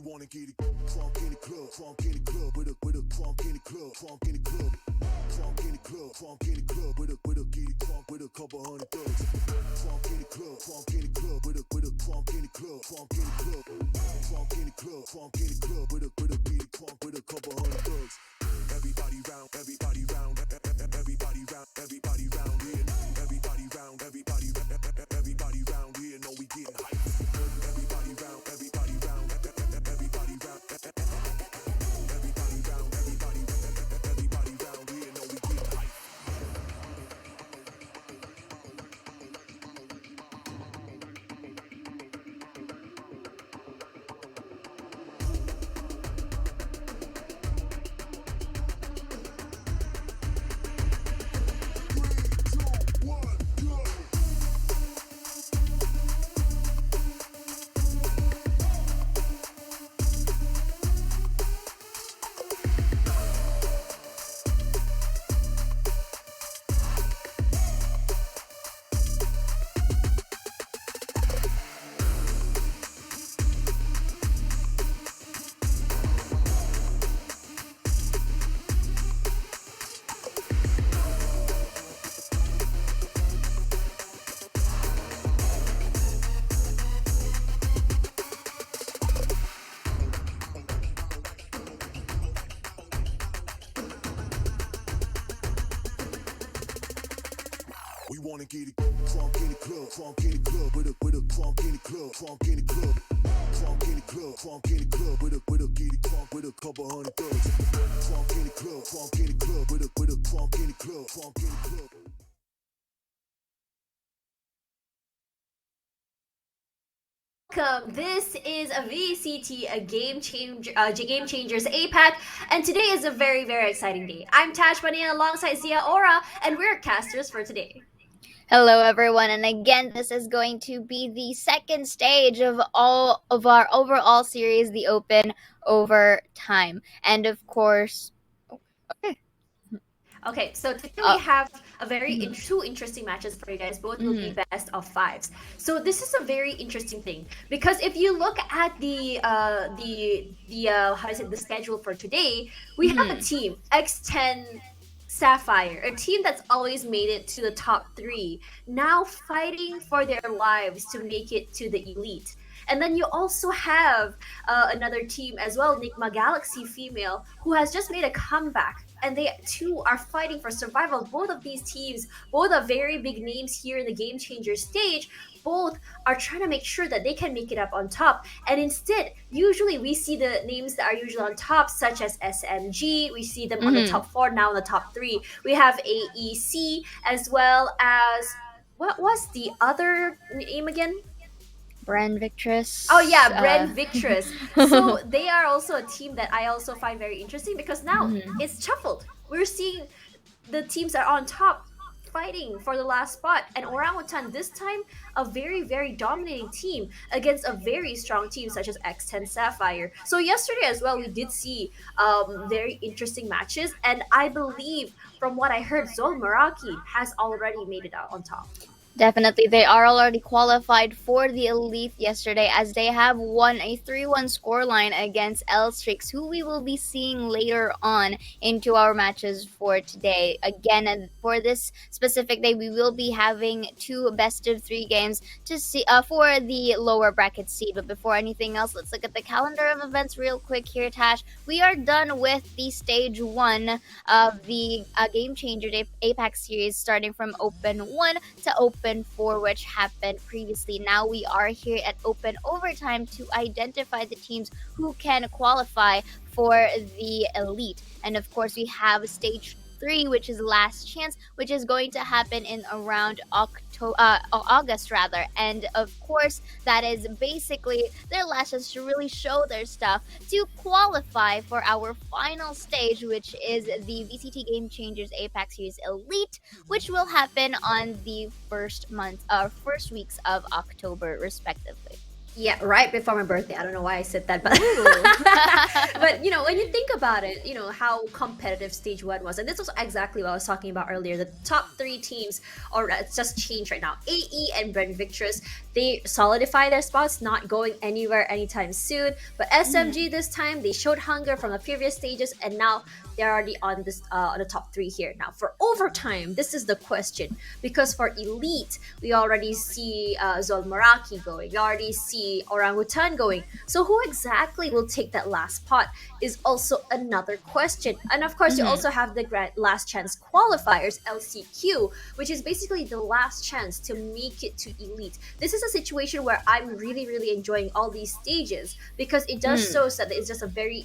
wanna get it crunk in the club, crunk in the club, with a crunk in the club, crunk in the club, crunk in the club, crunk in the club, with a get it crunk with a couple hundred thugs. Crunk in the club, crunk in the club, with a crunk in the club, crunk in the club, crunk in the club, crunk in the club, with a get it crunk with a couple hundred thugs. Everybody round, everybody round, everybody round, everybody round here. Everybody round, everybody round here. Know we getting hype. Everybody round, everybody round, everybody round, everybody round, everybody round here. Know we getting hype. We wanna get it crunk in the club, crunk in the club, with a crunk in the club, crunk in the club, crunk in the club, crunk in the club, with a get it crunk with a couple hundred thugs. Crunk in the club, crunk in the club, with a crunk in the club, crunk in the club. Welcome. This is a VCT, a Game Changers APAC, and today is a very, very exciting day. I'm Tash Mania alongside Zia Ora, and we're casters for today. Hello, everyone, and again, this is going to be the second stage of all of our overall series, the Open Overtime, and of course, Okay, so today we have a mhm. two interesting matches for you guys. Both will be best of fives. So this is a very interesting thing because if you look at the how is it the schedule for today, we have a team X10 Sapphire, a team that's always made it to the top three, now fighting for their lives to make it to the elite. And then you also have another team as well, Nigma Galaxy Female, who has just made a comeback. And they too are fighting for survival. Both of these teams, both are very big names here in the Game Changer stage. Both are trying to make sure that they can make it up on top. And instead, usually we see the names that are usually on top, such as SMG. We see them on the top four, now in the top three. We have AEC as well as, what was the other name again? Brand Victress. Oh yeah, Brand Victress. So they are also a team that I also find very interesting because now it's shuffled. We're seeing the teams are on top fighting for the last spot, and Orangutan this time a very, very dominating team against a very strong team such as X10 Sapphire. So yesterday as well we did see very interesting matches, and I believe from what I heard Zol Meraki has already made it out on top. Definitely, they are already qualified for the elite yesterday as they have won a 3-1 scoreline against L Strix, who we will be seeing later on into our matches for today. Again, for this specific day, we will be having two best of three games to see for the lower bracket seed. But before anything else, let's look at the calendar of events real quick here, Tash. We are done with the stage one of the Game Changer APAC series, starting from Open 1 to Open 4, which happened previously. Now we are here at Open Overtime to identify the teams who can qualify for the elite. And of course, we have stage 3, which is last chance, which is going to happen in around August rather. And of course, that is basically their last chance to really show their stuff to qualify for our final stage, which is the VCT Game Changers APAC Series Elite, which will happen on the first weeks of October, respectively. Yeah, right before my birthday. I don't know why I said that, but Ooh. but when you think about it, how competitive stage one was, and this was exactly what I was talking about earlier. The top three teams, or it's just changed right now. AE and Brent Victress, they solidify their spots, not going anywhere anytime soon. But SMG this time, they showed hunger from the previous stages, and now they're already on this on the top three here. Now for overtime, this is the question, because for elite, we already see Zol Maraki going. We already see Orangutan going. So who exactly will take that last spot is also another question. And of course, you also have the last chance qualifiers, LCQ, which is basically the last chance to make it to elite. This is a situation where I'm really, really enjoying all these stages, because it does show that it's just a very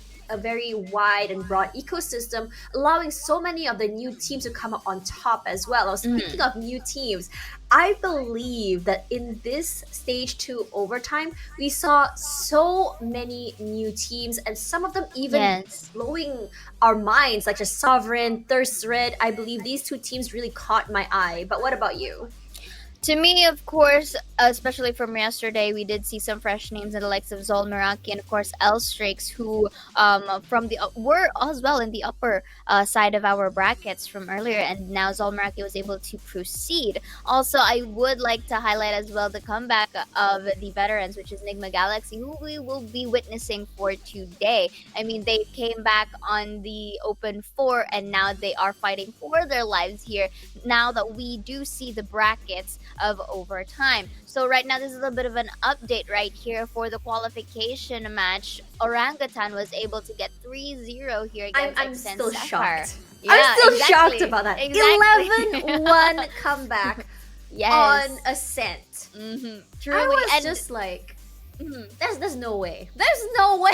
wide and broad ecosystem, allowing so many of the new teams to come up on top as well. Now, speaking of new teams, I believe that in this stage 2 overtime, we saw so many new teams, and some of them even blowing our minds, like a Sovereign, Thirst Red. I believe these two teams really caught my eye. But what about you? To me, of course, especially from yesterday, we did see some fresh names in the likes of Zol Meraki and, of course, Elstrix, who were as well in the upper side of our brackets from earlier, and now Zol Meraki was able to proceed. Also, I would like to highlight as well the comeback of the veterans, which is Nigma Galaxy, who we will be witnessing for today. I mean, they came back on the Open 4, and now they are fighting for their lives here, now that we do see the brackets of overtime. So right now, this is a bit of an update right here for the qualification match. Orangutan was able to get 3-0 here against I'm X10 still Sapphire. shocked. Yeah, I'm still exactly. shocked about that. Exactly. 11-1 comeback on Ascent. Truly. I was And just like, there's no way. There's no way.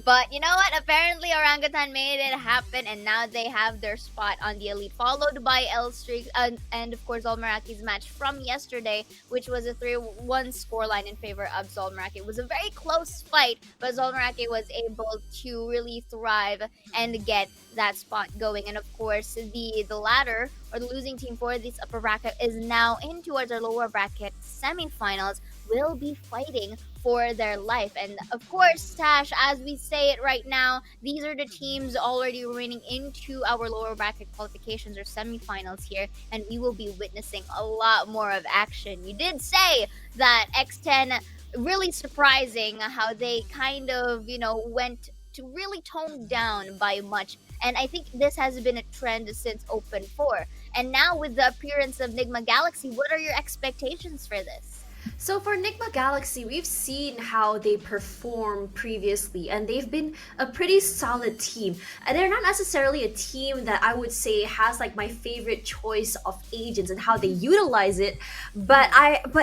But you know what? Apparently, Orangutan made it happen, and now they have their spot on the elite, followed by L Streak and of course Zolmaraki's match from yesterday, which was a 3-1 scoreline in favor of Zolmaraki. It was a very close fight, but Zolmaraki was able to really thrive and get that spot going. And of course, the ladder, or the losing team for this upper bracket, is now in towards our lower bracket semifinals. Will be fighting for their life. And of course, Tash, as we say it right now, these are the teams already remaining into our lower bracket qualifications or semifinals here, and we will be witnessing a lot more of action. You did say that X10, really surprising how they kind of, went to really tone down by much. And I think this has been a trend since Open 4. And now with the appearance of Nigma Galaxy, what are your expectations for this? So for Nigma Galaxy, we've seen how they perform previously, and they've been a pretty solid team. And they're not necessarily a team that I would say has like my favorite choice of agents and how they utilize it. But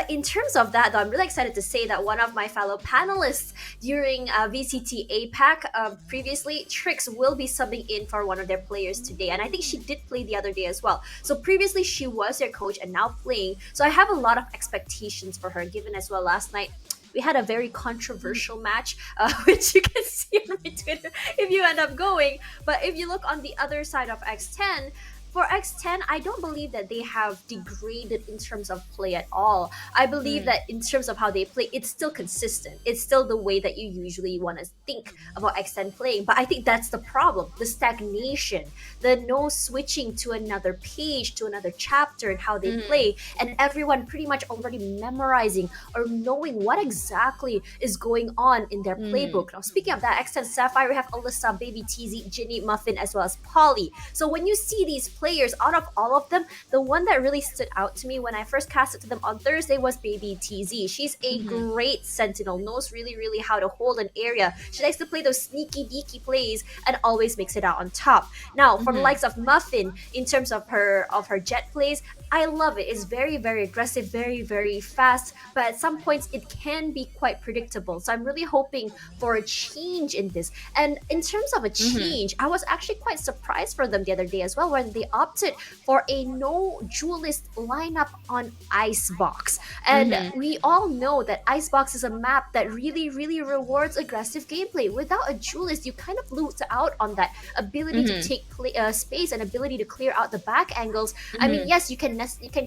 in terms of that, though, I'm really excited to say that one of my fellow panelists during VCT APAC previously, Trix, will be subbing in for one of their players today. And I think she did play the other day as well. So previously she was their coach and now playing. So I have a lot of expectations for her, given as well last night we had a very controversial match, which you can see on my Twitter if you end up going. But if you look on the other side of X10, for X10, I don't believe that they have degraded in terms of play at all. I believe that in terms of how they play, it's still consistent. It's still the way that you usually want to think about X10 playing. But I think that's the problem, the stagnation, the no switching to another page, to another chapter in how they play, and everyone pretty much already memorizing or knowing what exactly is going on in their playbook. Now, speaking of that, X10 Sapphire, we have Alyssa, Baby TZ, Ginny, Muffin, as well as Polly. So when you see these players, out of all of them, the one that really stood out to me when I first cast it to them on Thursday was Baby TZ. She's a great sentinel, knows really, really how to hold an area. She likes to play those sneaky deaky plays and always makes it out on top. Now, for the likes of Muffin, in terms of her jet plays, I love it. It's very, very aggressive, very, very fast, but at some points it can be quite predictable. So I'm really hoping for a change in this. And in terms of a change, I was actually quite surprised for them the other day as well, when they opted for a no duelist lineup on Icebox. And we all know that Icebox is a map that really, really rewards aggressive gameplay. Without a duelist, you kind of lose out on that ability to take space and ability to clear out the back angles. I mean, yes, you can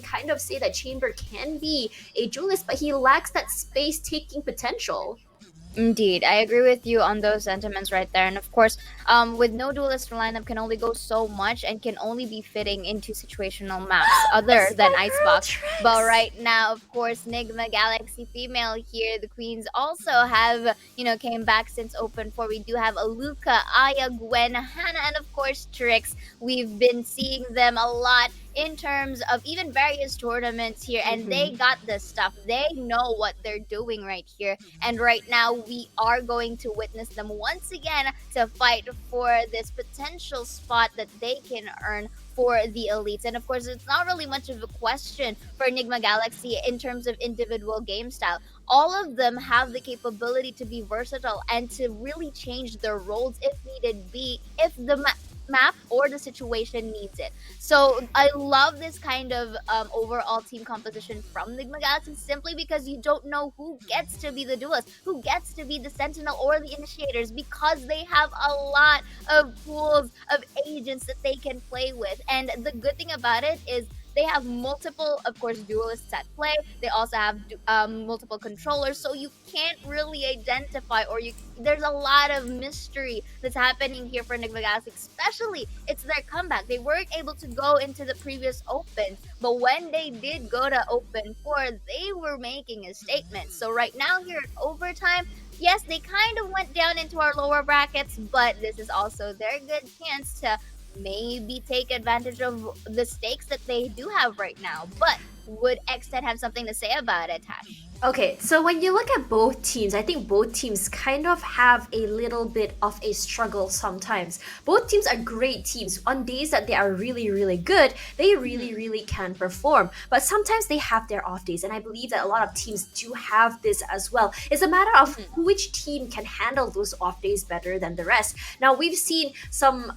kind of say that Chamber can be a duelist, but he lacks that space taking potential. Indeed, I agree with you on those sentiments right there. And of course, with no duelist lineup can only go so much and can only be fitting into situational maps other than Icebox. But right now, of course, Nigma Galaxy Female here, the Queens also have, came back since Open 4. We do have Aluka, Aya, Gwen, Hannah, and of course Trix. We've been seeing them a lot in terms of even various tournaments here, and they got the stuff. They know what they're doing right here. And right now, we are going to witness them once again to fight for this potential spot that they can earn for the elites. And of course, it's not really much of a question for Enigma Galaxy in terms of individual game style. All of them have the capability to be versatile and to really change their roles if needed be, if the map or the situation needs it. So I love this kind of overall team composition from Nigma Galaxy, simply because you don't know who gets to be the duelist, who gets to be the sentinel or the initiators, because they have a lot of pools of agents that they can play with. And the good thing about it is they have multiple, of course, duelists at play. They also have multiple controllers, so you can't really identify, or there's a lot of mystery that's happening here for Enigma Galaxy. Especially, it's their comeback. They weren't able to go into the previous Open, but when they did go to Open 4, they were making a statement. So right now here at overtime, yes, they kind of went down into our lower brackets, but this is also their good chance to maybe take advantage of the stakes that they do have right now. But would X10 have something to say about it, Tash? Okay, so when you look at both teams, I think both teams kind of have a little bit of a struggle sometimes. Both teams are great teams. On days that they are really, really good, they really, really can perform. But sometimes they have their off days, and I believe that a lot of teams do have this as well. It's a matter of which team can handle those off days better than the rest. Now, we've seen some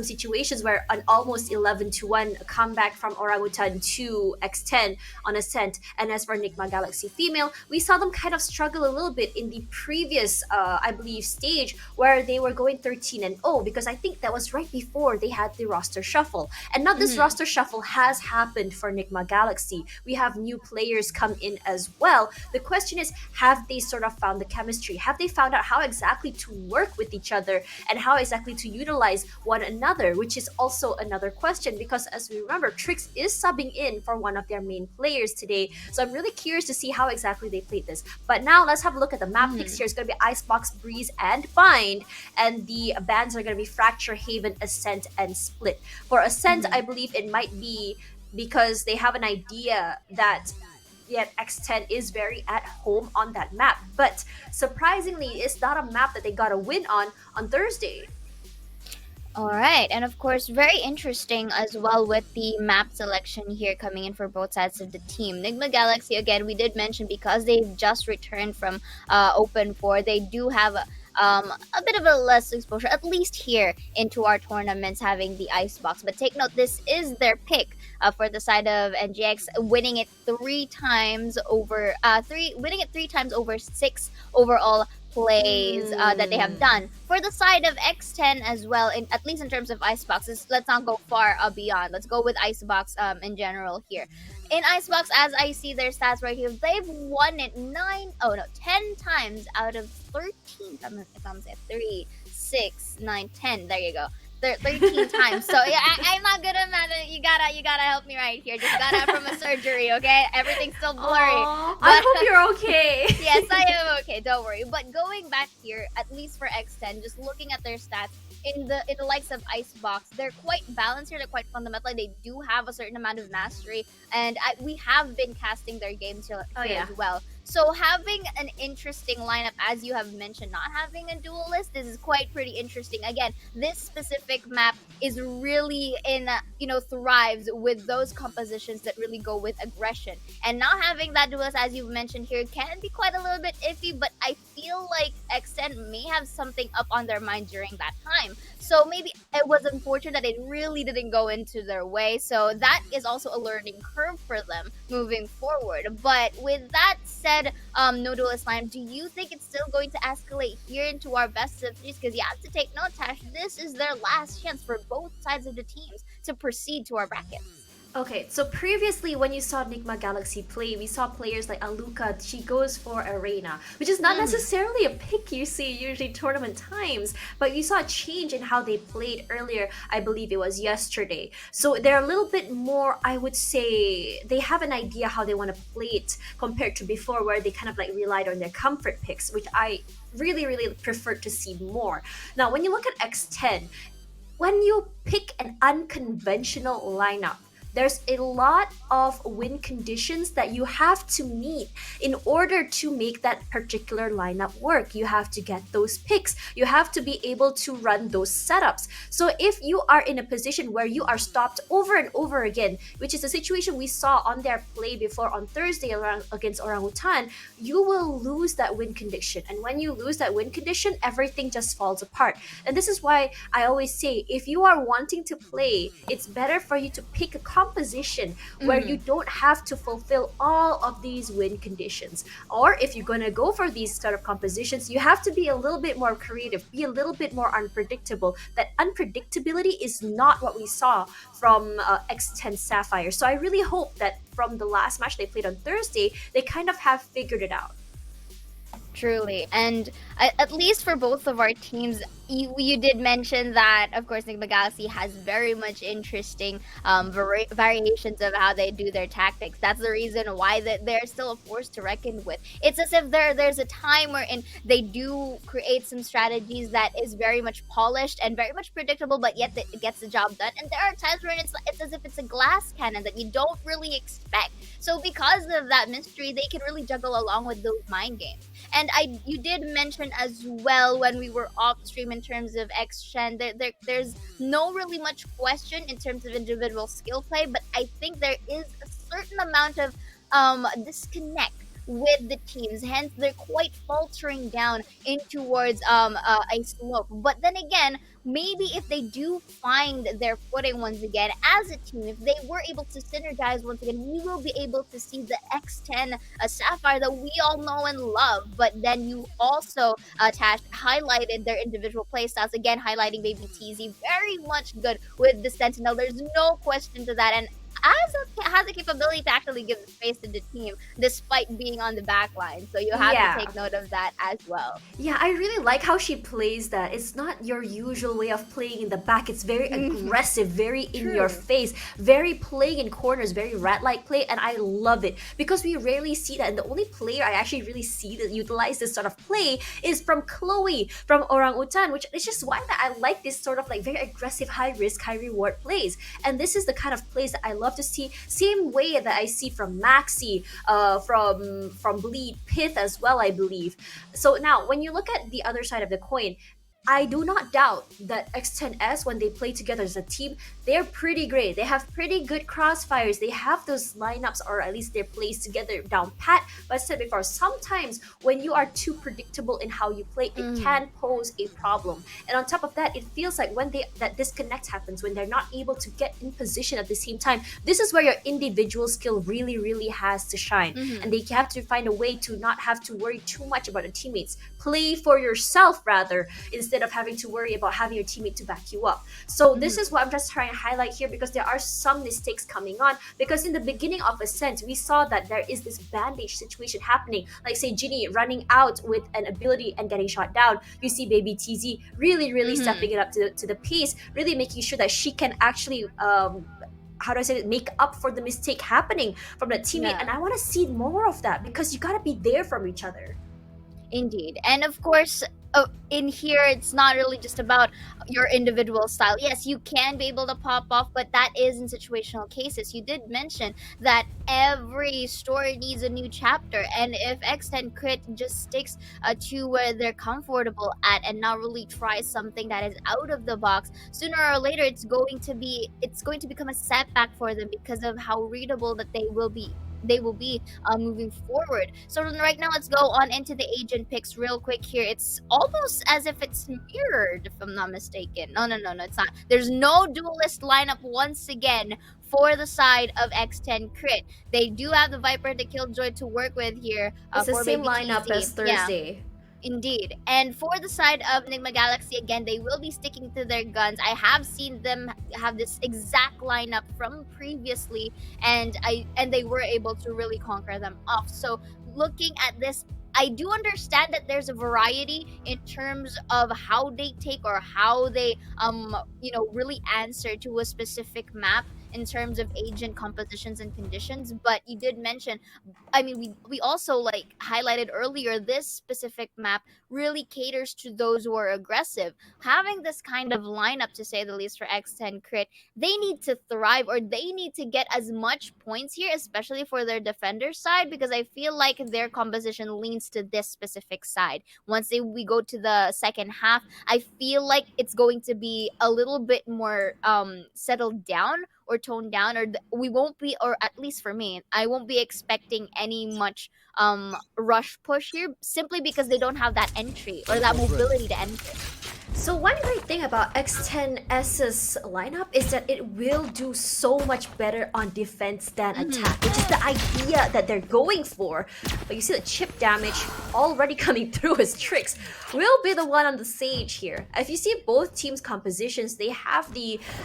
situations where an almost 11-1 comeback from Orangutan to X10 on Ascent, and as for Nigma Galaxy Female, we saw them kind of struggle a little bit in the previous, I believe, stage where they were going 13-0, because I think that was right before they had the roster shuffle. And now this roster shuffle has happened for Nigma Galaxy. We have new players come in as well. The question is, have they sort of found the chemistry? Have they found out how exactly to work with each other and how exactly to utilize one another, which is also another question, because as we remember, Trix is subbing in for one of their main players today. So I'm really curious to see how exactly they played this. But now let's have a look at the map picks here. It's going to be Icebox, Breeze, and Bind. And the bans are going to be Fracture, Haven, Ascent, and Split. For Ascent, I believe it might be because they have an idea that X10 is very at home on that map. But surprisingly, it's not a map that they got a win on Thursday. All right, and of course, very interesting as well with the map selection here coming in for both sides of the team. Nigma Galaxy, again, we did mention, because they've just returned from Open 4, they do have a bit of a less exposure, at least here into our tournaments, having the Icebox. But take note, this is their pick for the side of NGX, winning it three times over 6 overall plays that they have done. For the side of X10 as well, at least in terms of Iceboxes, let's not go far beyond. Let's go with Icebox in general here. In Icebox, as I see their stats right here, they've won it 10 times out of 13. If I'm saying 3, 6, 9, 10. There you go. 13 times. So yeah, I'm not good at math. You gotta help me right here. Just got out from a surgery, okay? Everything's still blurry. Aww, I hope you're okay. Yes, I am okay. Don't worry. But going back here, at least for X10, just looking at their stats, in the likes of Icebox, they're quite balanced here. They're quite fundamental. They do have a certain amount of mastery, and we have been casting their games here as well. So having an interesting lineup, as you have mentioned, not having a duelist, this is quite pretty interesting. Again, this specific map is really thrives with those compositions that really go with aggression. And not having that duelist, as you've mentioned here, can be quite a little bit iffy, but I feel feel like X10 may have something up on their mind during that time. So maybe it was unfortunate that it really didn't go into their way. So that is also a learning curve for them moving forward. But with that said, no duelist line, do you think it's still going to escalate here into our best of threes? Because you have to take note, Tash, this is their last chance for both sides of the teams to proceed to our brackets. Okay, so previously when you saw Nigma Galaxy play, we saw players like Aluka, she goes for Arena, which is not necessarily a pick you see usually tournament times, but you saw a change in how they played earlier, I believe it was yesterday. So they're a little bit more, I would say, they have an idea how they want to play it compared to before where they kind of like relied on their comfort picks, which I really, really prefer to see more. Now, when you look at X10, when you pick an unconventional lineup, there's a lot of win conditions that you have to meet in order to make that particular lineup work. You have to get those picks. You have to be able to run those setups. So if you are in a position where you are stopped over and over again, which is a situation we saw on their play before on Thursday against Orangutan, you will lose that win condition. And when you lose that win condition, everything just falls apart. And this is why I always say, if you are wanting to play, it's better for you to pick a composition where you don't have to fulfill all of these win conditions. Or if you're going to go for these sort of compositions, you have to be a little bit more creative, be a little bit more unpredictable. That unpredictability is not what we saw from X10 Sapphire. So I really hope that from the last match they played on Thursday, they kind of have figured it out. Truly. And at least for both of our teams, you did mention that, of course, Nigma Galaxy has very much interesting variations of how they do their tactics. That's the reason why they're still a force to reckon with. It's as if there's a time wherein they do create some strategies that is very much polished and very much predictable, but yet it gets the job done. And there are times where it's as if it's a glass cannon that you don't really expect. So because of that mystery, they can really juggle along with those mind games. And you did mention as well when we were off stream in terms of X10, there's no really much question in terms of individual skill play, but I think there is a certain amount of disconnect with the teams, hence they're quite faltering down in towards a slope. But then again, maybe if they do find their footing once again as a team, if they were able to synergize once again, we will be able to see the X10 Sapphire that we all know and love. But then you also, Tash, highlighted their individual playstyles, again highlighting Baby TZ, very much good with the Sentinel. There's no question to that, and has a capability to actually give space to the team despite being on the back line. So you have to take note of that as well. Yeah, I really like how she plays that. It's not your usual way of playing in the back. It's very aggressive, very in your face, very playing in corners, very rat-like play, and I love it because we rarely see that. And the only player I actually really see that utilize this sort of play is from Chloe from Orangutan, which is just why that I like this sort of like very aggressive, high risk, high reward plays. And this is the kind of plays that I love to see, same way that I see from Maxi, from Bleed, Pith as well, I believe. So now, when you look at the other side of the coin, I do not doubt that X10S, when they play together as a team, they're pretty great. They have pretty good crossfires. They have those lineups, or at least their plays together down pat. But I said before, sometimes when you are too predictable in how you play, it can pose a problem. And on top of that, it feels like when that disconnect happens, when they're not able to get in position at the same time, this is where your individual skill really, really has to shine. And they have to find a way to not have to worry too much about the teammates. Play for yourself, rather, instead of having to worry about having your teammate to back you up. So this is what I'm just trying to highlight here, because there are some mistakes coming on. Because in the beginning of Ascent, we saw that there is this bandage situation happening. Like say Ginny running out with an ability and getting shot down. You see Baby TZ really, really stepping it up to the pace, really making sure that she can actually how do I say it, make up for the mistake happening from the teammate. And I want to see more of that, because you got to be there from each other. Indeed. And of course, in here, it's not really just about your individual style. Yes, you can be able to pop off, but that is in situational cases. You did mention that every story needs a new chapter, and if X10 Crit just sticks to where they're comfortable at and not really try something that is out of the box, sooner or later it's going to become a setback for them because of how readable that they will be they will be moving forward. So right now, let's go on into the agent picks real quick here. It's almost as if it's mirrored, if I'm not mistaken. No, no, no, no, it's not. There's no duelist lineup once again for the side of X10 Crit. They do have the Viper and the Killjoy to work with here It's the for same Baby lineup TZ. as Yeah. Thursday. Indeed. And for the side of Nigma Galaxy, again, they will be sticking to their guns. I have seen them have this exact lineup from previously, and they were able to really conquer them off. So looking at this, I do understand that there's a variety in terms of how they take or how they really answer to a specific map in terms of agent compositions and conditions. But you did mention, I mean, we also like highlighted earlier, this specific map really caters to those who are aggressive. Having this kind of lineup, to say the least, for X10 Crit, they need to thrive, or they need to get as much points here, especially for their defender side, because I feel like their composition leans to this specific side. Once we go to the second half, I feel like it's going to be a little bit more settled down or toned down, or we won't be, or at least for me, I won't be expecting any much rush push here, simply because they don't have that entry or that mobility to enter. So one great thing about X10S's lineup is that it will do so much better on defense than attack, which is the idea that they're going for. But you see the chip damage already coming through his tricks will be the one on the Sage here. If you see both teams' compositions, they have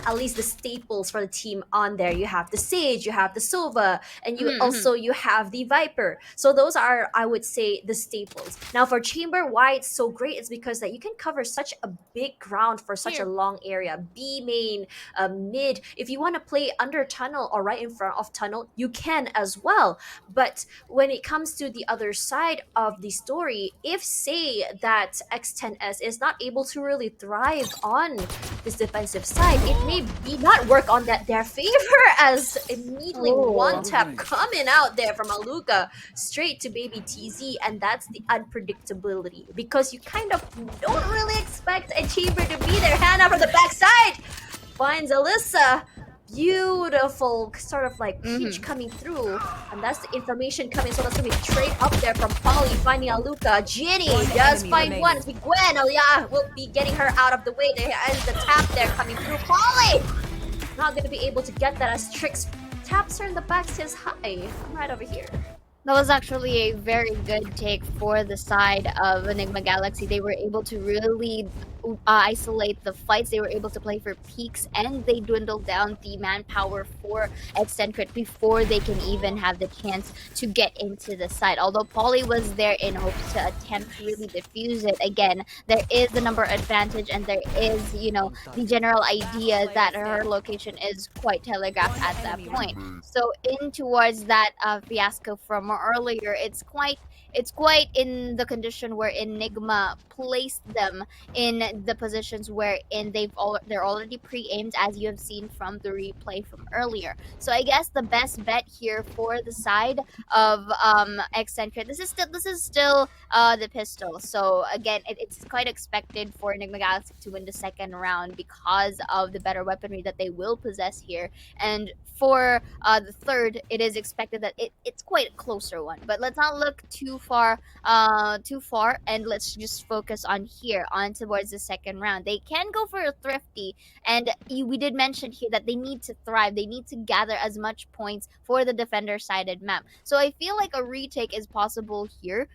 at least the staples for the team on there. You have the Sage, you have the Sova, and you have the Viper. So those are, I would say, the staples. Now for Chamber, why it's so great is because that you can cover such a big ground for such a long area. B main, mid. If you want to play under tunnel or right in front of tunnel, you can as well. But when it comes to the other side of the story, if say that X10S is not able to really thrive on this defensive side, it may be not work on their favor, as immediately one tap coming out there from Aluka straight to Baby TZ, and that's the unpredictability, because you kind of don't really expect a Chamber to be there. Hannah from the backside finds Alyssa. Beautiful sort of like peach coming through, and that's the information coming. So that's gonna be trade up there from Polly finding Aluka. Ginny does find one. It's Gwen. Oh yeah, we'll be getting her out of the way. There is the tap there coming through. Polly not gonna be able to get that as Trix taps her in the back. Says hi. I'm right over here. That was actually a very good take for the side of Enigma Galaxy. They were able to really isolate the fights. They were able to play for peaks, and they dwindled down the manpower for X10 Crit before they can even have the chance to get into the side. Although Polly was there in hopes to attempt to really diffuse it, again, there is the number advantage, and there is, the general idea that her location is quite telegraphed at that point. So in towards that fiasco from earlier, it's quite in the condition where Enigma placed them in the positions wherein they're already pre-aimed, as you have seen from the replay from earlier. So I guess the best bet here for the side of X10 Crit, this is still the pistol. So again, it's quite expected for Enigma Galaxy to win the second round because of the better weaponry that they will possess here. And for the third, it is expected that it's quite a closer one. But let's not look too far, and let's just focus on towards the second round. They can go for a thrifty, and we did mention here that they need to thrive. They need to gather as much points for the defender-sided map. So I feel like a retake is possible here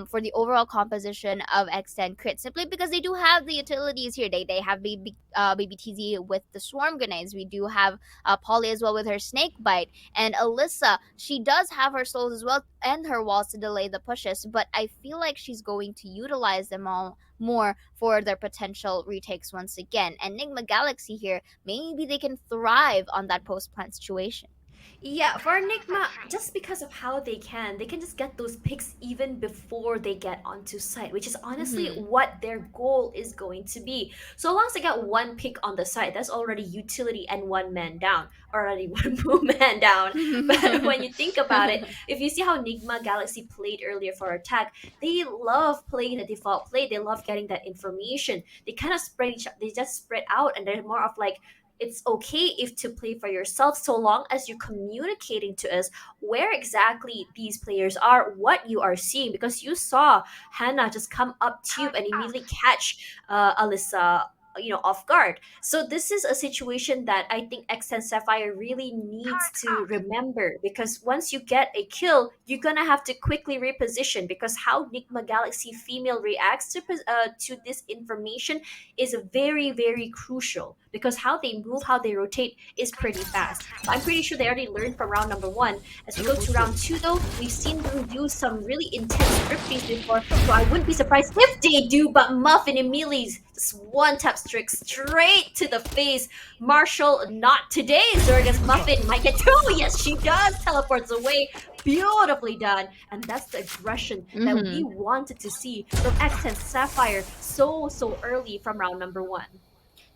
for the overall composition of X10 Crit, simply because they do have the utilities here. They have Baby TZ with the Swarm Grenades. We do have Polly as well with her Snake Bite, and Alyssa, she does have her souls as well and her walls to delay the pushes, but I feel like she's going to utilize them all more for their potential retakes once again. And Enigma Galaxy here, maybe they can thrive on that post-plant situation. Yeah, for Nigma, just because of how they can just get those picks even before they get onto site, which is honestly what their goal is going to be. So long as they get one pick on the site, that's already utility and one man down. Already one boom man down. But when you think about it, if you see how Nigma Galaxy played earlier for attack, they love playing the default play. They love getting that information. They kind of they just spread out, and they're more of like it's okay if to play for yourself so long as you're communicating to us where exactly these players are, what you are seeing, because you saw Hannah just come up tube and immediately catch Alyssa, off guard. So this is a situation that I think X10 Sapphire really needs to remember, because once you get a kill, you're gonna have to quickly reposition, because how Nigma Galaxy female reacts to this information is very, very crucial, because how they move, how they rotate is pretty fast. So I'm pretty sure they already learned from round number one. As we go to round two, though, we've seen them do some really intense drifties before, so I wouldn't be surprised if they do. But Muffin immediately just one tap strict straight to the face. Marshall, not today. Zergus Muffin might get two. Yes, she does. Teleports away. Beautifully done. And that's the aggression that we wanted to see from X10 Sapphire so early from round number one.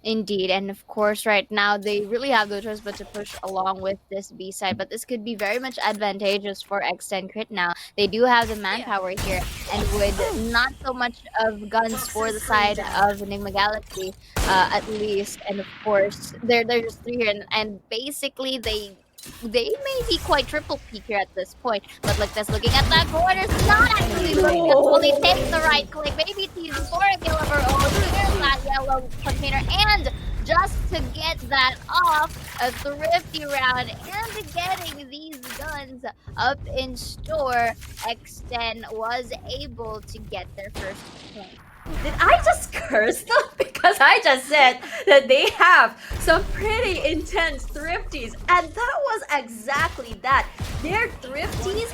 Indeed, and of course, right now they really have no choice but to push along with this B side. But this could be very much advantageous for X10 Crit now. They do have the manpower here, and with not so much of guns for the side of Enigma Galaxy, at least. And of course, they're just three here, and basically they may be quite triple peak here at this point, but look, that's looking at that corner. It's not actually looking at fully take the right click. Maybe tease for a kill of her own. Here's that yellow container, and just to get that off, a thrifty round, and getting these guns up in store, X10 was able to get their first point. Did I just curse them? Because I just said that they have some pretty intense thrifties. And that was exactly that. Their thrifties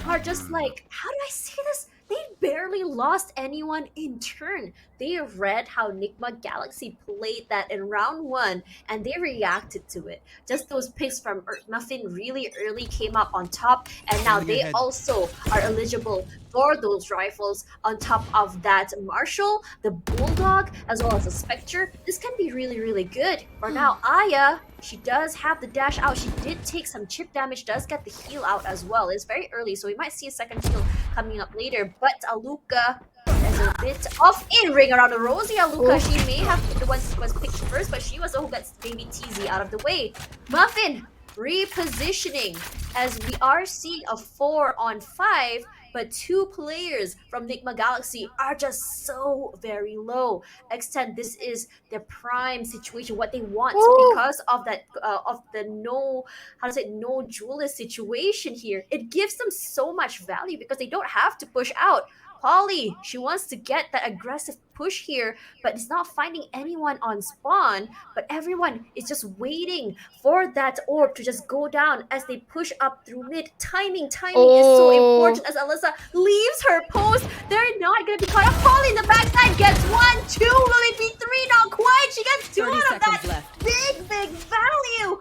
are just like, how do I say this? They barely lost anyone in turn. They read how Nigma Galaxy played that in round one, and they reacted to it. Just those picks from Muffin really early came up on top, and now they also are eligible for those rifles. On top of that, Marshall, the Bulldog, as well as the Spectre. This can be really, really good. For now, Aya, she does have the dash out. She did take some chip damage, does get the heal out as well. It's very early, so we might see a second heal coming up later. But Aluka, there's a bit of in-ring around the Rosie. Aluka, she may have been the one who was picked first, but she was the who gets baby TZ out of the way. Muffin repositioning, as we are seeing a 4-on-5, but two players from Nigma Galaxy are just so very low. X10, this is their prime situation, what they want, because of that of the no duelist situation here. It gives them so much value because they don't have to push out. Polly, she wants to get that aggressive push here, but is not finding anyone on spawn. But everyone is just waiting for that orb to just go down as they push up through mid. Timing is so important as Alyssa leaves her post. They're not going to be caught up. Polly in the backside gets 1, 2. Will it be 3? Not quite. She gets 2 out of that. Left. Big value.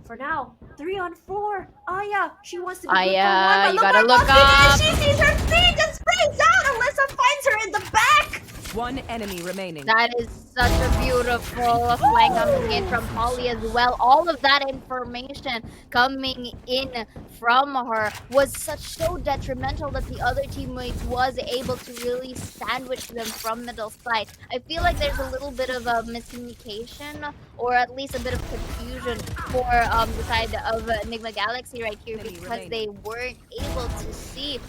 For now, 3-on-4. Aya, she wants to be Aya, good you for one, gotta look up. She sees her feet and springs out. Alyssa finds her in the back. One enemy remaining. That is such a beautiful flank coming in from Polly as well. All of that information coming in from her was so detrimental that the other teammates was able to really sandwich them from middle side. I feel like there's a little bit of a miscommunication, or at least a bit of confusion for the side of Enigma Galaxy right here, because they weren't able to see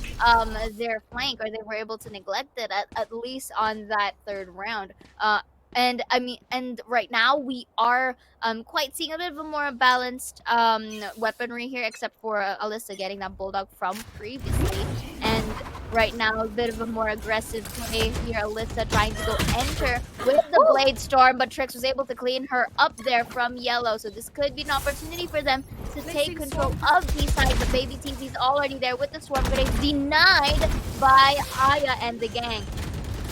their flank, or they were able to neglect it at least on that third round. And right now we are quite seeing a bit of a more balanced weaponry here, except for Alyssa getting that Bulldog from previously. And right now a bit of a more aggressive play here. Alyssa trying to go enter with the Blade Storm, but Trix was able to clean her up there from yellow. So this could be an opportunity for them to take control of the side. The baby TZ's already there with the Swarm Grenade, denied by Aya and the gang.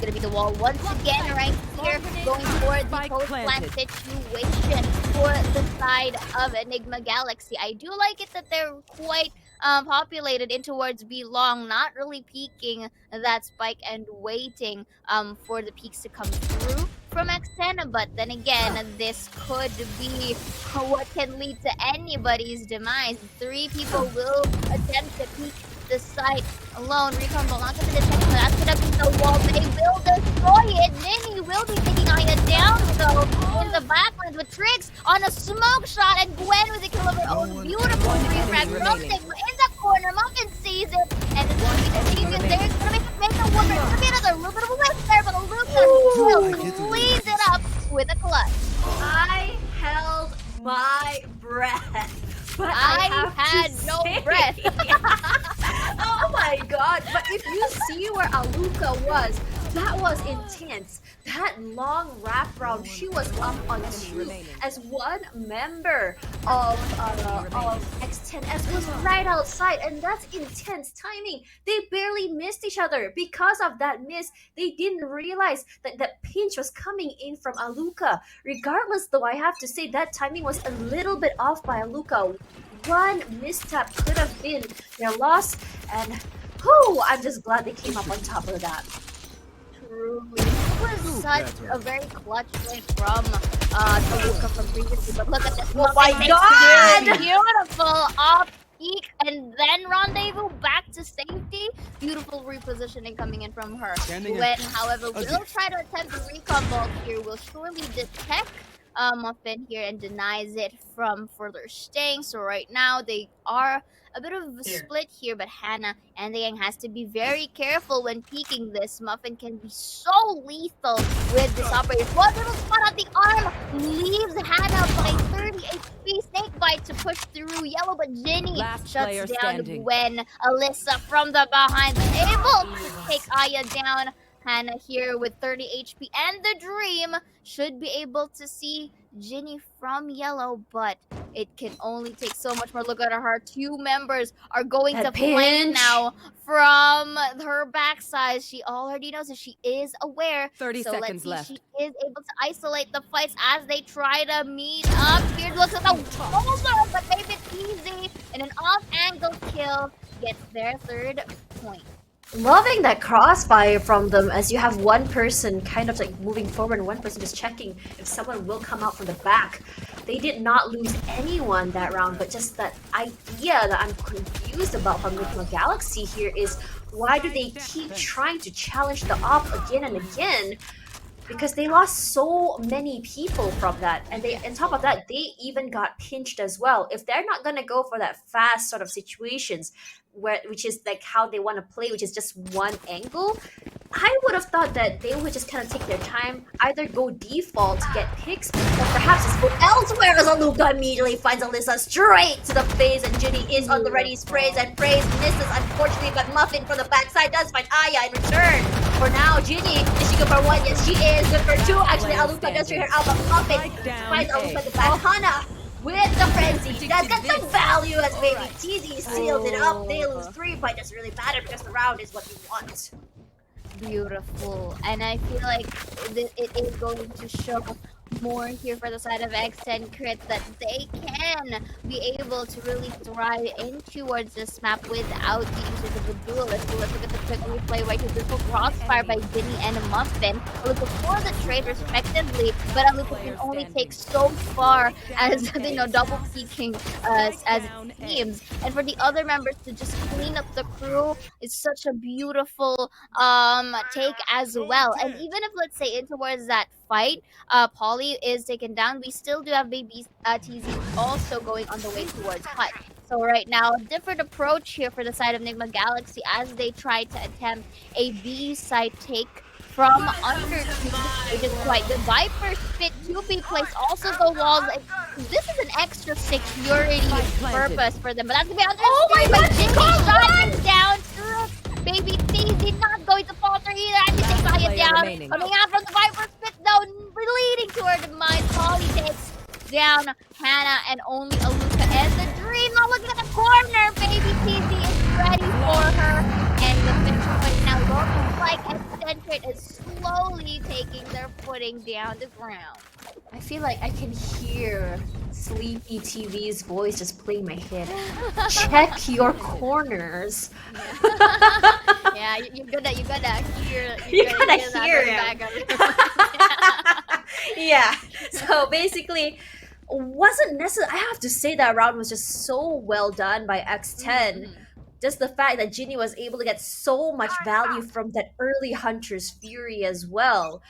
Gonna be the wall once again right here, going for the post-plant situation for the side of Enigma Galaxy. I do like it that they're quite populated in towards B long, not really peeking that spike and waiting for the peaks to come through from X10, but then again, this could be what can lead to anybody's demise. 3 people will attempt to peek the site alone. Recon will not come to the check, but that's gonna be the wall. They will destroy it. Nini will be taking Aya down though. In the backlines with Trix on a smoke shot, and Gwen with a kill of her own. Beautiful refrag from Nigma in the corner. Muffin sees it, and it's going to be the genius there. It's going to make a wonder. It's going to be another little bit of a whiff there, but Luca still cleans it up with a clutch. I held my breath, but I had no breath. Oh my god! But if you see where Aluka was, that was intense. That long wraparound, she was up on two as one member of X10S was right outside, and that's intense timing. They barely missed each other. Because of that miss, they didn't realize that that pinch was coming in from Aluka. Regardless, though, I have to say that timing was a little bit off by Aluka. One misstep could have been their loss, and I'm just glad they came up on top of that. Truly. It was such a very clutch win from Toluca from previously, but look at this. Oh my god! Beautiful off peak and then rendezvous back to safety. Beautiful repositioning coming in from her. Gwen, however, will try to attempt the recon vault here, will surely detect Muffin here and denies it from further staying. So right now they are a bit of a split here, but Hannah and the gang has to be very careful when peeking this. Muffin can be so lethal with this operator. One little spot on the arm leaves Hannah by 30 HP. Snakebite to push through Yellow, but Ginny shuts down when Alyssa from the behind is able to take Aya down. Hannah here with 30 HP, and the Dream should be able to see Ginny from Yellow, but it can only take so much more. Look at her. Two members are going to flank now from her backside. She already knows it. She is aware. 30 seconds left. She is able to isolate the fights as they try to meet up. Here looks at the shoulder, but maybe it's easy. And an off-angle kill gets their third point. Loving that crossfire from them as you have one person kind of like moving forward and one person just checking if someone will come out from the back. They did not lose anyone that round, but just that idea that I'm confused about from Nigma Galaxy here is why do they keep trying to challenge the op again and again? Because they lost so many people from that, and they, on top of that, they even got pinched as well. If they're not gonna go for that fast sort of situations, which is like how they want to play, which is just one angle, I would have thought that they would just kind of take their time, either go default to get picks, or perhaps just go elsewhere as Aluka immediately finds Alyssa straight to the face, and Ginny is on the ready, sprays and prays, misses unfortunately, but Muffin from the backside does find Aya in return. For now, Ginny, is she good for one? Yes, she is. Good for two. Actually, Aluka does figure out, but Muffin finds Aluka at the back. Hana with the frenzy. That's got some value as maybe TZ sealed it up. They lose 3, but it doesn't really matter because the round is what we want. Beautiful, and I feel like it is going to show more here for the side of X10 Crit that they can be able to really thrive in towards this map without the usage of the duelist. So let's look at the quick replay right here. Beautiful crossfire by Ginny and Muffin. Aluka for the trade respectively, but Aluka can only take so far as double peeking as it seems. And for the other members to just clean up the crew is such a beautiful take as well. And even if, let's say, in towards that fight, Polly is taken down, we still do have baby TZ also going on the way towards Hut. So right now, different approach here for the side of Nigma Galaxy as they try to attempt a B side take from under two, which is quite good. Viper spit 2P place, also the walls. This is an extra security purpose for them, but that's gonna be under. Oh my god, Jimmy shot him down. Baby TZ not going to falter either. I think they got it down. Coming out from the Viper spit though, leading to her demise. Polly takes down Hannah and only Aluka and the Dream. Now looking at the corner, baby TZ is ready for her. And the finish point now looks like Eccentric is slowly taking their footing down the ground. I feel like I can hear Sleepy TV's voice just playing in my head. Check your corners. Yeah, you gotta hear. You gotta hear it. Yeah. So basically, wasn't necessary. I have to say that round was just so well done by X10. Just the fact that Ginny was able to get so much value from that early Hunter's Fury as well,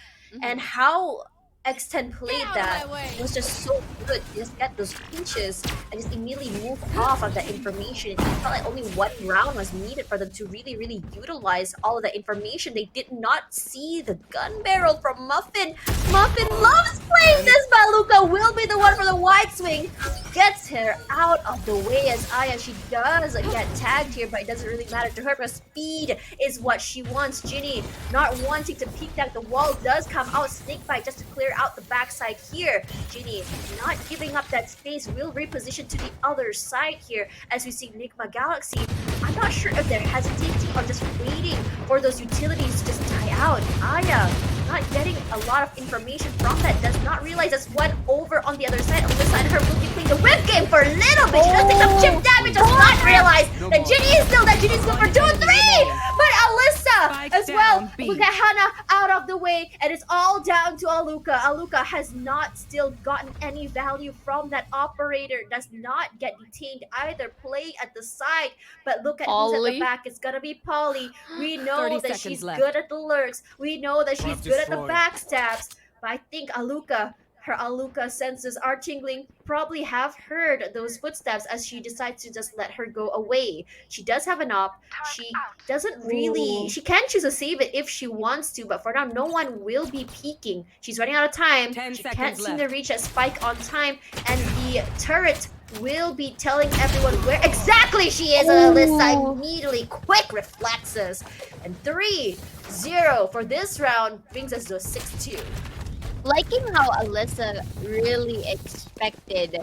and how X10 played that was just so good. Just get those pinches and just immediately move off of that information. It felt like only one round was needed for them to really, really utilize all of the information. They did not see the gun barrel from Muffin. Muffin loves playing this, but Luca will be the one for the wide swing. Gets her out of the way as Aya. She does get tagged here, but it doesn't really matter to her because speed is what she wants. Ginny not wanting to peek back. The wall does come out. Snake bite just to clear out the backside here. Ginny not giving up that space, will reposition to the other side here as we see Nigma Galaxy. I'm not sure if they're hesitating or just waiting for those utilities to just die out. Aya not getting a lot of information from that, does not realize there's one over on the other side. On the side of her will be playing the whip game for a little bit. She does take some chip damage, does not realize that Ginny is still there. Ginny's good for 2-3! But Alyssa as well. Look at Hannah out of the way, and it's all down to Aluka. Aluka has not still gotten any value from that operator, does not get detained either, playing at the side. But look at who's at the back. It's gonna be Polly. We know that she's good at the lurks. We know that she's good at the backstabs. But I think her Aluka senses are tingling, probably have heard those footsteps as she decides to just let her go away. She does have an op. She doesn't really... She can choose to save it if she wants to, but for now, no one will be peeking. She's running out of time. 10 She seconds can't seem left. to reach that spike on time, and the turret will be telling everyone where exactly she is. And Alyssa immediately quick reflexes. And 3-0 for this round brings us to a 6-2. Liking how Alyssa really expected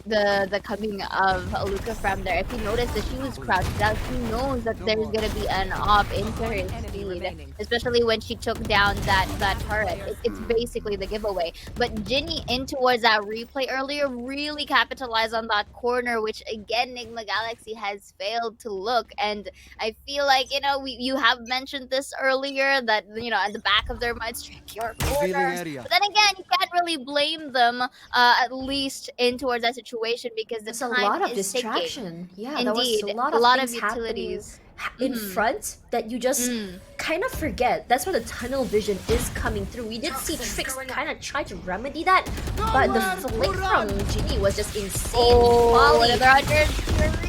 the coming of Aluka from there. If you notice that she was crouched down, she knows that there's gonna be an op into her speed, especially when she took down that turret. It's basically the giveaway. But Ginny in towards that replay earlier really capitalized on that corner, which again Nigma Galaxy has failed to look. And I feel like, you know, you have mentioned this earlier that, you know, at the back of their minds, check your corners. But then again, you can't really blame them, at least in towards that situation, because the There's a time lot of is distraction. ticking. Yeah, Indeed, there was a lot things of utilities in front that you just kind of forget. That's where the tunnel vision is coming through. We did see Trix kind of try to remedy that, but the flick from Ginny was just insane. Molly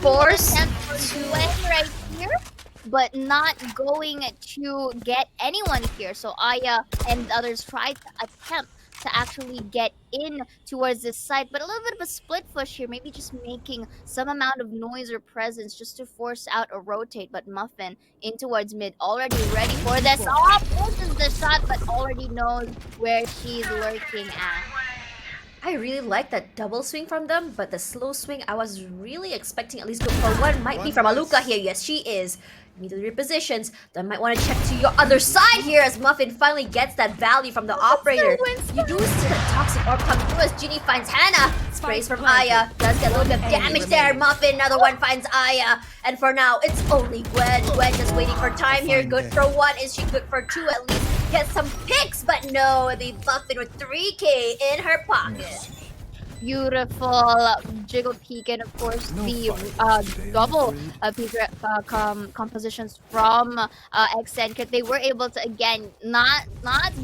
forced to win right here, but not going to get anyone here. So Aya and the others tried to attempt to actually get in towards this side, but a little bit of a split push here, maybe just making some amount of noise or presence just to force out a rotate. But Muffin in towards mid, already ready for this. Oh, pushes the shot, but already knows where she's lurking at. I really like that double swing from them, but the slow swing, I was really expecting at least good for one. Might be from Aluka here. Yes, she is. Immediately repositions. Then might want to check to your other side here as Muffin finally gets that value from the operator. You do see that toxic orb come through as Ginny finds Hannah. Sprays from Aya. Does get a little bit of damage there. Muffin, another one finds Aya. And for now, it's only Gwen. Gwen just waiting for time here. Good for one. Is she good for two? At least get some picks. But no, the Muffin with 3K in her pocket. Beautiful jiggle peek, and of course the double peek compositions from X10. They were able to again not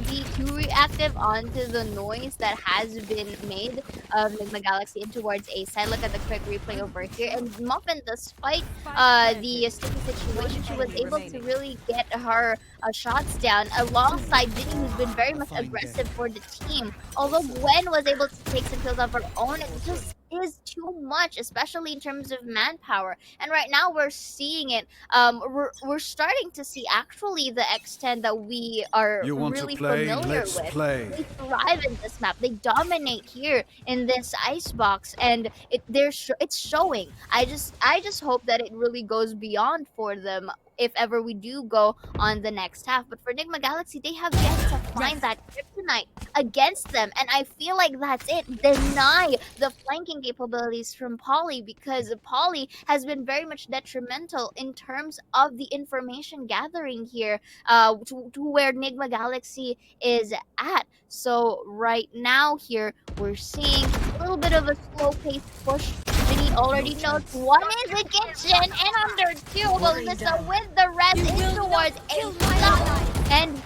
be too reactive onto the noise that has been made of Nigma Galaxy in towards A side. Look at the quick replay over here, and Muffin, despite the sticky situation, she was able to really get her shots down alongside Ginny, who's been very much aggressive for the team. Although Gwen was able to take some kills of her own, it just is too much, especially in terms of manpower. And right now we're seeing it. We're starting to see actually the X10 that we are really familiar with. They thrive in this map. They dominate here in this icebox, and it's showing. I just hope that it really goes beyond for them if ever we do go on the next half. But for Nigma Galaxy, they have yet to find that kryptonite against them, and I feel like that's it. Deny the flanking capabilities from Polly, because Polly has been very much detrimental in terms of the information gathering here, to where Nigma Galaxy is at. So right now here, we're seeing a little bit of a slow pace push. Ginny already knows one is the kitchen, and under two, Alyssa with the rest is towards a stop. And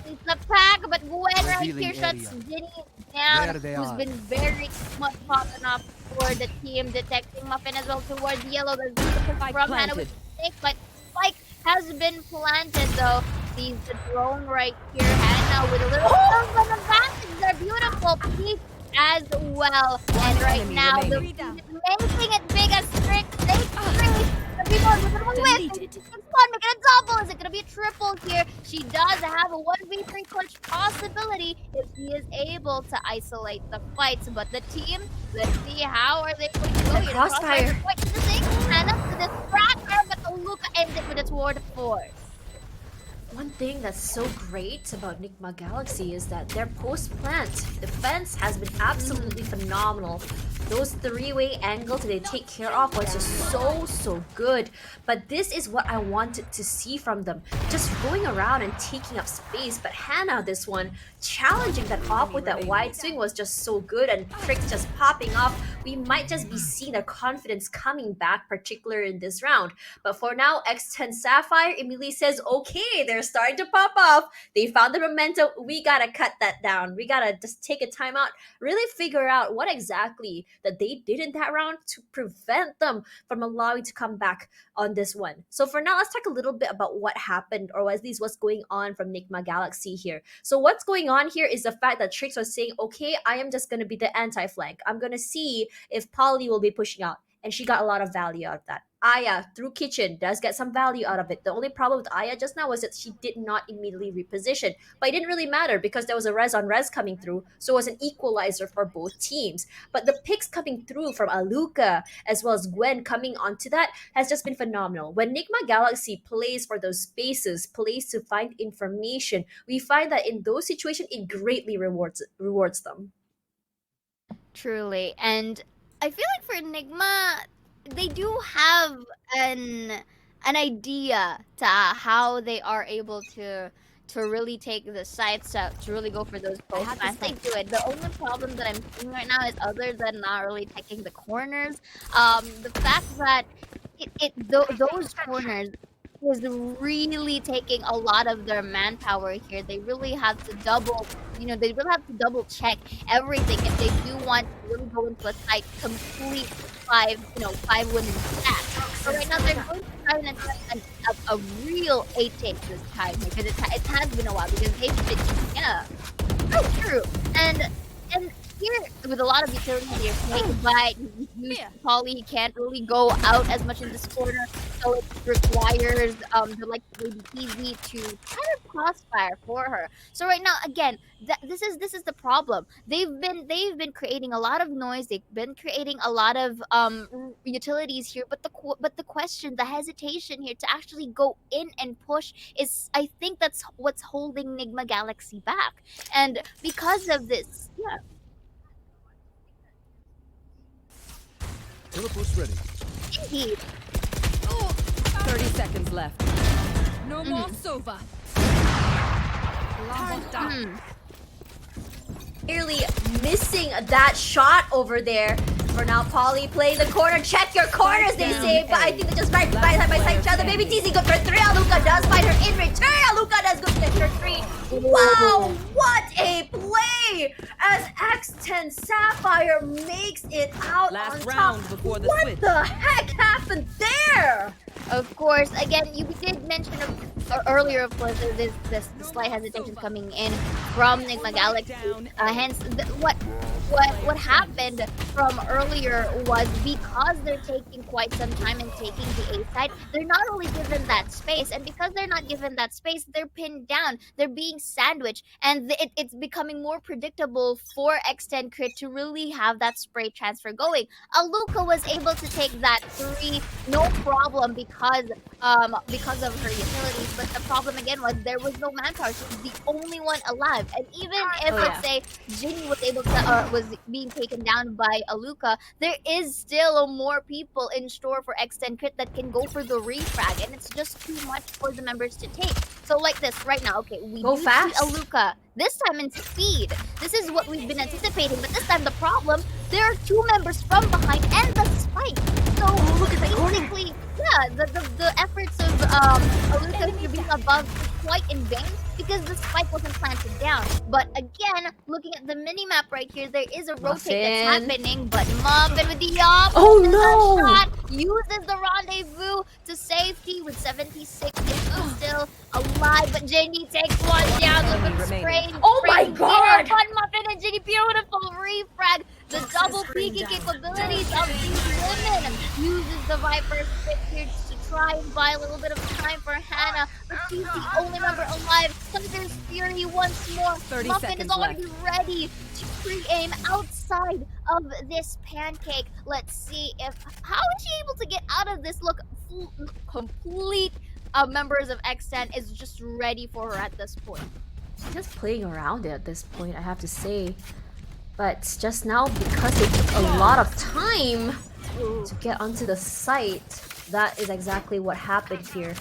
it's a pack, but Gwen right here shots. area. Ginny There down, they who's are. been very much popping up for the team. Detecting Muffin as well towards yellow. There's beautiful Spike from Hannah planted. with the snake, but Spike has been planted though. Sees the drone right here. Hannah with a little bit of an advantage. They're beautiful peak as well. And right enemy now the remaining. team is making it big as strict. They three. The people are gonna win. It's one, make it a double. Is it gonna be a triple here? She does have a 1v3 clutch possibility if she is able to isolate the fights. But the team, let's see how are they going to go The here. crossfire. Quite interesting. Hannah to distract her, but Luca ends it with a toward force. One thing that's so great about Nigma Galaxy is that their post-plant defense has been absolutely phenomenal. Those three-way angles that they take care of was just so good. But this is what I wanted to see from them. Just going around and taking up space. But Hannah, this one, challenging that op with that wide swing was just so good, and tricks just popping off. We might just be seeing their confidence coming back, particularly in this round. But for now, X10 Sapphire immediately says, okay, they're starting to pop off. They found the momentum. We gotta cut that down. We gotta just take a timeout, really figure out what exactly that they did in that round to prevent them from allowing to come back on this one. So for now, let's talk a little bit about what happened, or at least what's going on from Nigma Galaxy here. So what's going on here is the fact that Trix was saying, okay, I am just gonna be the anti-flank. I'm gonna see if Polly will be pushing out. And she got a lot of value out of that. Aya, through kitchen, does get some value out of it. The only problem with Aya just now was that she did not immediately reposition. But it didn't really matter because there was a res on res coming through, so it was an equalizer for both teams. But the picks coming through from Aluka as well as Gwen coming onto that has just been phenomenal. When Nigma Galaxy plays for those spaces, plays to find information, we find that in those situations, it greatly rewards them. Truly. And I feel like for Enigma, they do have an idea to how they are able to really take the sides to really go for those post plants. They do it. The only problem that I'm seeing right now is other than not really taking the corners, the fact that those corners is really taking a lot of their manpower here. They really have to they really have to double check everything if they do want to really go into a tight, complete five winning stack. So right now they're going to try and attempt a real 8 take this time because it has been a while because they've been true. And here with a lot of utility here, Snake Bite, Polly can't really go out as much in this corner, so it requires the Lady PZ to kind of crossfire for her. So right now, again, this is the problem. They've been creating a lot of noise. They've been creating a lot of utilities here, but the question, the hesitation here to actually go in and push is, I think that's what's holding Nigma Galaxy back, and because of this, yeah. Teleport's ready. Indeed. 30 seconds left. No more Sova. Nearly missing that shot over there. For now, Polly playing the corner. Check your corners, they say. But I think they're just right by side each other. Baby TZ good for 3. Aluka does find her in return. Aluka does good for 3. Wow, what a play! As X10 Sapphire makes it out Last on round top. before the What switch. the heck happened there? Of course, again, you did mention earlier, of course, there's this slight hesitation coming in from Nigma Galaxy. Hence, what happened from earlier was because they're taking quite some time in taking the A side, they're not only given that space, and because they're not given that space, they're pinned down, they're being sandwiched, and it's becoming more predictable for X10 Crit to really have that spray transfer going. Aluka was able to take that 3, no problem, because of her utilities, but the problem again was there was no manpower. She was the only one alive, and even if let's say Ginny was able to was being taken down by Aluka, there is still more people in store for X10 Crit that can go for the refrag, and it's just too much for the members to take. So like this right now, okay, we Go do fast. see Aluka. This time in speed. This is what we've been anticipating, but this time the problem, there are 2 members from behind and the spike. So look at the corner. basically, yeah, the efforts of Aluka to be above is quite in vain because the spike wasn't planted down. But again, looking at the mini-map right here, there is a rotate that's Muffin. happening, but Muffin with the op Oh, misses no. a shot, uses the rendezvous to safety with 76 still alive, but Ginny takes one down with a remaining. spray. Oh my God. One Muffin and Ginny, beautiful refrag. The Just double screen peeking down. capabilities of these women uses the Viper's pick here to try and buy a little bit of time for Hannah, but she's the only member alive. Thunder's Fury once more. 30 Muffin is seconds already ready to pre-aim outside of this pancake. Let's see if how is she able to get out of this? Look, complete members of X10 is just ready for her at this point. Just playing around it at this point, I have to say. But just now, because they took a lot of time to get onto the site, that is exactly what happened here.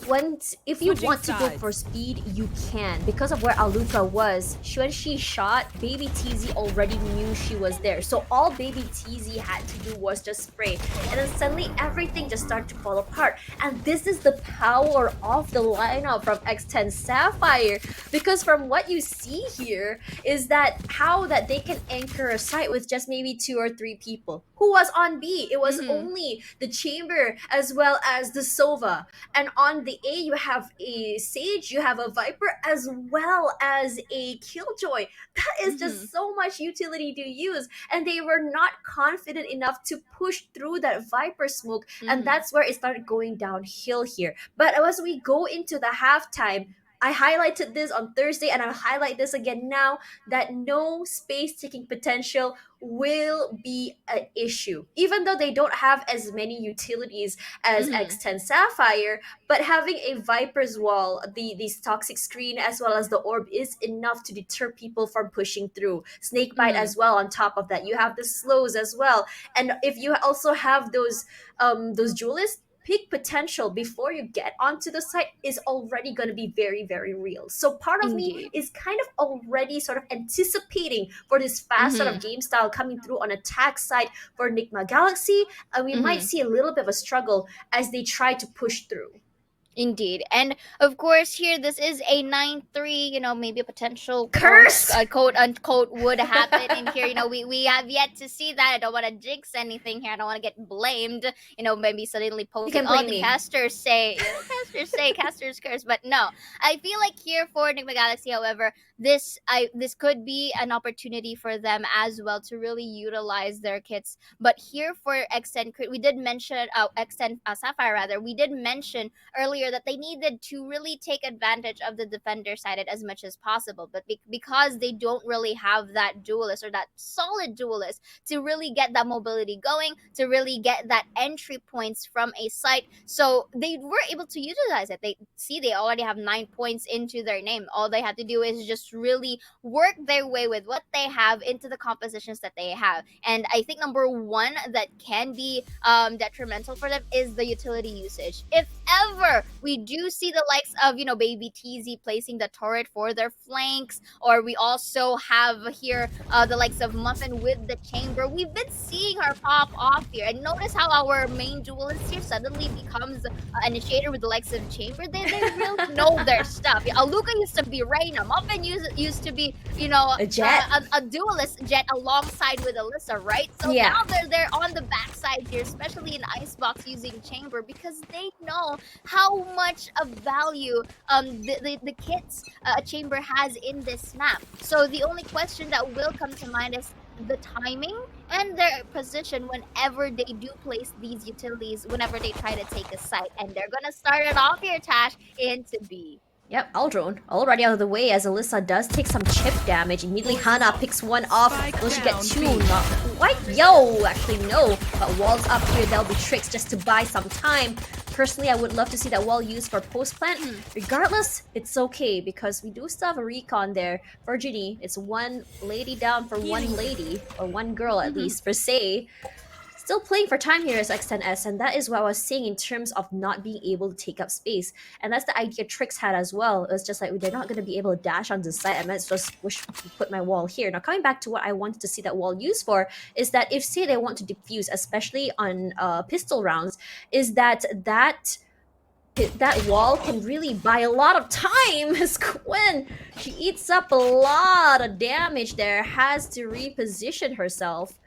If you Switching want to go sides. for speed, you can. Because of where Aluka was, when she shot, Baby TZ already knew she was there. So all Baby TZ had to do was just spray. And then suddenly everything just started to fall apart. And this is the power of the lineup from X10 Sapphire. Because from what you see here is that how that they can anchor a site with just maybe 2 or 3 people. Who was on B? It was only the Chamber as well as the Sova. And on the A, you have a Sage, you have a Viper, as well as a Killjoy. That is just so much utility to use. And they were not confident enough to push through that Viper smoke. And that's where it started going downhill here. But as we go into the halftime, I highlighted this on Thursday and I'll highlight this again now, that no space taking potential will be an issue. Even though they don't have as many utilities as X10 Sapphire, but having a Viper's Wall, this toxic screen, as well as the orb is enough to deter people from pushing through. Snakebite as well on top of that. You have the slows as well. And if you also have those duelists, peak potential before you get onto the site is already going to be very, very real. So part of me is kind of already sort of anticipating for this fast sort of game style coming through on attack side for Nigma Galaxy, and we might see a little bit of a struggle as they try to push through. Indeed. And of course here this is a 9-3, maybe a potential Curse! quote unquote would happen in here. We have yet to see that. I don't want to jinx anything here. I don't want to get blamed. Maybe suddenly posting all the casters say casters curse. But no. I feel like here for Nigma Galaxy, however, this could be an opportunity for them as well to really utilize their kits. But here for X10, we did mention X10 Sapphire rather. We did mention earlier that they needed to really take advantage of the defender sided as much as possible, but because they don't really have that duelist or that solid duelist to really get that mobility going, to really get that entry points from a site, so they were able to utilize it. They already have 9 points into their name. All they have to do is just really work their way with what they have into the compositions that they have. And I think number one that can be detrimental for them is the utility usage. If ever we do see the likes of, Baby TZ placing the turret for their flanks, or we also have here the likes of Muffin with the chamber. We've been seeing her pop off here. And notice how our main duelist here suddenly becomes an initiator with the likes of chamber. They really know their stuff. Aluka used to be Reyna. Muffin used to be, a Jet. A duelist Jet alongside with Alyssa, right? So now they're on the backside here, especially in Icebox using chamber, because they know how much of value the kits chamber has in this map. So the only question that will come to mind is the timing and their position whenever they do place these utilities, whenever they try to take a site. And they're gonna start it off here, Tash, into B. Yep, Aldrone already out of the way as Alyssa does take some chip damage. Immediately Hana picks one off. Will she get two? Not quite. Yo, actually no. But walls up here, there'll be tricks just to buy some time. Personally, I would love to see that wall used for post plant. Regardless, it's okay because we do still have a recon there for Ginny. It's one lady down for one lady, or one girl at least per se. still playing for time here as X10S, and that is what I was saying in terms of not being able to take up space. And that's the idea Trix had as well. It's just like they're not going to be able to dash on the side. I might just put my wall here. Now coming back to what I wanted to see that wall used for is that if say they want to defuse, especially on pistol rounds, is that wall can really buy a lot of time as Gwen, she eats up a lot of damage there, has to reposition herself.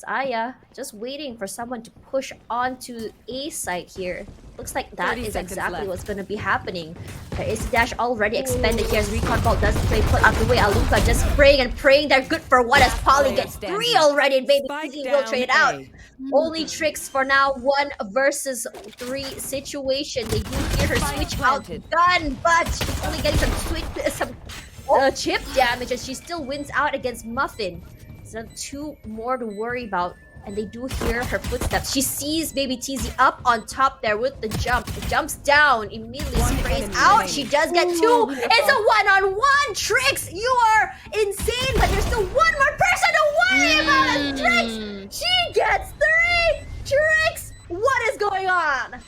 Aya just waiting for someone to push onto A site here. Looks like that 30 is seconds exactly left. what's going to be happening. Okay, AC Dash already expended here as Recon Bolt doesn't play put out the way. Aluka just praying and praying they're good for one as Polly Player gets standing. 3 already and Baby Spike TZ will down trade out. A. Only Tricks for now, 1 versus 3 situation. They do hear her Spike switch out planted. gun, but she's only getting some chip damage and she still wins out against Muffin. So 2 more to worry about. And they do hear her footsteps. She sees Baby TZ up on top there with the jump. It jumps down, immediately One sprays enemy out. remaining. She does get 2. It's a one-on-one. Tricks, you are insane, but there's still 1 more person to worry about. And Tricks, she gets 3. Tricks, what is going on?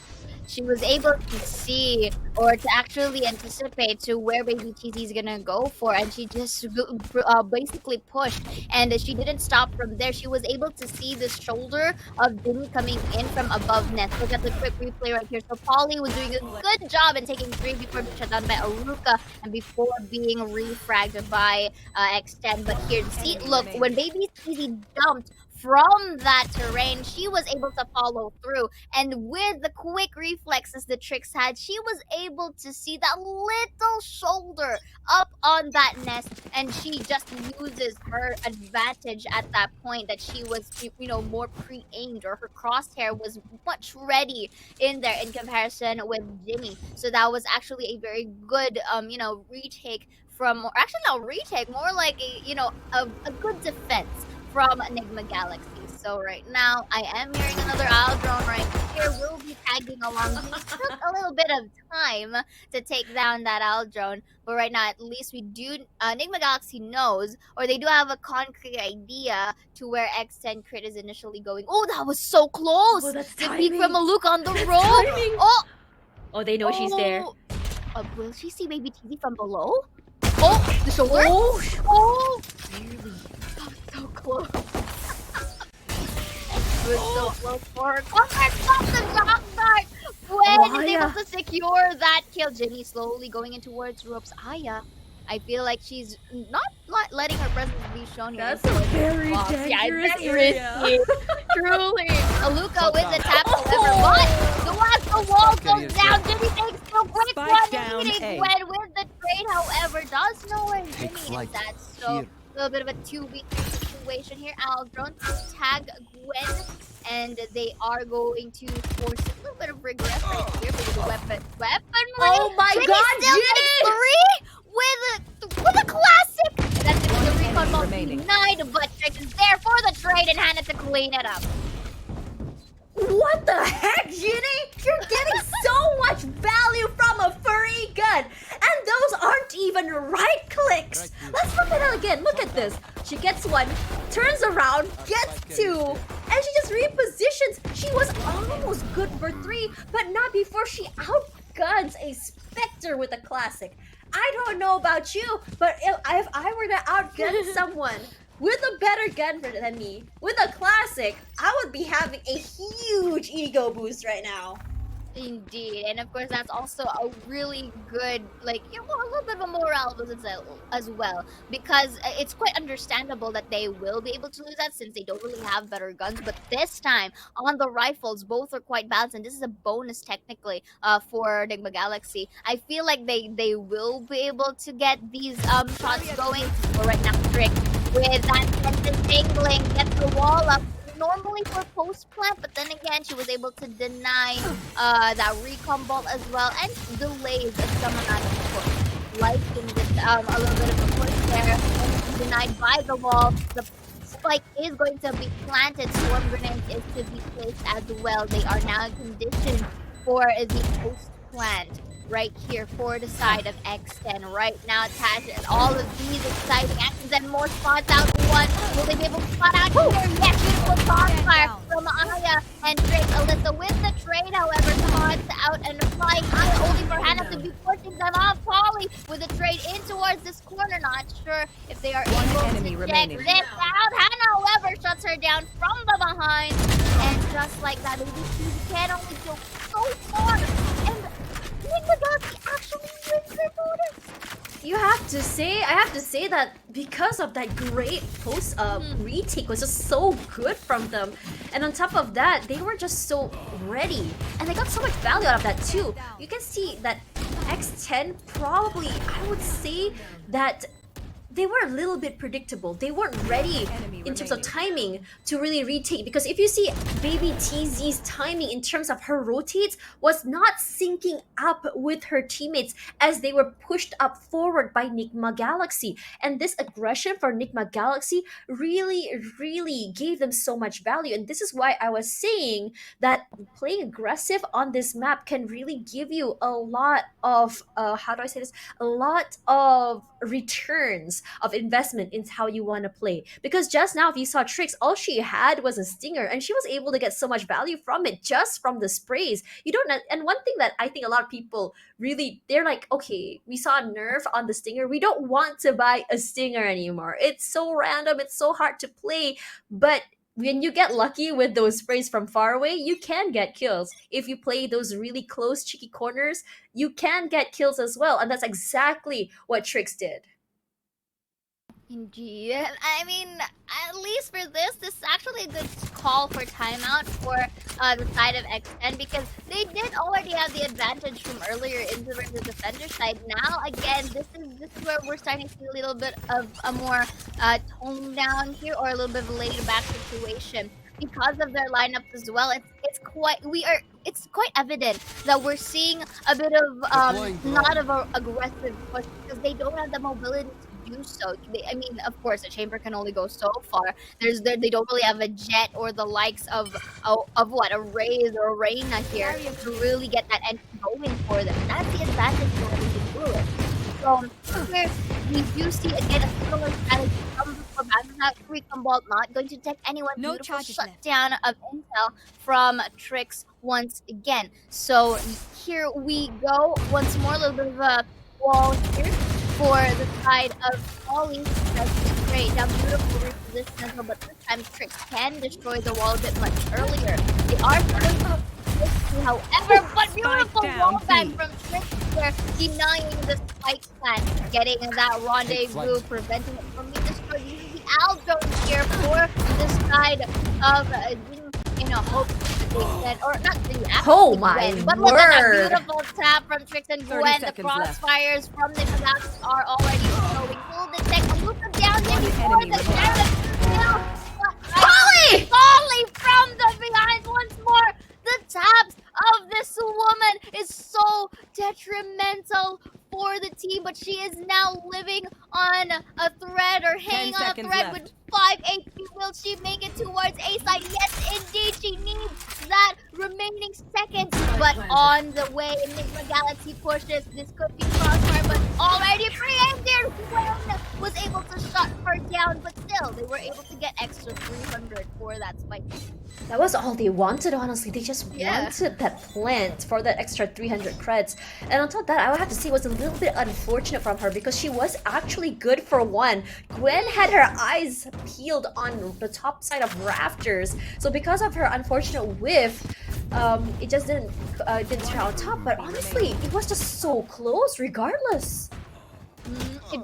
She was able to see or to actually anticipate to where Baby TZ is gonna go for, and she just basically pushed, and she didn't stop from there. She was able to see the shoulder of Jimmy coming in from above nest. Look at the quick replay right here. So Polly was doing a good job in taking 3 before being shut down by Aruka and before being refragged by X10. But here, see, look, when Baby TZ jumped from that terrain, she was able to follow through, and with the quick reflexes the Tricks had, she was able to see that little shoulder up on that nest, and she just uses her advantage at that point that she was, you know, more pre-aimed, or her crosshair was much ready in there in comparison with Jimmy. So that was actually a very good you know, retake from, or actually not retake, more like a, you know, a good defense from Nigma Galaxy. So right now, I am hearing another owl drone right here. We'll be tagging along. It took a little bit of time to take down that owl drone, but right now, at least we do. Nigma Galaxy knows, or they do have a concrete idea to where X10 crit is initially going. Oh, that was so close! Oh, that's The peek timing. from a look on the That's rope. timing. Oh, Oh, they know she's there. will she see Baby TZ from below? Oh, the shoulder. Oh, Oh, so close. It was so close for her. Oh, stop the drop start! Gwen is able to secure that kill. Jenny slowly going in towards ropes. Aya, I feel like she's not letting her presence be shown here. that's a very dangerous area. Risky. Truly. Aluka with the tap, however, but the wall goes down. Jimmy takes the quick Spike one, down meeting A. Gwen with the trade, however, does know where Jimmy Take is flight. at. So Here. a little bit of a 2v3 situation here. Aldron tag Gwen, and they are going to force a little bit of regress right here because the weapon Oh my Jimmy god, still Ginny! takes 3 with a classic. That's it. The recon ball remaining. denied, but Trick is there for the trade and Hannah to clean it up. What the heck, Ginny? You're getting so much value from a free gun, and those aren't even right clicks. Let's look at it again. Look at this. She gets 1, turns around, gets 2, and she just repositions. She was almost good for 3, but not before she outguns a Spectre with a classic. I don't know about you, but if I were to outgun someone with a better gun than me, with a classic, I would be having a huge ego boost right now. Indeed, and of course that's also a really good, like, you know, a little bit of a morale boost as well, because it's quite understandable that they will be able to lose that since they don't really have better guns. But this time on the rifles, both are quite balanced, and this is a bonus technically for Nigma Galaxy. I feel like they will be able to get these shots going. But right now, Trick with that sentence dangling, gets the wall up. Normally for post plant, but then again she was able to deny that recon bolt as well, and delays some amount of push. Liking this a little bit of a push there, and denied by the wall. The spike is going to be planted. Swarm grenades is to be placed as well. They are now conditioned for the post plant right here for the side of X10 right now attached, and all of these exciting actions send more spots out. One, will they be able to spot out here? Yes, beautiful Sapphire from Aya and Drake. Alyssa with the trade, however, spots out and flying Aya only for Hannah to be pushing them off. Polly with the trade in towards this corner. Not sure if they are able enemy to check remaining. this out. Hannah, however, shuts her down from the behind. And just like that, ABC can only go so far. And Nigma actually wins the bonus. I have to say that because of that great post retake was just so good from them. And on top of that, they were just so ready. And they got so much value out of that too. You can see that X10 probably, I would say that they were a little bit predictable. They weren't ready in terms of timing to really retake, because if you see baby TZ's timing in terms of her rotates was not syncing up with her teammates as they were pushed up forward by Nigma Galaxy. And this aggression for Nigma Galaxy really gave them so much value. And this is why I was saying that playing aggressive on this map can really give you a lot of how do I say this? A lot of returns of investment in how you want to play. Because just now, if you saw Trix, all she had was a stinger, and she was able to get so much value from it just from the sprays. You don't know. And one thing that I think a lot of people really, they're like, okay, we saw a nerf on the stinger. We don't want to buy a stinger anymore. It's so random. It's so hard to play. But when you get lucky with those sprays from far away, you can get kills. If you play those really close, cheeky corners, you can get kills as well. And that's exactly what Trix did. Indeed. I mean, at least for this is actually a good call for timeout for the side of X10, because they did already have the advantage from earlier into the defender side. Now, again, this is where we're starting to see a little bit of a more toned down here, or a little bit of a laid back situation. Because of their lineups as well, it's quite evident that we're seeing a bit of not of an aggressive push, because they don't have the mobility to do so. I mean, of course, a chamber can only go so far. They don't really have a jet or the likes of what, a Raze or a Reyna here to really get that entry going for them. That's the advantage going to do it. So here we do see again a similar strategy from the Banana Recon Bolt, not going to detect anyone. No Beautiful charges left. shutdown of intel from Trix once again. So here we go once more, a little bit of a wall here for the side of Polly. That's great. Now beautiful reposition as well, but this time Trix can destroy the wall a bit much earlier. They are still however, but beautiful wall bang from Trix here, denying the spike plan, getting that rendezvous, preventing it from being destroyed. Using the Aldo here for the side of hope that they can, or not the Oh my win, but look at that word. beautiful tap from Trix and 30 Gwen. The seconds left. crossfires from the Kazaks are already showing. Full detect, loop them down there before enemy the remaining. sheriff. Polly! Polly from the behind once more. The taps of this woman is so detrimental for the team, but she is now living on a thread, or hanging on a seconds thread left. with 5 HP. Will she make it towards A side? Yes, indeed, she needs that remaining seconds. But on the way, Nigma Galaxy pushes. This could be crossfire, but already preempted. Gwen was able to shut her down, but still, they were able to get extra 300 for that spike. That was all they wanted, honestly. They just Yeah. wanted that plant for that extra 300 creds. And on top of that, I would have to say it was a little bit unfortunate from her, because she was actually good for one. Gwen had her eyes peeled on the top side of rafters. So because of her unfortunate whiff, it just didn't turn out top. But honestly, it was just so close regardless. It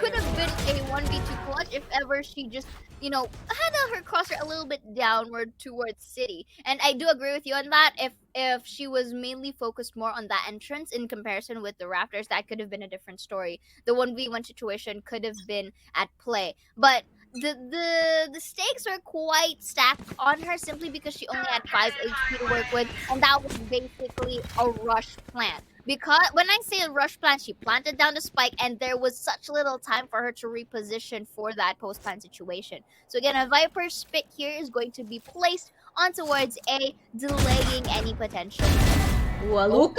could have been a 1v2 clutch if ever she just, had her crosshair a little bit downward towards City. And I do agree with you on that. If she was mainly focused more on that entrance in comparison with the Raptors, that could have been a different story. The 1v1 situation could have been at play. But the stakes are quite stacked on her, simply because she only had 5 HP to work with, and that was basically a rush plant. Because when I say a rush plant, she planted down the spike, and there was such little time for her to reposition for that post plant situation. So again, a Viper Spit here is going to be placed on towards A, delaying any potential. Waluka!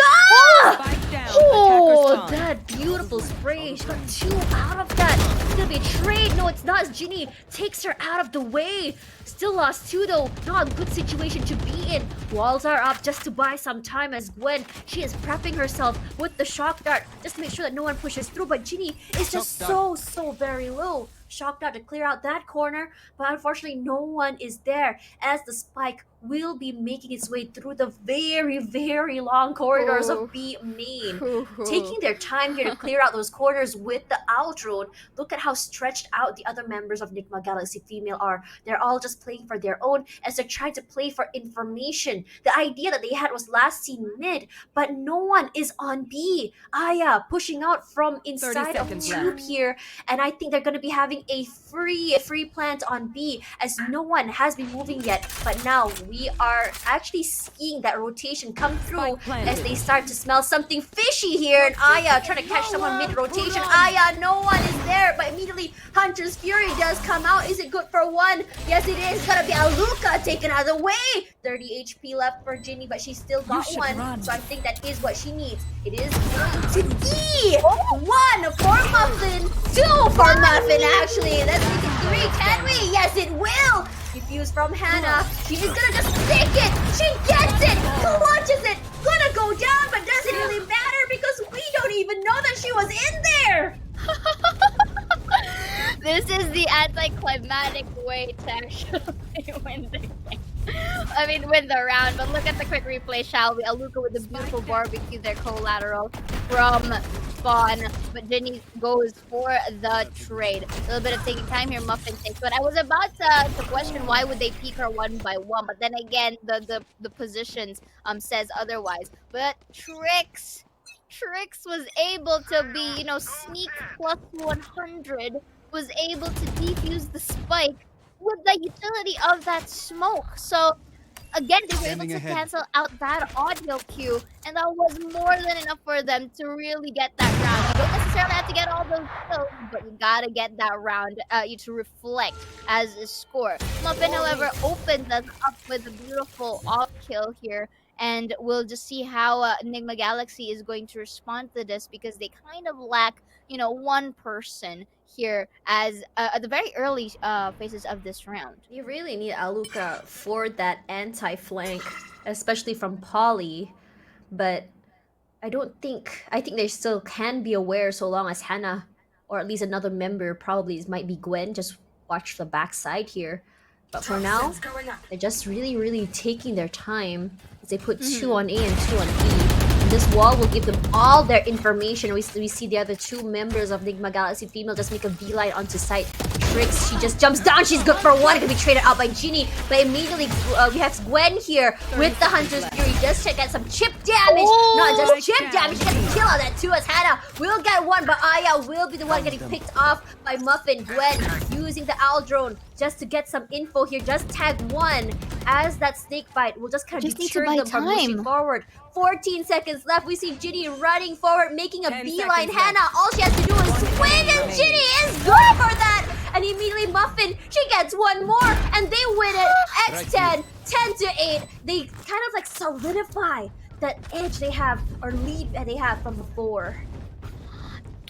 Spike down. Oh, Attacker spawn. that beautiful spray. She got 2 out of that. It's gonna be a trade. No, it's not. Ginny takes her out of the way. Still lost 2 though. Not a good situation to be in. Walls are up just to buy some time as Gwen. She is prepping herself with the shock dart just to make sure that no one pushes through. But Ginny is just so very low. Shock dart to clear out that corner, but unfortunately no one is there as the spike will be making its way through the very long corridors Ooh. of B main. Ooh. Taking their time here to clear out those corners with the drone. Look at how stretched out the other members of Nigma Galaxy Female are. They're all just playing for their own as they're trying to play for information. The idea that they had was last seen mid, but no one is on B. Aya pushing out from inside of seconds tube left. here, and I think they're going to be having a free plant on B as no one has been moving yet. But now we are actually seeing that rotation come through Spike planted. as they start to smell something fishy here. And Aya trying to catch someone mid-rotation. Aya, no one is there, but immediately Hunter's Fury does come out. Is it good for one? Yes, it is. It's gonna be Aluka taken out of the way. 30 HP left for Ginny, but she's still got should one. run. So I think that is what she needs. It is going to be 1 for Muffin, 2 for Muffin, actually. Let's make it 3, can we? Yes, it will. Defuse from Hannah. She is gonna just take it. She gets it. Clutches it. Gonna go down, but doesn't really matter because we don't even know that she was in there. This is the anticlimactic way to actually win the game. I mean, win the round. But look at the quick replay, shall we? Aluka with the beautiful barbecue, their collateral from Spawn. But Ginny goes for the trade. A little bit of taking time here, Muffin takes. But I was about to question why would they peek her 1 by 1. But then again, the positions says otherwise. But Trix was able to be, you know, sneak plus 100, was able to defuse the spike with the utility of that smoke. So again, they were able to cancel out that audio cue, and that was more than enough for them to really get that round. You don't necessarily have to get all those kills, but you gotta get that round to reflect as a score. Muffin, however, opens us up with a beautiful off kill here. And we'll just see how Nigma Galaxy is going to respond to this because they kind of lack, you know, one person here as at the very early phases of this round. You really need Aluka for that anti-flank, especially from Polly. But I think they still can be aware so long as Hannah, or at least another member, probably might be Gwen, just watch the backside here. But for now, they're just really taking their time as they put 2 on A and 2 on B. And this wall will give them all their information. We see the other 2 members of Nigma Galaxy Female just make a beeline onto site. Trix, she just jumps down. She's good for 1. It can be traded out by Ginny. But immediately, we have Gwen here with the Hunter's Fury just to get some chip damage. Not just chip damage, she gets a kill on that too as Hannah will get 1. But Aya will be the one getting picked off by Muffin. Gwen using the owl drone just to get some info here. Just tag 1 as that snake bite will just kind of deter them from pushing forward. 14 seconds left. We see Ginny running forward, making a beeline. Hannah, all she has to do is swing, and Ginny is good for that. And immediately Muffin, she gets 1 more, and they win it. X10, 10-8. They kind of like solidify that edge they have, or lead that they have from before.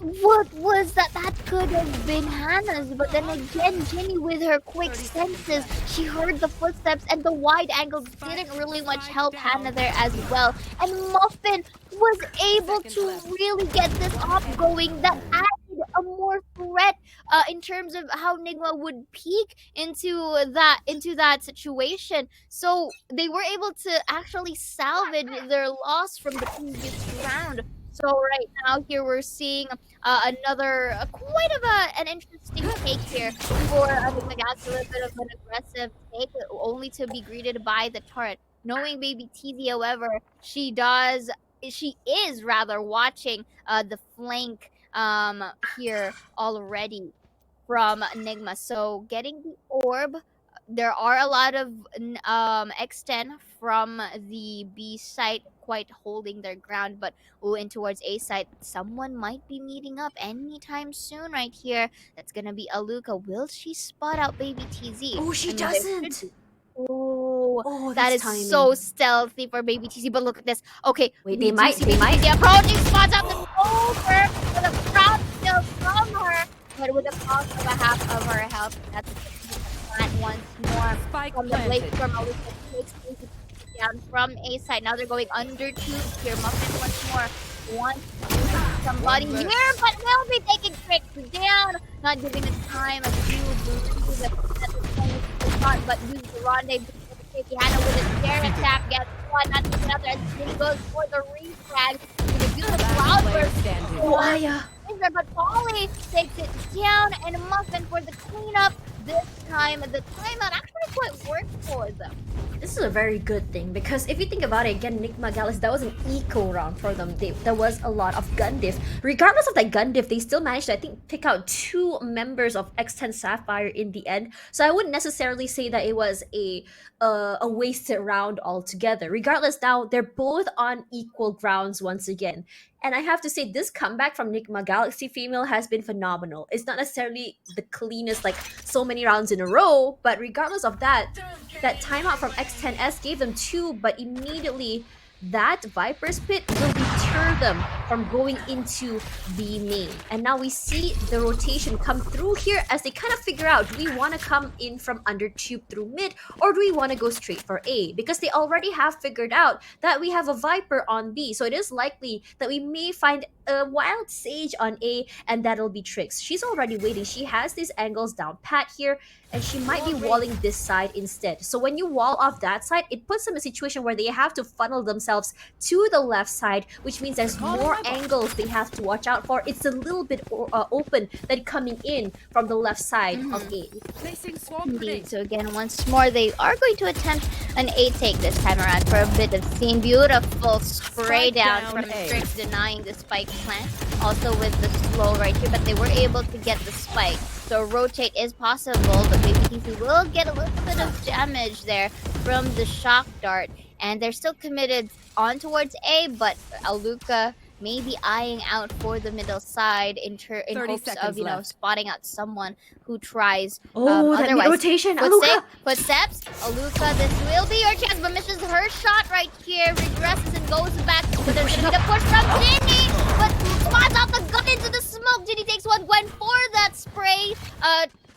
What was that? That could have been Hannah's, but then again, Ginny with her quick senses, she heard the footsteps, and the wide angle didn't really much help Hannah there as well. And Muffin was able to really get this op going. That added a more threat in terms of how Nigma would peek into that situation. So they were able to actually salvage their loss from the previous round. So right now here we're seeing another quite of an interesting take here for Nigma Galaxy. A little bit of an aggressive take, only to be greeted by the turret. Knowing Baby TZ, however, she is rather watching the flank here already from Nigma. So getting the orb, there are a lot of X10 from the B site quite holding their ground, but in towards A site, someone might be meeting up anytime soon right here. That's gonna be Aluka. Will she spot out Baby TZ? Oh, she doesn't. Oh, Oh, that is that's timing. so stealthy for Baby TC. But look at this. Okay, Wait, we they do might- see they Baby might- TC approaching, spots out the over with a crowd still from her, but with a cost of a half of her health. That's that once more Spike from the blade planted. from Alyssa takes Baby TC down from A side. Now they're going under tubes here. Muffin once more wants somebody One less. here, but will be taking tricks down, not giving it time to believe that the shot, but use the rendezvous. Hannah with a scare attack gets one, not another, and he goes for the refrag with a beautiful Last player cloudburst. standing. Oh, Aya. But Polly takes it down, and Muffin for the cleanup. This time, the timeout actually quite worked for them. This is a very good thing because if you think about it, again, Nigma Gala, that was an eco round for them. There was a lot of gun diff. Regardless of that gun diff, they still managed to, I think, pick out 2 members of X10 Sapphire in the end. So I wouldn't necessarily say that it was a wasted round altogether. Regardless, now they're both on equal grounds once again. And I have to say, this comeback from Nigma Galaxy female has been phenomenal. It's not necessarily the cleanest, like so many rounds in a row, but regardless of that, that timeout from X10S gave them 2, but immediately that Viper's Pit will deter them from going into the main. And now we see the rotation come through here as they kind of figure out, do we want to come in from under tube through mid, or do we want to go straight for A? Because they already have figured out that we have a Viper on B, so it is likely that we may find a Wild Sage on A, and that'll be Trix. She's already waiting. She has these angles down pat here, and she might be walling this side instead. So when you wall off that side, it puts them in a situation where they have to funnel themselves to the left side, which means there's more angles they have to watch out for. It's a little bit open than coming in from the left side of A. Placing swarm Indeed. grenade. So again, once more, they are going to attempt an A take this time around for a bit of scene. Beautiful spray Spike down down from A. Strix, denying the spike plant. Also with the slow right here, but they were able to get the spike. So rotate is possible, but Baby TC will get a little bit of damage there from the shock dart. And they're still committed on towards A, but Aluka may be eyeing out for the middle side in 30 hopes of, seconds you know, left. spotting out someone who tries Oh, that otherwise. mid-rotation, Aluka! Footsteps. Aluka, this will be your chance, but misses her shot right here. Regresses and goes back. But there's gonna be the push from Ginny, but spots out the gun into the smoke. Ginny takes one, went for that spray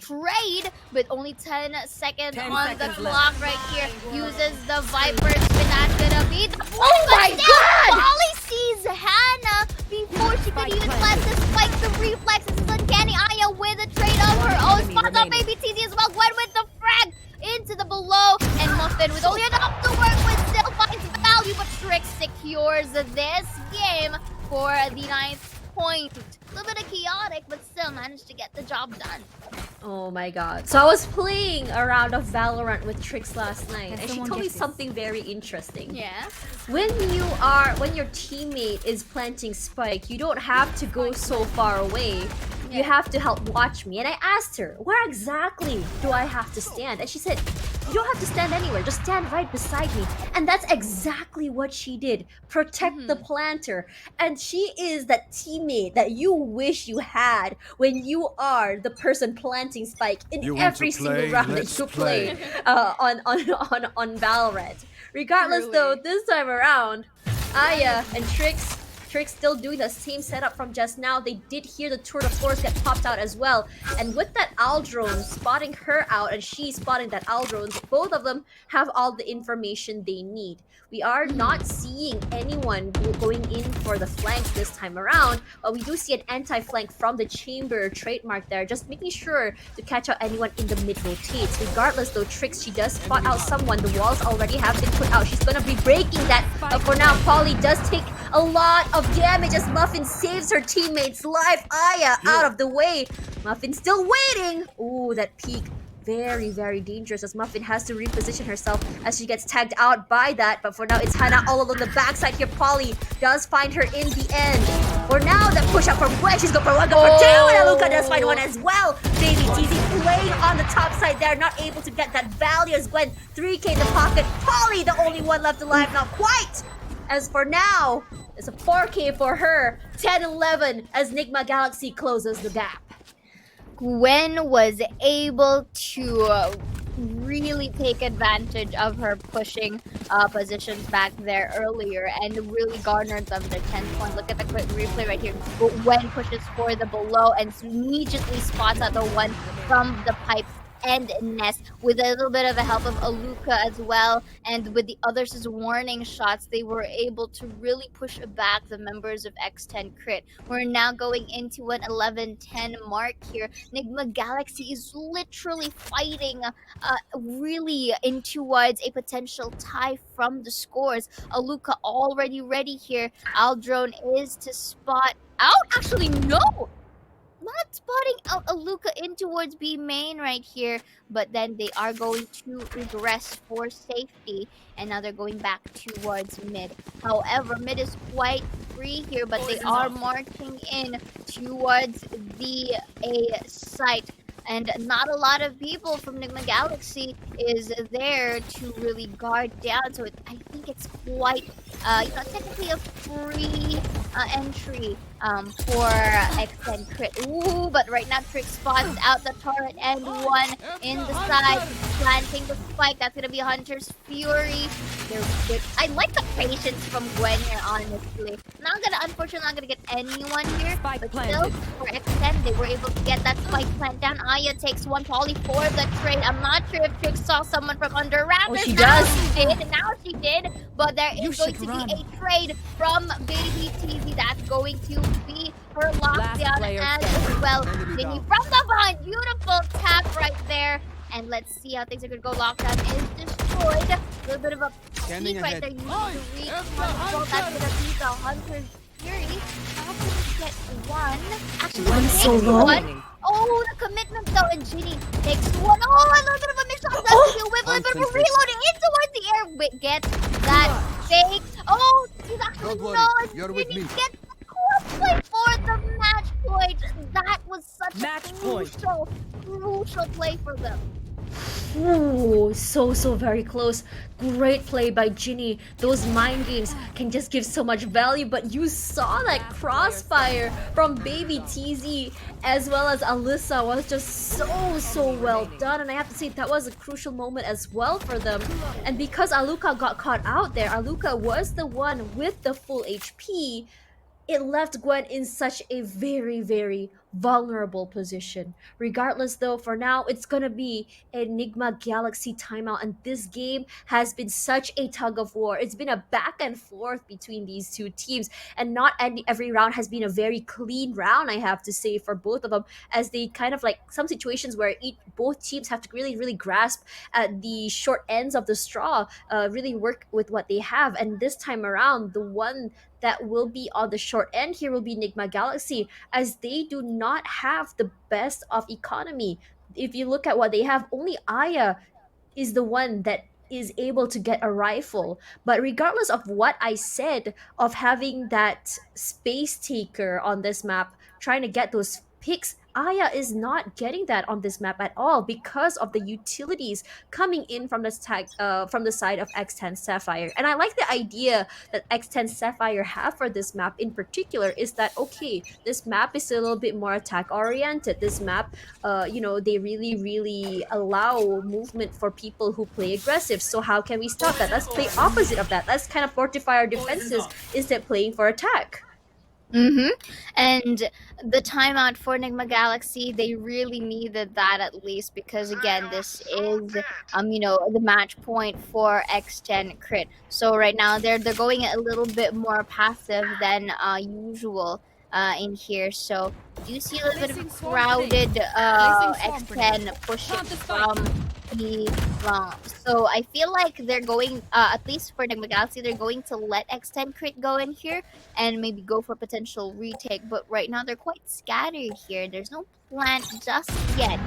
trade, but only 10 seconds 10 on the seconds clock left. right here. Uses the Viper spin. That's gonna be the Oh my God! Polly sees Hannah before she could even plant the spike. The reflex. This is uncanny. Aya with a trade of her own. Enemy Spots out remaining. Baby TC as well. Gwen with the frag into the below. And Muffin with only enough to work with still finds value, but Trix secures this game for the 9th point. A little bit of chaotic, but still managed to get the job done. Oh my god. So I was playing a round of Valorant with Trix last night, and she someone told me get this? something very interesting. Yeah. When your teammate is planting spike, you don't have to go so far away. You have to help watch me. And I asked her, where exactly do I have to stand? And she said, you don't have to stand anywhere, just stand right beside me. And that's exactly what she did. Protect the planter. And she is that teammate that you wish you had when you are the person planting spike in You want every to single play? round Let's that you play. play on Valorant. Regardless though, this time around, Aya and Trix still doing the same setup from just now. They did hear the tour de force get popped out as well. And with that owl drone spotting her out and she spotting that owl drone, both of them have all the information they need. We are not seeing anyone going in for the flanks this time around, but we do see an anti-flank from the chamber trademark there, just making sure to catch out anyone in the mid rotates. Regardless though, Trix, she does spot out someone. The walls already have been put out. She's gonna be breaking that, but for now, Polly does take a lot of damage as Muffin saves her teammate's life. Aya out of the way. Muffin still waiting. Ooh, that peek. Very, very dangerous as Muffin has to reposition herself as she gets tagged out by that. But for now, it's Hannah all along the backside here. Polly does find her in the end. For now, the push up from Gwen. She's going for one, go for two. And Aluka does find one as well. Baby TZ playing on the top side there. Not able to get that value as Gwen 3k in the pocket. Polly, the only one left alive. Not quite. As for now, it's a 4k for her. 10-11 as Nigma Galaxy closes the gap. Gwen was able to really take advantage of her pushing positions back there earlier and really garnered them their 10 point. Look at the quick replay right here. Gwen pushes for the below and immediately spots out the one from the pipe and Ness with a little bit of the help of Aluka as well, and with the others' warning shots, they were able to really push back the members of X10 Crit. We're now going into an 11-10 mark here. Nigma Galaxy is literally fighting really in towards a potential tie from the scores. Aluka already ready here. Aldrone is to spot out. Actually, no! Not spotting out Aluka in towards B main right here, but then they are going to regress for safety, and now they're going back towards mid. However, mid is quite free here, but they are marching in towards the A site. And not a lot of people from Nigma Galaxy is there to really guard down. So I think it's quite, technically a free entry for X10 Crit. Ooh, but right now Trick spots out the turret and one in the side, planting the spike. That's gonna be Hunter's Fury. They're good. I like the patience from Gwen here, honestly. Unfortunately, not gonna get anyone here. Spike But planted. still, for X10, they were able to get that spike plant down. Aya takes one poly for the trade. I'm not sure if Trick saw someone from under Raptors. she Now does. she did. But there is going to be a trade from Baby TZ. That's going to be her lockdown player as standing. well. Jinny from the behind. Beautiful tap right there. And let's see how things are going to go. Lockdown is destroyed. A little bit of a peek right there. You need to reach one. That's going to be the Hunter's Fury. Not going to get one. Actually, One's takes so low. one. Oh, the commitment though. And Ginny takes one. Oh, a little bit of a mix up. That's the whip. A little bit of a reload in towards the air. Wait, get that fake. Oh, she's actually Don't worry, no. you're with Ginny me. gets the crossplay for the match point. That was such Match a point. crucial play for them. Ooh, so very close. Great play by Ginny. Those mind games can just give so much value, but you saw that crossfire from Baby TZ as well as Alyssa was just so well done, and I have to say that was a crucial moment as well for them. And because Aluka got caught out there, Aluka was the one with the full HP. It left Gwen in such a very vulnerable position. Regardless, though, for now, it's gonna be Enigma Galaxy timeout, and this game has been such a tug of war. It's been a back and forth between these two teams, and not every round has been a very clean round, I have to say, for both of them, as they kind of like some situations where both teams have to really grasp at the short ends of the straw, really work with what they have. And this time around, the one that will be on the short end here will be Nigma Galaxy, as they do not have the best of economy. If you look at what they have, only Aya is the one that is able to get a rifle. But regardless of what I said of having that space taker on this map, trying to get those picks, Aya is not getting that on this map at all because of the utilities coming in from the side of X10 Sapphire. And I like the idea that X10 Sapphire have for this map in particular is that, okay, this map is a little bit more attack oriented. This map, they really allow movement for people who play aggressive. So how can we stop that? Let's play opposite of that. Let's kind of fortify our defenses instead playing for attack. And the timeout for Nigma Galaxy, they really needed that at least, because again, this is the match point for X10 Crit. So right now they're going a little bit more passive than usual in here. So you see a little bit of a crowded X10 pushing from the long. So I feel like they're going, at least for Nigma Galaxy, they're going to let X10 Crit go in here and maybe go for potential retake. But right now they're quite scattered here. There's no plan just yet.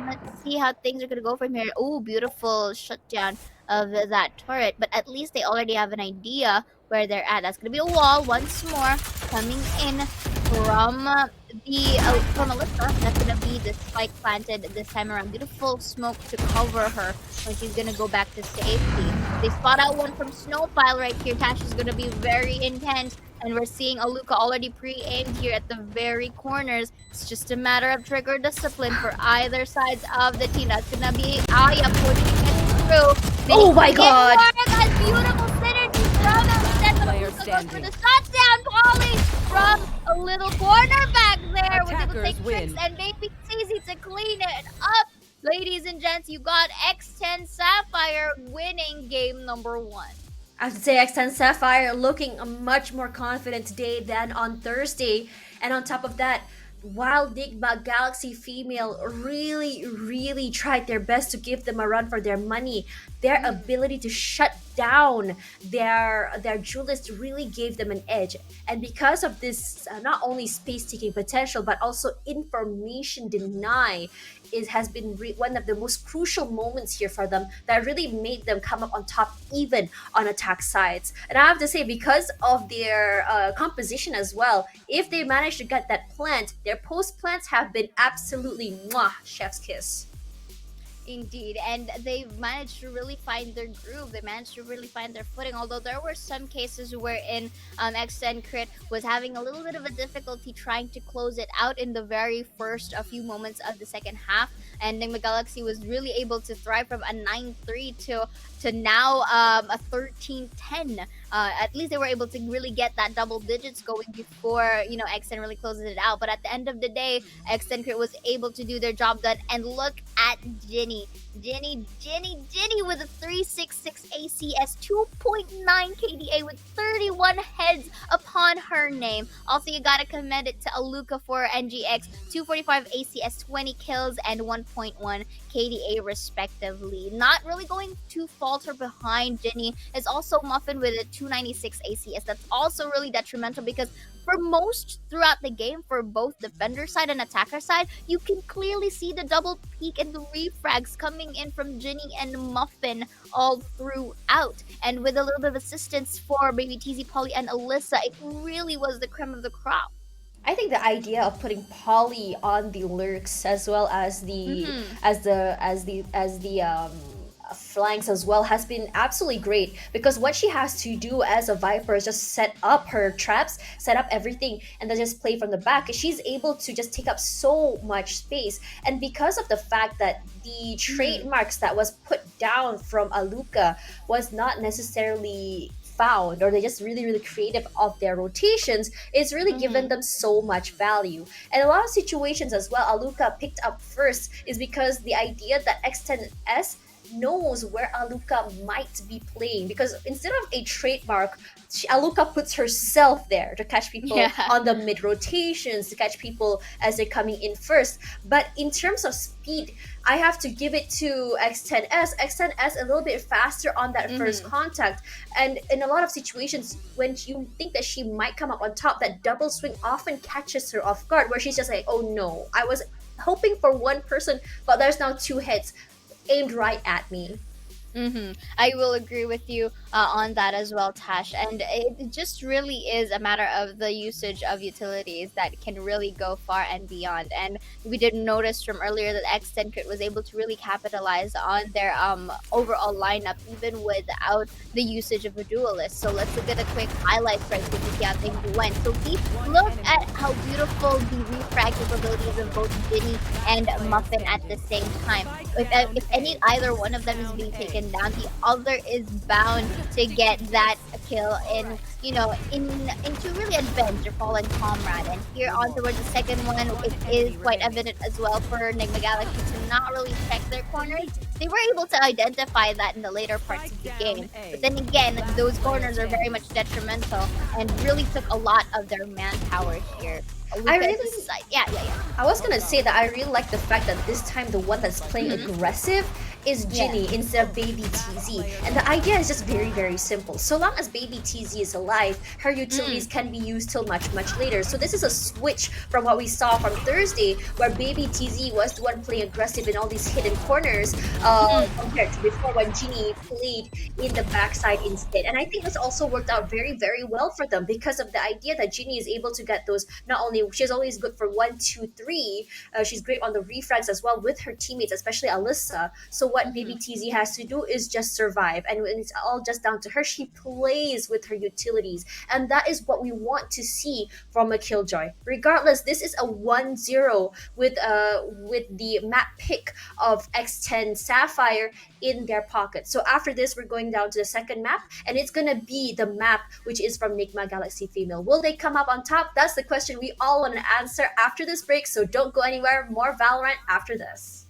Let's see how things are going to go from here. Oh, beautiful shutdown of that turret. But at least they already have an idea where they're at. That's going to be a wall once more coming in from from Alyssa. That's going to be the spike planted this time around. Beautiful smoke to cover her when she's going to go back to safety. They spot out one from Snowpile right here. Tash is going to be very intense. And we're seeing Aluka already pre-aimed here at the very corners. It's just a matter of trigger discipline for either sides of the team. That's gonna be Aya pushing it through. Oh my Making it God. work. A beautiful synergy from Instead, but Player Aluka goes for standing. the shutdown. Polly from a little corner back there was able to Attackers take tricks win. and maybe it's easy to clean it up. Ladies and gents, you got X10 Sapphire winning game number 1. I have to say, X10 Sapphire looking much more confident today than on Thursday. And on top of that, while Nigma Galaxy Female really tried their best to give them a run for their money, their ability to shut down their duelist really gave them an edge. And because of this, not only space-taking potential, but also information deny, has been one of the most crucial moments here for them that really made them come up on top even on attack sides. And I have to say, because of their composition as well, if they manage to get that plant, their post plants have been absolutely mwah, chef's kiss. Indeed, and they've managed to really find their groove. They managed to really find their footing. Although there were some cases wherein X10 Crit was having a little bit of a difficulty trying to close it out in the very first few moments of the second half, and Nigma Galaxy was really able to thrive from a 9-3 to now a 13-10. At least they were able to really get that double digits going before X10 really closes it out. But at the end of the day, X10 Crit was able to do their job done. And look at Ginny with a 366 ACS, 2.9 KDA with 31 heads upon her name. Also, you gotta commend it to Aluka for NGX, 245 ACS, 20 kills, and 1.1 KDA respectively. Not really going to falter behind Ginny is also Muffin with a 296 ACS. That's also really detrimental because for most throughout the game, for both defender side and attacker side, you can clearly see the double peak and the refrags coming in from Ginny and Muffin all throughout. And with a little bit of assistance for Baby TZ, Polly, and Alyssa, it really was the creme of the crop. I think the idea of putting Polly on the lurks as well as the flanks as well has been absolutely great, because what she has to do as a Viper is just set up her traps, set up everything, and then just play from the back. She's able to just take up so much space, and because of the fact that the trademarks that was put down from Aluka was not necessarily found, or they're just really creative of their rotations, it's really given them so much value. And a lot of situations as well, Aluka picked up first is because the idea that X10S knows where Aluka might be playing, because instead of a trademark, Aluka puts herself there to catch people on the mid rotations, to catch people as they're coming in first. But in terms of speed, I have to give it to X10S. X10S a little bit faster on that first contact, and in a lot of situations when you think that she might come up on top, that double swing often catches her off guard, where she's just like, oh no, I was hoping for one person, but there's now two heads aimed right at me. I will agree with you on that as well, Tash. And it just really is a matter of the usage of utilities that can really go far and beyond. And we did notice from earlier that X10 Crit was able to really capitalize on their overall lineup even without the usage of a duelist. So let's look at a quick highlights right to see how things went. So we look at how beautiful the refrag capabilities of both Ginny and Muffin at the same time. If either one of them is being taken down, the other is bound to get that kill into really avenge their fallen comrade. And here on towards the second one, it is quite evident as well for Nigma Galaxy to not really check their corners. They were able to identify that in the later parts of the game, but then again, those corners are very much detrimental and really took a lot of their manpower here. I was gonna say that I really like the fact that this time the one that's playing aggressive is Ginny instead of Baby TZ. And the idea is just very simple. So long as Baby TZ is alive, her utilities can be used till much later. So this is a switch from what we saw from Thursday, where Baby TZ was the one playing aggressive in all these hidden corners compared to before, when Ginny played in the backside instead. And I think this also worked out very well for them, because of the idea that Ginny is able to get those not only mean, she's always good for 1, 2, 3. She's great on the refrags as well with her teammates, especially Alyssa. So what Baby TZ has to do is just survive, and when it's all just down to her, she plays with her utilities, and that is what we want to see from a Killjoy. Regardless, this is a 1-0 with the map pick of X10 Sapphire in their pocket. So after this, we're going down to the second map, and it's gonna be the map which is from Nigma Galaxy Female. Will they come up on top? That's the question we all want to answer after this break, so don't go anywhere. More Valorant after this.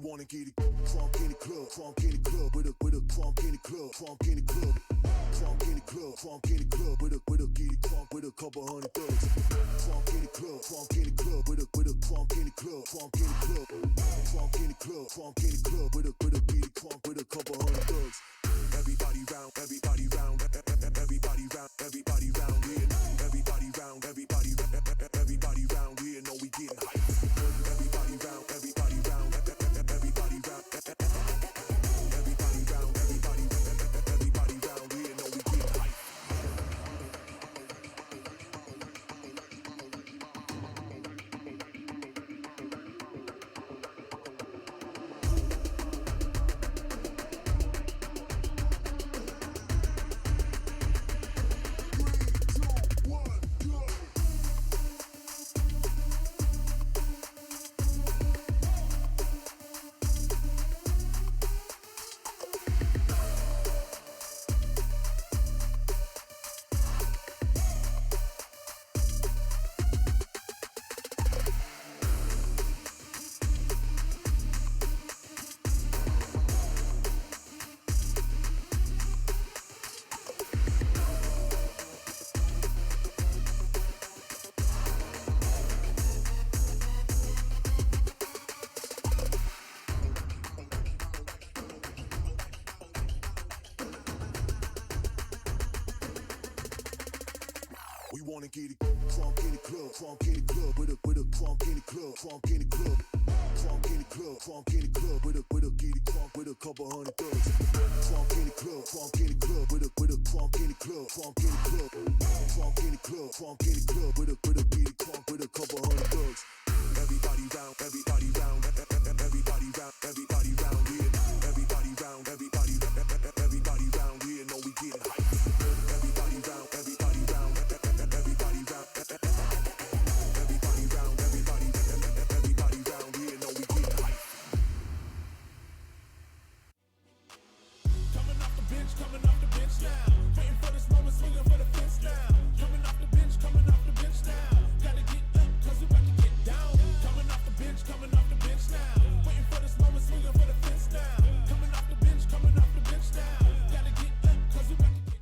Wanna get it crunk in the club, crunk in the club, with a crunk in the club, crunk in the club, crunk in the club, crunk in the club, with a get it crunk with a couple hundred thugs. Crunk in the club, crunk in the club, with a crunk in the club, crunk in the club, crunk in the club, crunk in the club, with a get it crunk with a couple hundred thugs. Everybody round, everybody round, everybody round, everybody round here, everybody round, everybody round here, know we getting hype. Everybody round, everybody round. wanna get it crunk in the club, crunk in the club, with a crunk in the club, crunk in the club, crunk in the club, crunk in the club, with a get it crunk with a couple hundred thugs. Crunk in the club, crunk in the club, with a crunk in the club, crunk in the club, crunk in the club, crunk in the club, with a get it crunk with a couple hundred thugs. Everybody round, everybody round, everybody round, everybody round here. Everybody round, everybody round here. Know we getting hype. Everybody round, everybody round, everybody round, everybody round, everybody round here. Know we getting hype. Coming off the bench now. Waiting for this moment, swinging for the fence now. Coming off the bench now. Gotta get up, 'cause we about to get down. Coming off the bench now. Waiting for this moment, swinging for the fence now. Coming off the bench now. Gotta get up, 'cause we about to get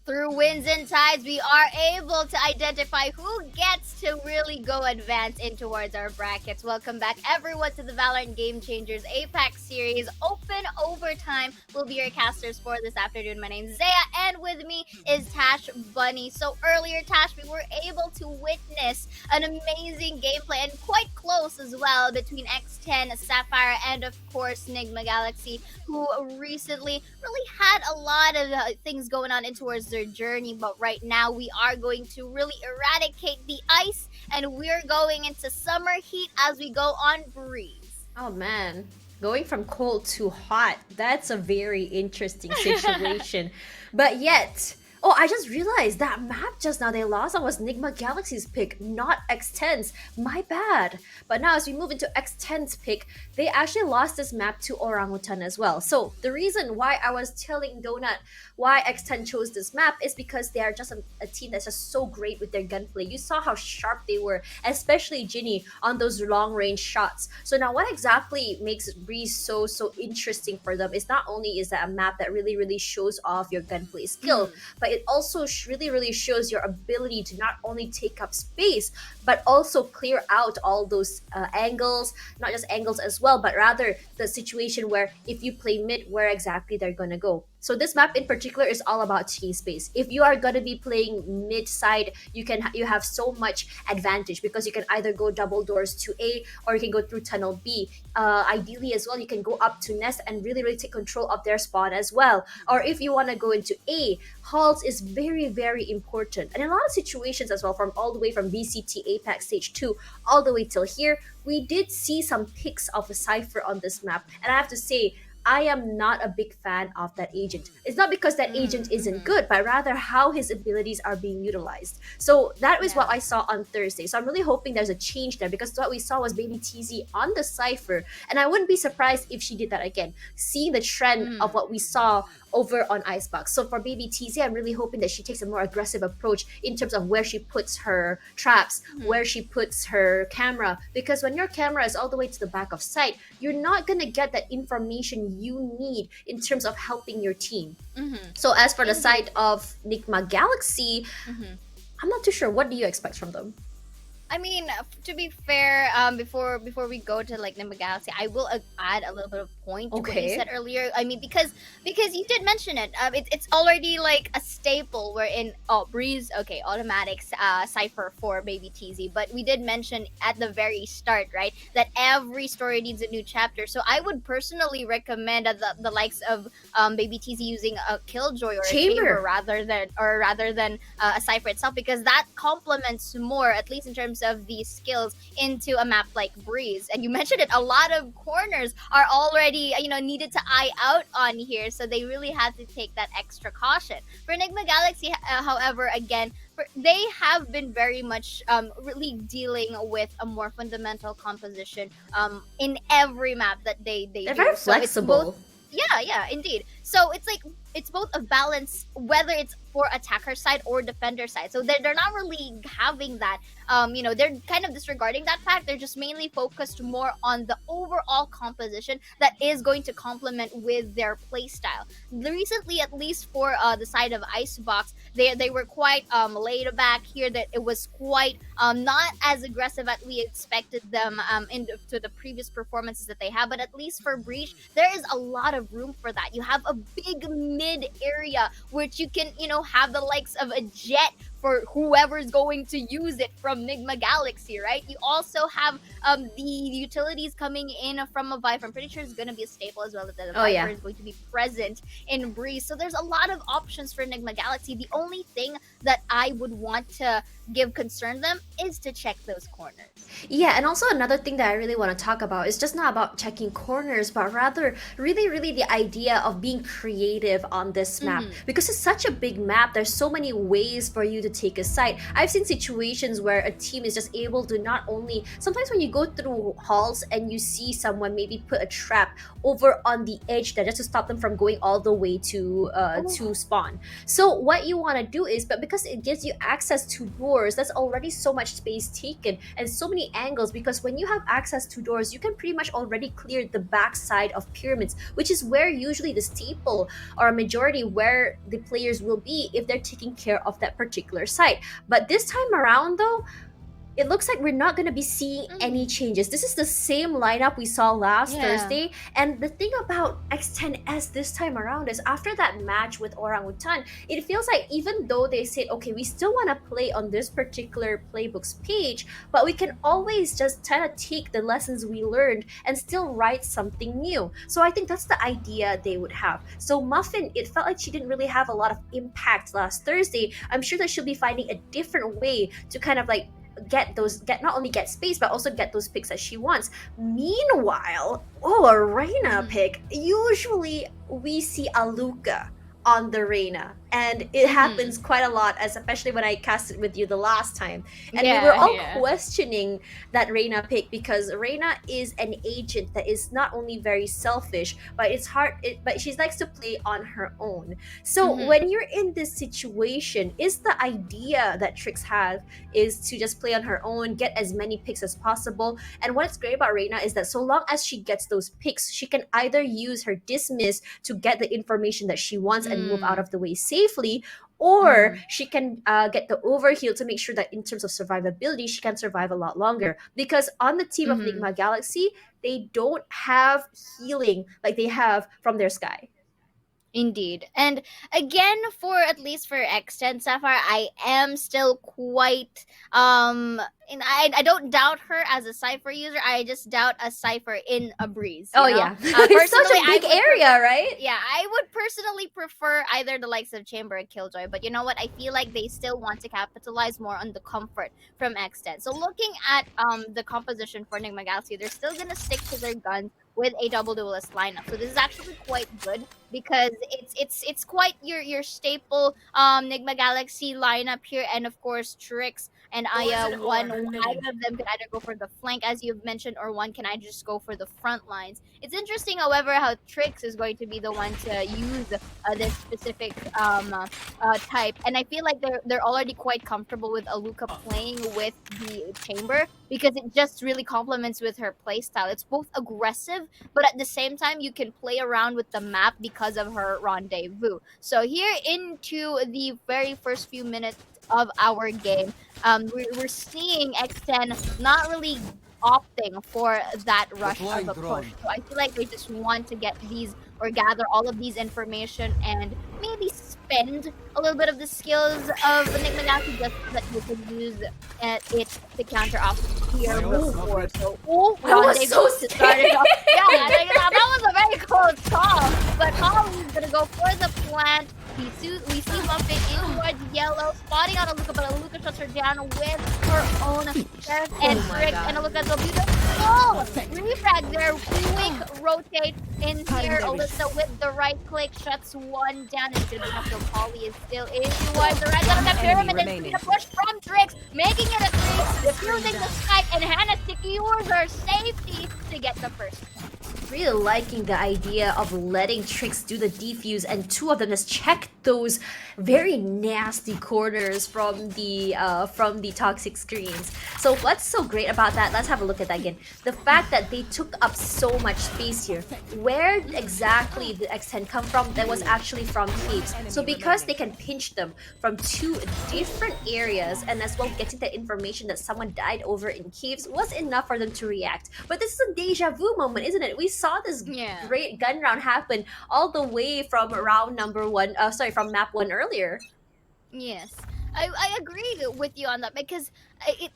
Through wins and ties, we are able to identify who gets to really go advance in towards our brackets. Welcome back, everyone, to the Valorant Game Changers APAC series. Open Overtime will be your casters for this afternoon. My name's Zaya, and with me is Tash Bunny. So earlier, Tash, we were able to witness an amazing gameplay, and quite close as well, between X10, Sapphire, and of course Nigma Galaxy, who recently really had a lot of things going on in towards their journey. But right now, we are going to really eradicate the ice, and we're going into summer heat as we go on Breeze. Oh man, going from cold to hot, that's a very interesting situation. But yet, oh, I just realized that map just now they lost on was Nigma Galaxy's pick, not X10's. My bad. But now as we move into X10's pick, they actually lost this map to Orangutan as well. So the reason why I was telling Donut why X10 chose this map is because they are just a team that's just so great with their gunplay. You saw how sharp they were, especially Ginny on those long range shots. So now what exactly makes Breeze so interesting for them is not only is that a map that really shows off your gunplay skill, but it also really shows your ability to not only take up space, but also clear out all those angles, not just angles as well, but rather the situation where if you play mid, where exactly they're gonna go. So this map in particular is all about taking space. If you are gonna be playing mid side, you have so much advantage because you can either go double doors to A or you can go through tunnel B. Ideally as well, you can go up to nest and really take control of their spawn as well. Or if you want to go into A, halts is very important. And in a lot of situations as well, from all the way from VCT APAC stage 2 all the way till here, we did see some picks of a Cypher on this map. And I have to say, I am not a big fan of that agent. It's not because that agent isn't good, but rather how his abilities are being utilized. So that was what I saw on Thursday. So I'm really hoping there's a change there, because what we saw was Baby TZ on the Cypher, and I wouldn't be surprised if she did that again, seeing the trend of what we saw over on Icebox. So for Baby TZ, I'm really hoping that she takes a more aggressive approach in terms of where she puts her traps, where she puts her camera, because when your camera is all the way to the back of sight, you're not gonna get that information you need in terms of helping your team. So as for the side of Nigma Galaxy, I'm not too sure. What do you expect from them? I mean, to be fair, before we go to like Nigma Galaxy, I will add a little bit of point to what you said earlier. I mean, because you did mention it. It's already like a staple. We're in Breeze, okay, automatics, Cypher for Baby TZ. But we did mention at the very start, right, that every story needs a new chapter. So I would personally recommend the likes of Baby TZ using a Killjoy or a Chamber rather than a Cypher itself, because that complements more, at least in terms of these skills, into a map like Breeze. And you mentioned it, a lot of corners are already needed to eye out on here, so they really had to take that extra caution. For Nigma Galaxy, however, again, they have been very much really dealing with a more fundamental composition in every map that they They're do. very flexible. Yeah, indeed. So it's like it's both a balance, whether it's for attacker side or defender side. So they're not really having that. They're kind of disregarding that fact. They're just mainly focused more on the overall composition that is going to complement with their play style. Recently, at least for the side of Icebox, they were quite laid back here. That it was quite not as aggressive as we expected them into the previous performances that they have. But at least for Breach, there is a lot of room for that. You have a big mid area which you can have the likes of a Jet for whoever's going to use it from Nigma Galaxy, right? You also have the utilities coming in from a Viper. I'm pretty sure it's going to be a staple as well, that the Viper is going to be present in Breeze. So there's a lot of options for Nigma Galaxy. The only thing that I would want to give concern them is to check those corners. Yeah, and also another thing that I really want to talk about is just not about checking corners, but rather really the idea of being creative on this map. Because it's such a big map, there's so many ways for you to take a site. I've seen situations where a team is just able to not only, sometimes when you go through halls and you see someone maybe put a trap over on the edge there just to stop them from going all the way to spawn. So what you want to do is, but because it gives you access to doors, that's already so much space taken and so many angles, because when you have access to doors, you can pretty much already clear the back side of pyramids, which is where usually the staple or a majority where the players will be if they're taking care of that particular site. But this time around though, it looks like we're not going to be seeing any changes. This is the same lineup we saw last Thursday. And the thing about X10S this time around is after that match with Orangutan, it feels like even though they said, okay, we still want to play on this particular playbook's page, but we can always just kind of take the lessons we learned and still write something new. So I think that's the idea they would have. So Muffin, it felt like she didn't really have a lot of impact last Thursday. I'm sure that she'll be finding a different way to kind of like not only get space but also get those picks that she wants. Meanwhile, a Reyna pick. Usually we see Aluka on the Reyna, and it happens quite a lot, especially when I cast it with you the last time, and we were all questioning that Reyna pick because Reyna is an agent that is not only very selfish, but but she likes to play on her own. So when you're in this situation, is the idea that Trix have is to just play on her own, get as many picks as possible. And what's great about Reyna is that so long as she gets those picks, she can either use her dismiss to get the information that she wants and move out of the way safely, or she can get the overheal to make sure that in terms of survivability, she can survive a lot longer. Because on the team of Nigma Galaxy, they don't have healing like they have from their Sky. Indeed. And again, at least for X10 Sapphire, I am still quite and I don't doubt her as a Cypher user. I just doubt a Cypher in a Breeze. It's such a big area, right? Yeah, I would personally prefer either the likes of Chamber or Killjoy, but you know what? I feel like they still want to capitalize more on the comfort from X10. So looking at the composition for Nigma Galaxy, they're still gonna stick to their guns with a double duelist lineup. So this is actually quite good because it's quite your staple Nigma Galaxy lineup here, and of course Trix and Aya. Either of them can either go for the flank, as you've mentioned, or one can either just go for the front lines. It's interesting, however, how Trix is going to be the one to use this specific type, and I feel like they're already quite comfortable with Aluka playing with the Chamber because it just really complements with her playstyle. It's both aggressive, but at the same time you can play around with the map because of her rendezvous. So here into the very first few minutes of our game, we're seeing X10 not really opting for that rush of a push. So I feel like they just want to get these or gather all of these information and maybe spend a little bit of the skills of Nigma Galaxy just so that they could use it to counter off here before. So, so started off. That was a very close call. But Holly's gonna go for the plant. We see Muffin in towards yellow, spotting on Aluka, but Aluka shuts her down with her own Sheriff and Rick, and Aluka's a beautiful refrag there. Quick rotate in here. Alyssa with the right click shuts one down, and good enough. So Polly is still in towards the right side of the pyramid, and see the push from Trix, making it a 3, defusing the Skype, and Hannah secures her safety to get the first point. really liking the idea of letting Trix do the defuse and two of them just check those very nasty corners from the toxic screens. So what's so great about that? Let's have a look at that again. The fact that they took up so much space here. Where exactly did X10 come from? That was actually from caves. So because they can pinch them from two different areas and as well getting the information that someone died over in caves was enough for them to react. But this is a deja vu moment, isn't it? We saw this great gun round happen all the way from round number one, from map 1 earlier. Yes. I agree with you on that because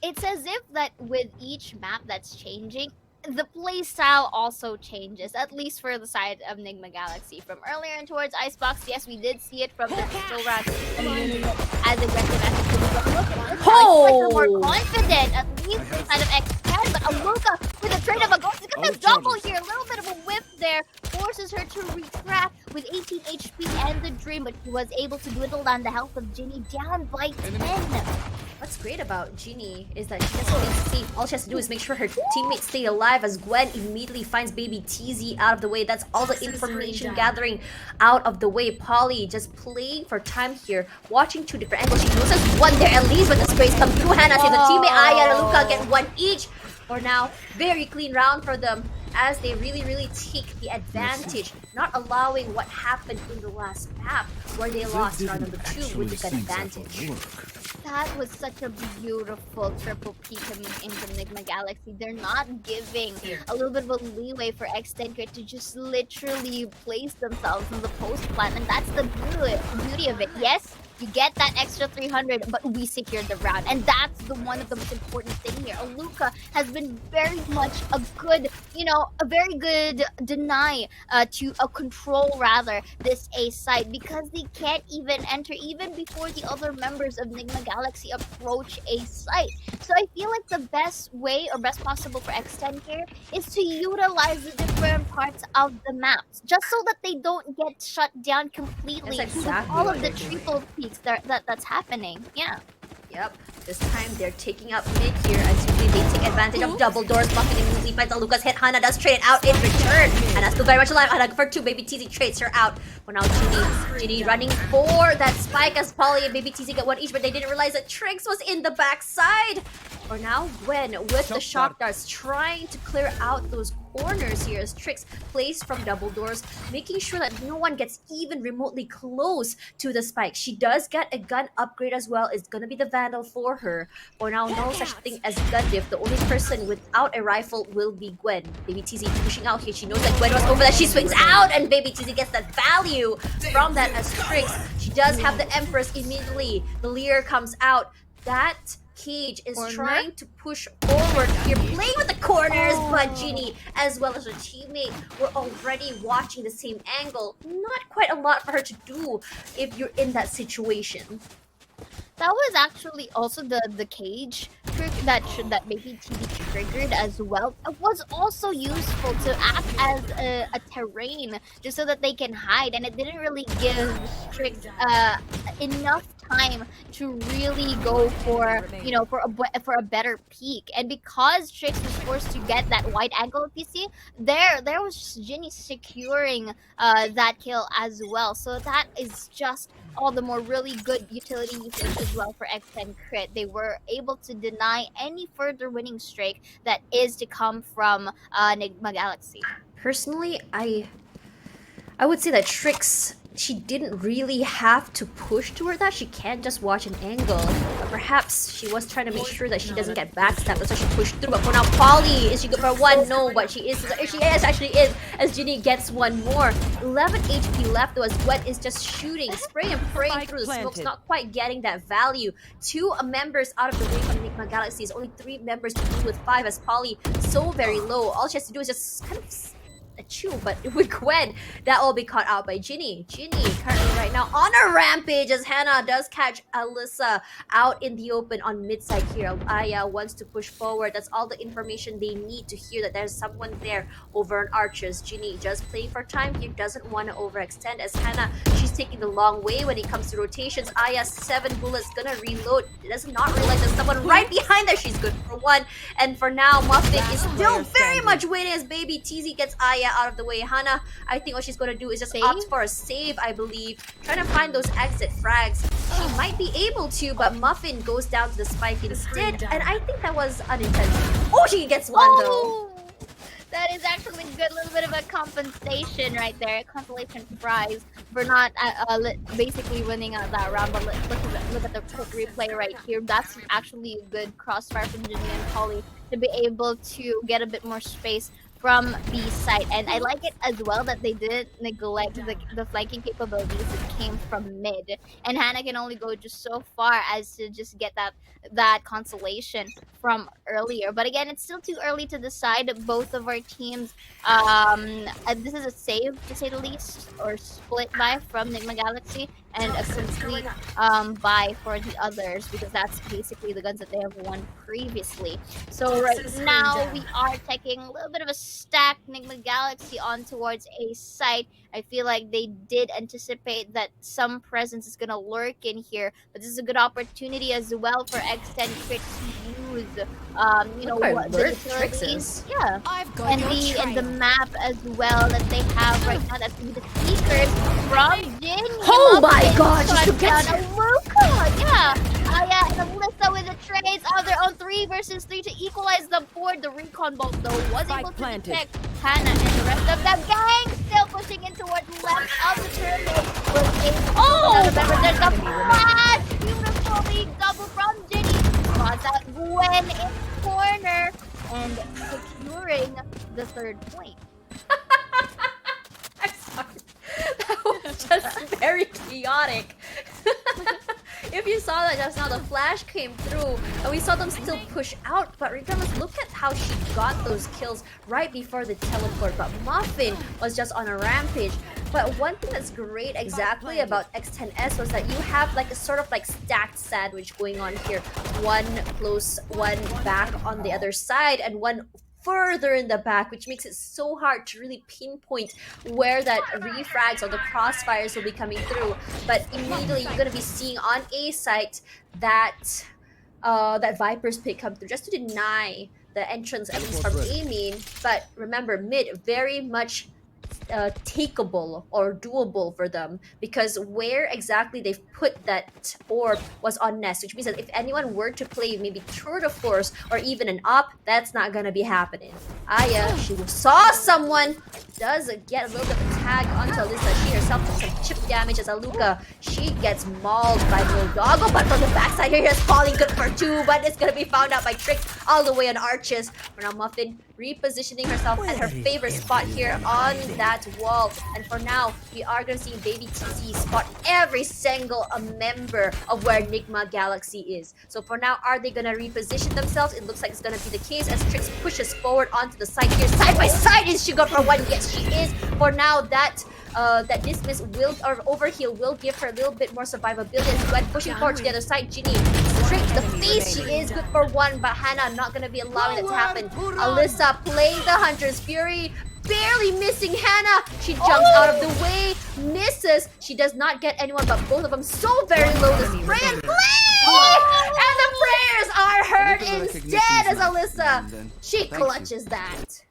it's as if that with each map that's changing, the playstyle also changes, at least for the side of Nigma Galaxy. From earlier and towards Icebox, yes, we did see it from the pistol round as aggressive as it could be. Look, like more confident, at least inside of X10, but Aluka with a trade of a ghost is gonna double here. A little bit of a whip there forces her to retract with 18 HP and the Dream, but she was able to dwindle down the health of Ginny down by 10. What's great about Ginny is that she just stays safe. All she has to do is make sure her teammates stay alive as Gwen immediately finds baby TZ out of the way. That's all the information gathering out of the way. Polly just playing for time here, watching two different angles. She loses one there at least when the sprays come through. Hannah sees the teammate Aya and Luca get one each. For now, very clean round for them as they really take the advantage, not allowing what happened in the last map where they lost round number 2 with the gun advantage. That was such a beautiful triple P coming in from Nigma Galaxy. They're not giving a little bit of a leeway for X10 to just literally place themselves in the post plan, and that's the beauty of it. Yes, you get that extra 300, but we secured the round, and that's the one of the most important thing here. Aluka has been very much a good, a very good deny to a control rather this A side, because they can't even enter even before the other members of Nigma Galaxy approach A site. So I feel like the best way or best possible for X10 here is to utilize the different parts of the maps, just so that they don't get shut down completely with all of the triple peaks that's happening. Yeah. Yep, this time they're taking up mid here as usually they take advantage of double doors. Buffing immediately finds Aluka's hit. Hannah does trade it out in return. Hannah's still very much alive. Hannah for 2. Baby TZ trades her out. Well, now Ginny running for that spike as Polly and Baby TZ get one each, but they didn't realize that Trix was in the backside. Or now Gwen with the shock darts trying to clear out those corners here as Trix plays from double doors, making sure that no one gets even remotely close to the spike. She does get a gun upgrade as well. It's gonna be the Vandal for her. For now, no such thing as gun diff. The only person without a rifle will be Gwen. Baby TZ pushing out here. She knows that Gwen was over that. She swings out and Baby TZ gets that value from that as Trix. She does have the Empress immediately. The Lear comes out. That Cage is trying to push forward here, playing with the corners, but Ginny as well as her teammate were already watching the same angle. Not quite a lot for her to do if you're in that situation. That was actually also the cage trick that maybe TD triggered as well. It was also useful to act as a terrain just so that they can hide, and it didn't really give Trix enough time to really go for for a better peak. And because Trix was forced to get that wide angle, if you see there was just Ginny securing that kill as well. So that is just all the more really good utility usage as well for X10 Crit. They were able to deny any further winning streak that is to come from Nigma Galaxy. Personally, I would say that Trix, she didn't really have to push toward that. She can just watch an angle. But perhaps she was trying to make sure that she doesn't get backstabbed. That's why she pushed through. But for now, Polly, is she good for one? No, but she is. She actually is, as Ginny gets one more. 11 HP left though, as Gwen is just shooting, spraying and praying through the smokes, not quite getting that value. 2 members out of the way from Nigma Galaxy. Is only 3 members to deal with 5 as Polly so very low. All she has to do is just kind of a chew, but with Gwen, that will be caught out by Ginny. Ginny currently right now on a rampage as Hannah does catch Alyssa out in the open on mid side here. Aya wants to push forward. That's all the information they need to hear that there's someone there over on Archers. Ginny just playing for time here, doesn't want to overextend as Hannah, she's taking the long way when it comes to rotations. Aya 7 bullets, gonna reload. Does not realize there's someone right behind her. She's good for 1. And for now, Muffin is still very much waiting as Baby TZ gets Aya Aya out of the way. Hana, I think what she's going to do is just Save? opt for a save, I believe. Trying to find those exit frags. She might be able to, but Muffin goes down to the spike instead. And I think that was unintentional. Oh, she gets one though. Oh! That is actually a good little bit of a compensation right there. Consolation prize for not basically winning out that round. But look at the quick replay right here. That's actually a good crossfire from Ginny and Polly to be able to get a bit more space from B site. And I like it as well that they didn't neglect the flanking capabilities that came from mid. And Hannah can only go just so far as to just get that consolation from earlier. But again, it's still too early to decide. Both of our teams, this is a save to say the least, or split buy from Nigma Galaxy, and a complete buy for the others, because that's basically the guns that they have won previously. So right now we are taking a little bit of a stack Nigma Galaxy on towards a site. I feel like they did anticipate that some presence is gonna lurk in here, but this is a good opportunity as well for X10 Tricks to use what the utilities, yeah, and the map as well that they have right now. That's gonna be the speakers from Jin. Oh my god, she gets a Luca, yeah. Aya and Alyssa with the trades of their own 3 versus 3 to equalize the board. The recon bolt though was able to detect Hannah and the rest of the gang still pushing in towards left of the pyramid. Remember, there's a flash, beautifully double from Ginny. Spots out Gwen in corner and securing the 3rd point. I'm sorry. That was just very chaotic. If you saw that just now, the flash came through and we saw them still push out, but regardless, look at how she got those kills right before the teleport. But Muffin was just on a rampage. But one thing that's great exactly about X10S was that you have like a sort of like stacked sandwich going on here. One close, one back on the other side, and one further in the back, which makes it so hard to really pinpoint where that refrags or the crossfires will be coming through. But immediately you're going to be seeing on A site that that Viper's pick come through just to deny the entrance, at least from A main. But remember, mid very much takeable or doable for them, because where exactly they've put that orb was on nest, which means that if anyone were to play maybe tour de force or even an up, that's not gonna be happening. Aya, she saw someone, does get a little bit of a tag onto Alyssa. She herself took some chip damage as Aluka. She gets mauled by Doggo, but from the backside here, here's Polly, good for 2, but it's gonna be found out by Tricks all the way on Arches. For now, Muffin repositioning herself at her favorite spot here on that wall. And for now, we are going to see Baby TC spot every single member of where Nigma Galaxy is. So for now, are they going to reposition themselves? It looks like it's going to be the case as Trix pushes forward onto the side here. Side by side, is she good for 1? Yes, she is. For now, that dismiss will, or overheal will give her a little bit more survivability as Gwen pushing forward to the other side. Ginny straight to the face, she is good for 1, but Hannah not gonna be allowing that to happen. Alyssa playing the Hunter's Fury, barely missing Hannah. She jumps out of the way, misses. She does not get anyone, but both of them so very low. The spray and play! And the prayers are heard instead as Alyssa, she clutches that.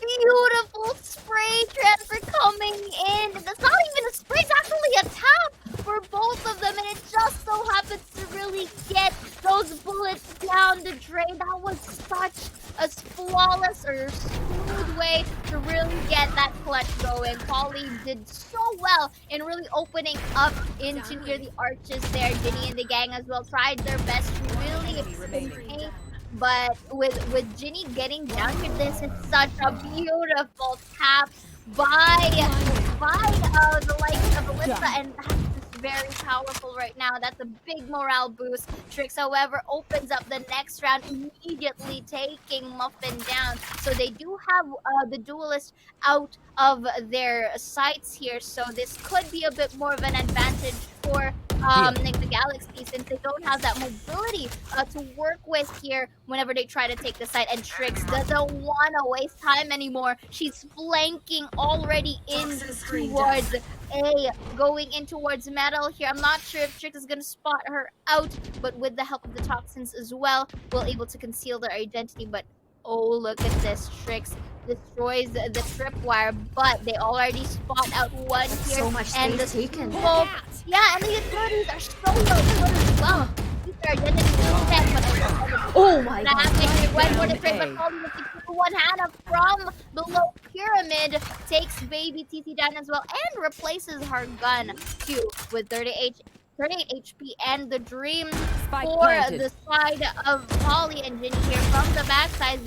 Beautiful spray transfer coming in. That's not even a spray, it's actually a tap for both of them, and it just so happens to really get those bullets down the drain. That was such a flawless or smooth way to really get that clutch going. Polly did so well in really opening up into near the arches there. Ginny and the gang as well tried their best to really contain. But with Ginny getting down here, this is such a beautiful tap by the likes of Alyssa, and that's just very powerful right now. That's a big morale boost. Trix, however, opens up the next round, immediately taking Muffin down. So they do have the duelist out of their sights here, so this could be a bit more of an advantage for the Galaxy, since they don't have that mobility to work with here whenever they try to take the site. And Trix doesn't want to waste time anymore. She's flanking already in towards A, going in towards Metal here. I'm not sure if Trix is going to spot her out, but with the help of the toxins as well, we'll able to conceal their identity. But oh, look at this. Trix destroys the tripwire, but they already spot out one here. So much and space the taken. smoke, yeah, and the utilities are so low as well. These are definitely but Oh my god. went for the Down trade, but A. Polly with the one Hannah from below pyramid takes baby TT down as well and replaces her gun too with 38 HP and the dream Spike for planted. the side of Polly and Ginny here from the backside.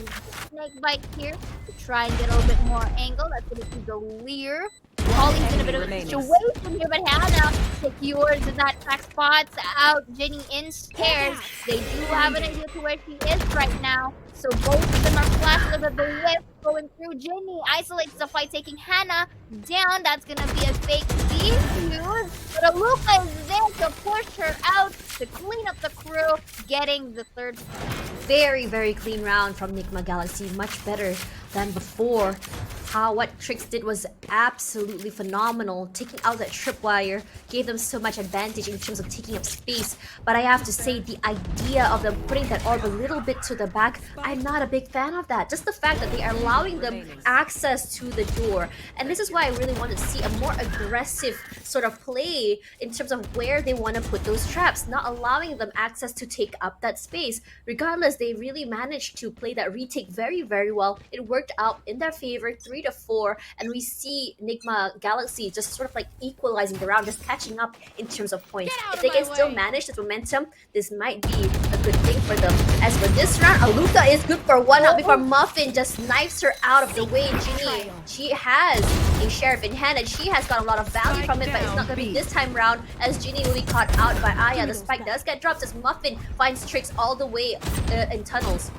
Snake bite here to try and get a little bit more angle. That's going to be the Lear. Polly's in a bit of a remaining. situation here, but Hannah secures that track, spots out Ginny in stairs. They do have an idea to where she is right now. So both of them are flashed with the whip going through. Ginny isolates the fight, taking Hannah down. That's gonna be a fake defuse. But Aluka is there to push her out to clean up the crew, getting the third. Very, very clean round from Nigma Galaxy. Much better than before. What Trix did was absolutely phenomenal. Taking out that tripwire gave them so much advantage in terms of taking up space. But I have to say, the idea of them putting that orb a little bit to the back, I'm not a big fan of that. Just the fact that they are allowing them access to the door. And this is why I really want to see a more aggressive sort of play in terms of where they want to put those traps, not allowing them access to take up that space. Regardless, they really managed to play that retake very, very well. It worked out in their favor, 3-4, and we see Nigma Galaxy just sort of like equalizing the round, just catching up in terms of points. If they can still manage this momentum, this might be a good thing for them. As for this round, Aluka is good for one up before Muffin just knifes her out of the way. Ginny, she has a Sheriff in hand and she has got a lot of value from it, but it's not going to be this time round as Ginny will be caught out by Aya. The spike does get dropped as Muffin finds Tricks all the way in tunnels.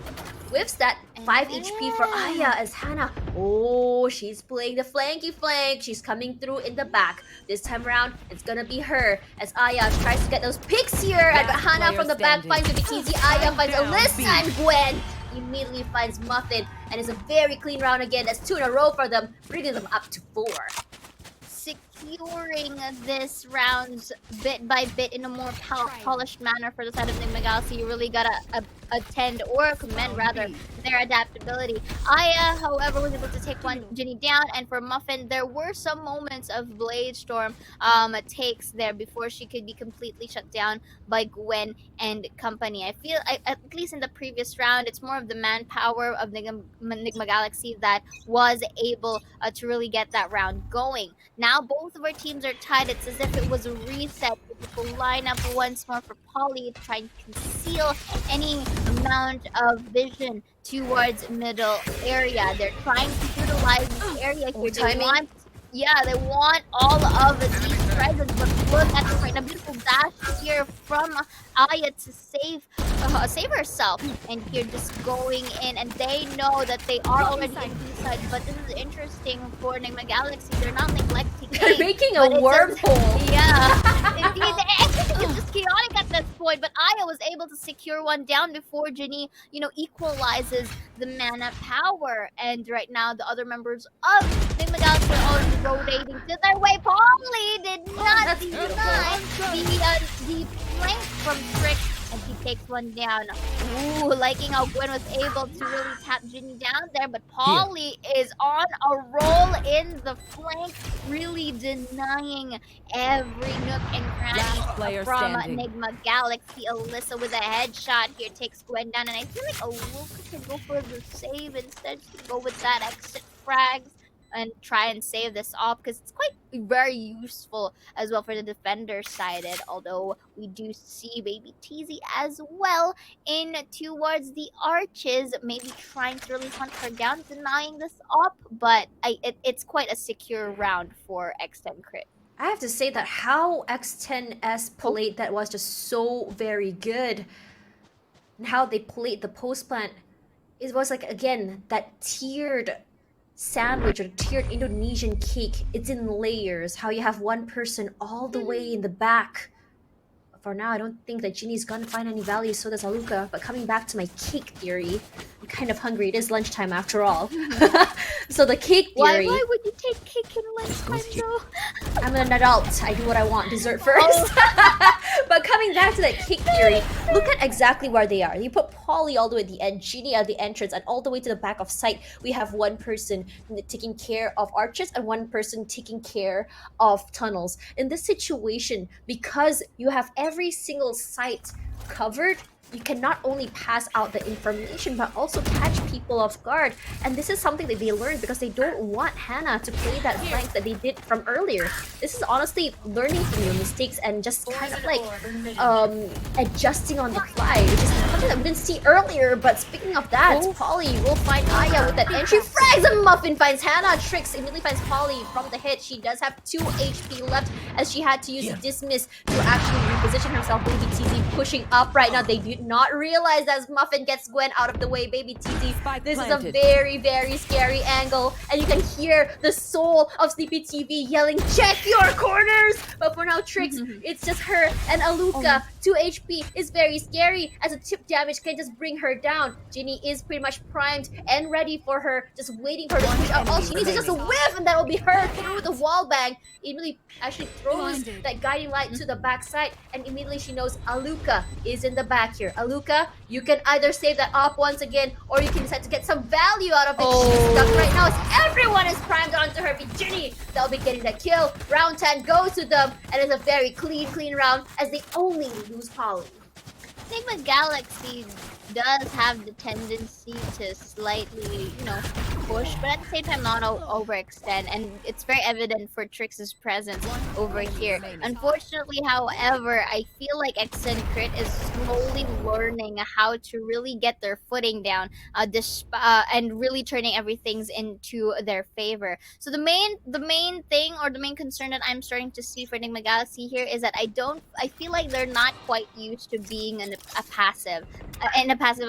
Whiffs that 5 HP for Aya as Hannah. Oh, she's playing the flanky flank. She's coming through in the back. This time around, it's gonna be her as Aya tries to get those picks here. And Hannah from the back finds the BTZ. Aya finds Alyssa and Gwen. Immediately finds Muffin. And it's a very clean round again. That's 2 in a row for them, bringing them up to 4. Securing this round bit by bit in a more polished manner for the side of Nigma Galaxy. You really gotta attend or commend rather their adaptability. Aya, however, was able to take one Ginny down, and for Muffin, there were some moments of Blade Storm takes there before she could be completely shut down by Gwen and company. I feel, at least in the previous round, it's more of the manpower of Nigma Galaxy that was able to really get that round going. Now both of our teams are tied. It's as if it was a reset. People line up once more for Polly to try and conceal any amount of vision towards middle area. They're trying to utilize this area here. They want all of these presents, but look at the right, a beautiful dash here from Aya to save herself. And here just going in, and they know that they are already in B-side, but this is interesting for Nigma Galaxy. They're not neglecting They're making a wormhole. Everything is just chaotic at this point, but Aya was able to secure one down before Ginny, equalizes the mana power. And right now, the other members of Nigma Galaxy are already rotating to their way. Polly did not deny the flank from Trick, and he takes one down. Ooh, liking how Gwen was able to really tap Ginny down there, but Polly is on a roll in the flank, really denying every nook and cranny from Nigma Galaxy. Alyssa with a headshot here takes Gwen down, and I feel like Aluka can go for the save instead. She can go with that exit frags and try and save this off, because it's quite very useful as well for the defender sided, although we do see baby TZ as well in towards the arches, maybe trying to really hunt her down, denying this op, but it's quite a secure round for X10 Crit. I have to say that how X10S played that was just so very good. And how they played the post plant, it was like, again, that tiered sandwich or tiered Indonesian cake. It's in layers. How you have one person all the way in the back. For now, I don't think that Ginny's gonna find any value, so does Aluka. But coming back to my cake theory, I'm kind of hungry. It is lunchtime after all. So the cake theory. Why would you take cake in lunchtime though? I'm an adult. I do what I want. Dessert first. But coming back to that cake theory, look at exactly where they are. You put Polly all the way at the end, Genie at the entrance, and all the way to the back of site. We have one person taking care of arches and one person taking care of tunnels. In this situation, because you have every single site covered, you can not only pass out the information but also catch people off guard. And this is something that they learned because they don't want Hannah to play that flank that they did from earlier. This is honestly learning from your mistakes and just kind of like adjusting on the fly, which is something that we didn't see earlier. But speaking of that, Polly will find Aya with that entry frags, and Muffin finds Hannah. Tricks immediately finds Polly from the hit. She does have 2 HP left as she had to use Dismiss to actually reposition herself. Baby TZ pushing up right now. They do not realize as Muffin gets Gwen out of the way. Baby TZ, this is a very, very scary angle, and you can hear the soul of Sleepy TV yelling, check your corners! But for now, Trix, it's just her and Aluka. 2 HP is very scary as a chip damage can just bring her down. Ginny is pretty much primed and ready for her, just waiting for her to push out. All she needs is just a whiff, and that will be her through the wall bang. Immediately actually throws that guiding light to the backside, and immediately she knows Aluka is in the back here. Aluka, you can either save that op once again, or you can decide to get some value out of it. She's stuck right now as everyone is primed onto her. But Ginny, they'll be getting the kill. Round 10 goes to them, and it's a very clean round as they only lose Polly. Nigma Galaxy does have the tendency to slightly, push, but at the same time not overextend, and it's very evident for Trix's presence over here. Unfortunately, however, I feel like X10 Crit is slowly learning how to really get their footing down, and really turning everything into their favor. So the main thing, or the main concern that I'm starting to see for Nigma Galaxy here is that I feel like they're not quite used to being in a passive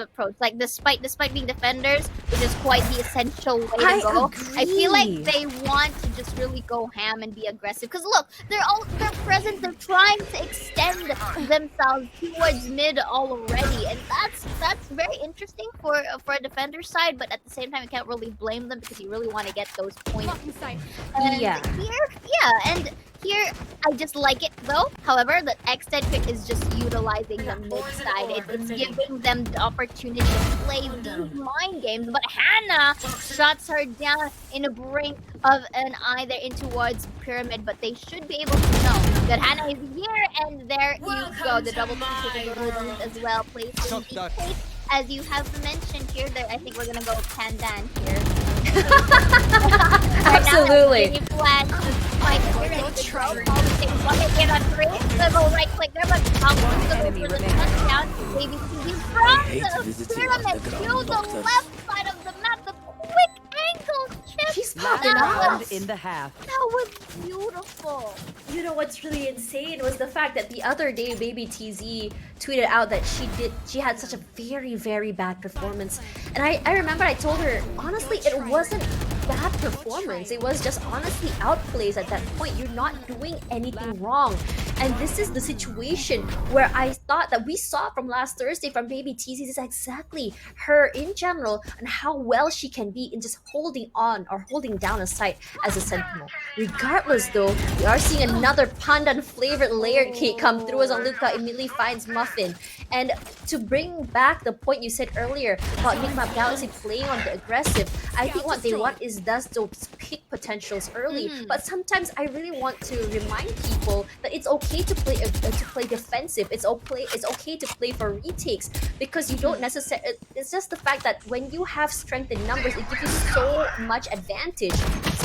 approach. Like despite being defenders, which is quite the essential way to go. Agree. I feel like they want to just really go ham and be aggressive. Because look, they're present. They're trying to extend themselves towards mid already, and that's very interesting for a defender side. But at the same time, you can't really blame them because you really want to get those points. And here, I just like it though. However, the X10 pick is just utilizing the mid side. It's giving them the opportunity to play these mind games. But Hannah shuts her down in a brink of an eye there in towards pyramid. But they should be able to know that Hannah is here, and there you go. The double kill as well. Placing the case. As you have mentioned here, that I think we're gonna go Pandan here. Absolutely. Right click there, but touchdown. Baby TV from the pyramid to the left side of the map. The quick angle chip. She's popping That off. in the half. was beautiful. You know what's really insane was the fact that the other day Baby TZ tweeted out that she had such a very, very bad performance. And I remember I told her, honestly, it wasn't bad performance. It was just honestly outplays at that point. You're not doing anything wrong. And this is the situation where I thought that we saw from last Thursday from Baby TZ is exactly her in general and how well she can be in just holding on or holding down a site as a sentinel. Regardless though, we are seeing another pandan flavored layered cake come through as Aluka immediately finds Muffin. And to bring back the point you said earlier about Nigma Galaxy playing on the aggressive, I think what they want is those peak potentials early. But sometimes I really want to remind people that it's okay to play defensive. It's okay to play for retakes because you don't necessarily. It's just the fact that when you have strength in numbers, it gives you so much advantage.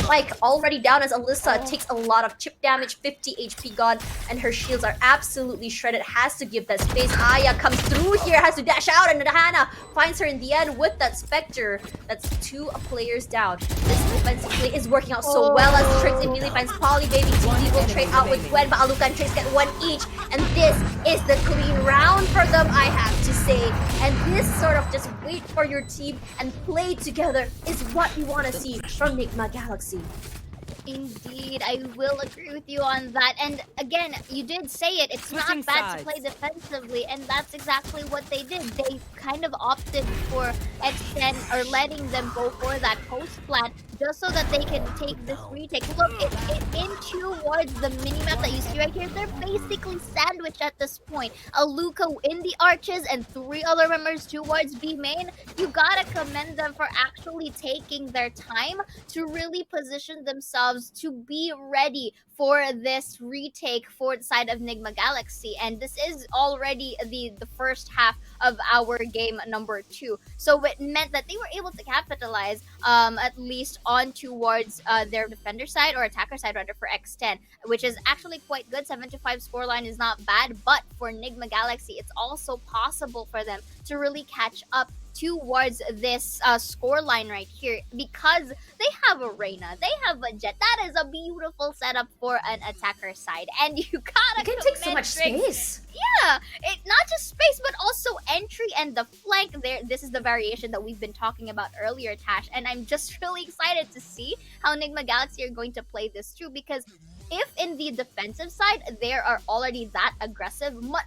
Spike already down as Alyssa takes a lot of chip damage, 50 HP gone, and her shields are absolutely shredded. Has to give that space. Aya comes through here, has to dash out, and Hannah finds her in the end with that Spectre. That's 2 players down. This defensive play is working out so well as Trix immediately finds Polly. Baby TZ will trade out with Gwen, but Aluka and Trix get 1 each. And this is the clean round for them, I have to say. And this sort of just wait for your team and play together is what we want to see from Nigma Galaxy. Indeed, I will agree with you on that. And again, you did say it. It's not Switching bad sides. to play defensively, and that's exactly what they did. They kind of opted for X10 are letting them go for that post plant just so that they can take this retake. Look, in towards the minimap that you see right here, they're basically sandwiched at this point. Aluka in the arches and 3 other members towards B main. You gotta commend them for actually taking their time to really position themselves to be ready for this retake for the side of Nigma Galaxy. And this is already the first half of our game number 2. So it meant that they were able to capitalize at least on towards their defender side or attacker side rather for X10, which is actually quite good. 7-5 scoreline is not bad, but for Nigma Galaxy, it's also possible for them to really catch up towards this scoreline right here because they have a Reyna, they have a Jet. That is a beautiful setup for an attacker side, and you gotta. It can take so much space. Yeah, it not just space but also entry and the flank. There, this is the variation that we've been talking about earlier, Tash, and I'm just really excited to see how Nigma Galaxy are going to play this through because if in the defensive side they are already that aggressive, what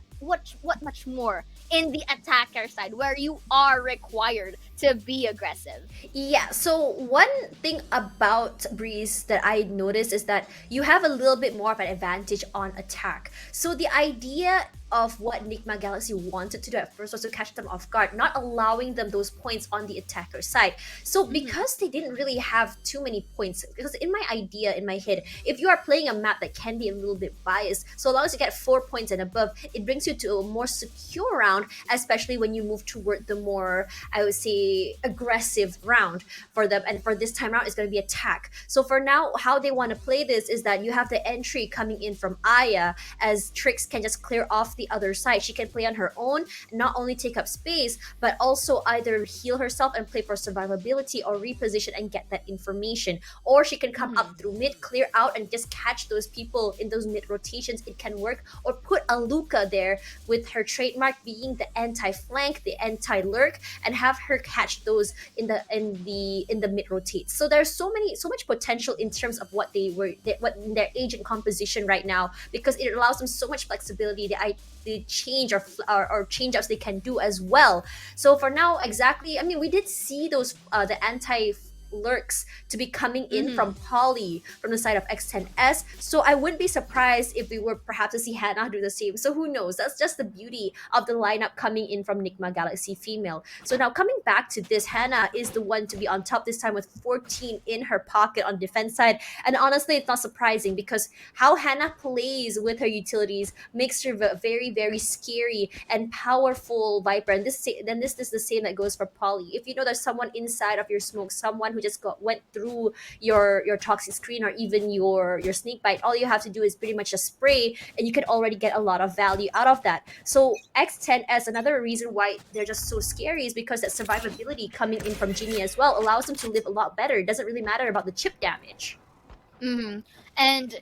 much more in the attacker side where you are required to be aggressive. Yeah, so one thing about Breeze that I noticed is that you have a little bit more of an advantage on attack. So the idea of what Nigma Galaxy wanted to do at first was to catch them off guard, not allowing them those points on the attacker side. So because they didn't really have too many points, because in my idea, in my head, if you are playing a map that can be a little bit biased, so long as you get 4 points and above, it brings you to a more secure round, especially when you move toward the more, I would say, aggressive round for them. And for this time around, it's going to be attack. So for now, how they want to play this is that you have the entry coming in from Aya, as Trix can just clear off the other side. She can play on her own, not only take up space, but also either heal herself and play for survivability or reposition and get that information. Or she can come up through mid, clear out, and just catch those people in those mid rotations. It can work. Or put Aluka there with her trademark being the anti-flank, the anti-lurk, and have her catch those in the mid rotates. So there's so much potential in terms of what their agent composition right now, because it allows them so much flexibility. The change or change ups they can do as well. So for now, exactly, I mean, we did see those the anti lurks to be coming in from Poly from the side of X10S. So I wouldn't be surprised if we were perhaps to see Hannah do the same. So who knows? That's just the beauty of the lineup coming in from Nigma Galaxy female. So now coming back to this, Hannah is the one to be on top this time with 14 in her pocket on defense side. And honestly, it's not surprising because how Hannah plays with her utilities makes her a very, very scary and powerful Viper. And this is the same that goes for Poly. If you know there's someone inside of your smoke, someone who just went through your toxic screen or even your snake bite, all you have to do is pretty much just spray and you can already get a lot of value out of that. So X10S, another reason why they're just so scary is because that survivability coming in from Ginny as well allows them to live a lot better. It doesn't really matter about the chip damage. And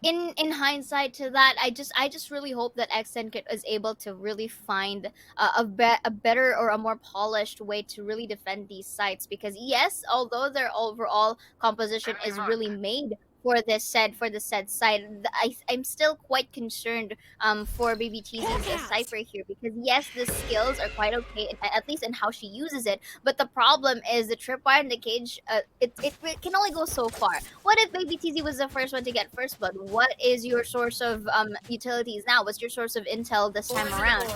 in hindsight to that, I just really hope that X10 is able to really find a better or a more polished way to really defend these sites, because yes, although their overall composition is really made for this said side, I'm still quite concerned for Baby TZ's Cypher here, because yes, the skills are quite okay, at least in how she uses it, but the problem is the tripwire and the cage, it can only go so far. What if Baby TZ was the first one to get first blood? What is your source of utilities now? What's your source of intel this time around?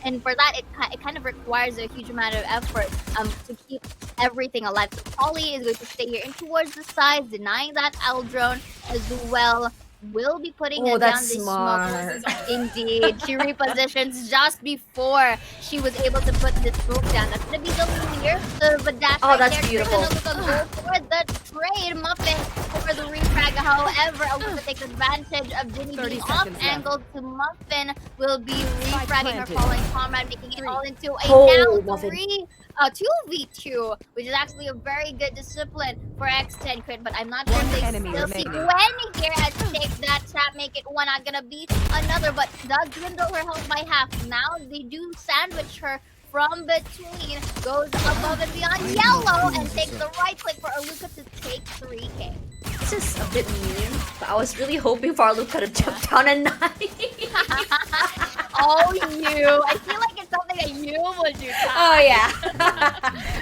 And for that, it kind of requires a huge amount of effort to keep everything alive. So Polly is going to stay here and towards the sides, denying that drone as well. Will be putting it down the smoke. Indeed, she repositions just before she was able to put the smoke down. That's gonna be the clear. But that's that's there. beautiful. Go for the trade. Muffin for the refrag. However, Aluka takes advantage of Ginny being off angled to Muffin. Will be refragging her falling comrade, making it all into a now 2v2, which is actually a very good discipline for X10 crit, but I'm not sure if they still see Gwen here at stake. That trap make it one, not gonna be another, but does dwindle her health by half. Now they do sandwich her from between, goes above and beyond yellow, and takes the right click for Aluka to take 3k. This is a bit mean, but I was really hoping for Aluka to jump down and 9. Oh, you. I feel like it's something Okay, you will do that. Oh yeah.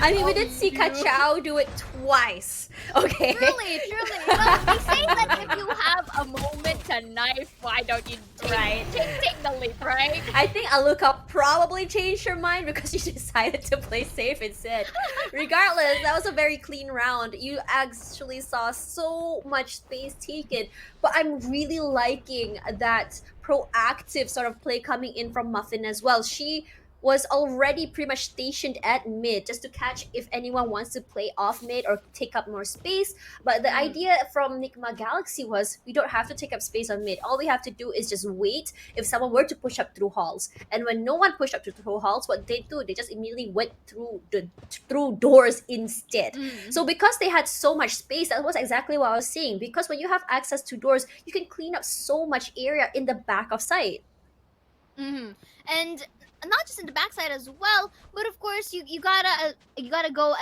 I mean, we did see Kachao do it twice. Okay. Truly. Well, they say that if you have a moment to knife, why don't you take the leap, right? I think Aluka probably changed her mind because she decided to play safe instead. Regardless, that was a very clean round. You actually saw so much space taken, but I'm really liking that proactive sort of play coming in from Muffin as well. She was already pretty much stationed at mid just to catch if anyone wants to play off mid or take up more space. But the idea from Nigma Galaxy was we don't have to take up space on mid. All we have to do is just wait if someone were to push up through halls. And when no one pushed up through halls, what they do, they just immediately went through doors instead. So because they had so much space, that was exactly what I was saying. Because when you have access to doors, you can clean up so much area in the back of sight. And not just in the backside as well, but of course you gotta go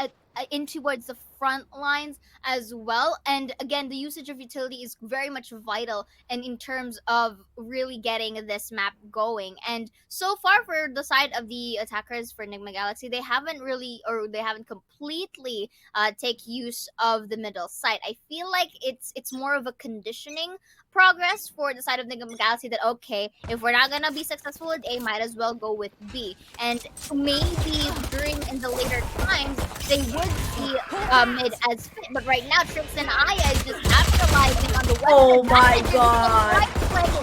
in towards the front lines as well. And again, the usage of utility is very much vital and in terms of really getting this map going. And so far for the side of the attackers for Nigma Galaxy, they haven't completely take use of the middle site. I feel like it's more of a conditioning progress for the side of Nigma Galaxy that okay, if we're not gonna be successful at A, might as well go with B. And maybe in the later times they would see mid as fit, but right now Trix and Aya is just capitalizing on the west. Oh my god!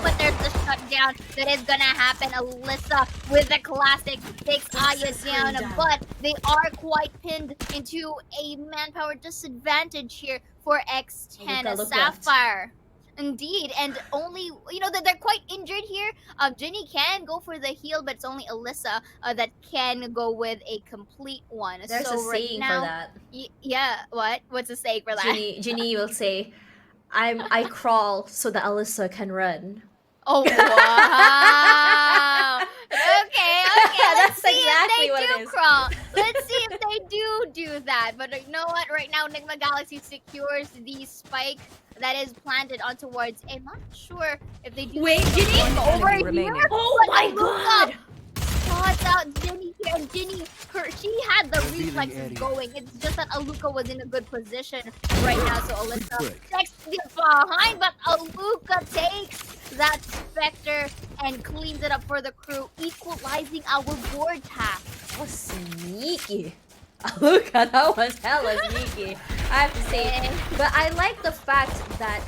But there's the shutdown that is gonna happen. Alyssa with the classic takes Aya down, but they are quite pinned into a manpower disadvantage here for X10 Sapphire. Indeed, and only that they're quite injured here. Ginny can go for the heal, but it's only Alyssa that can go with a complete one. There's so a saying now, for that. Yeah, what's the saying for that? Ginny will say, I crawl so that Alyssa can run. Oh wow! Okay. That's Let's see exactly if what they it do is. crawl. Let's see if they do that. But you know what? Right now, Nigma Galaxy secures the spike that is planted on towards. I'm not sure if they do. Wait, Ginny? over Enemy here. remaining. Oh my god! Spots out Ginny here, and Ginny, she had the Revealing reflexes area. going. It's just that Aluka was in a good position right now, so Alyssa break. checks the behind, but Aluka takes that Spectre and cleans it up for the crew, equalizing our board tap. That was sneaky. Look, that was hella sneaky. I have to say. But I like the fact that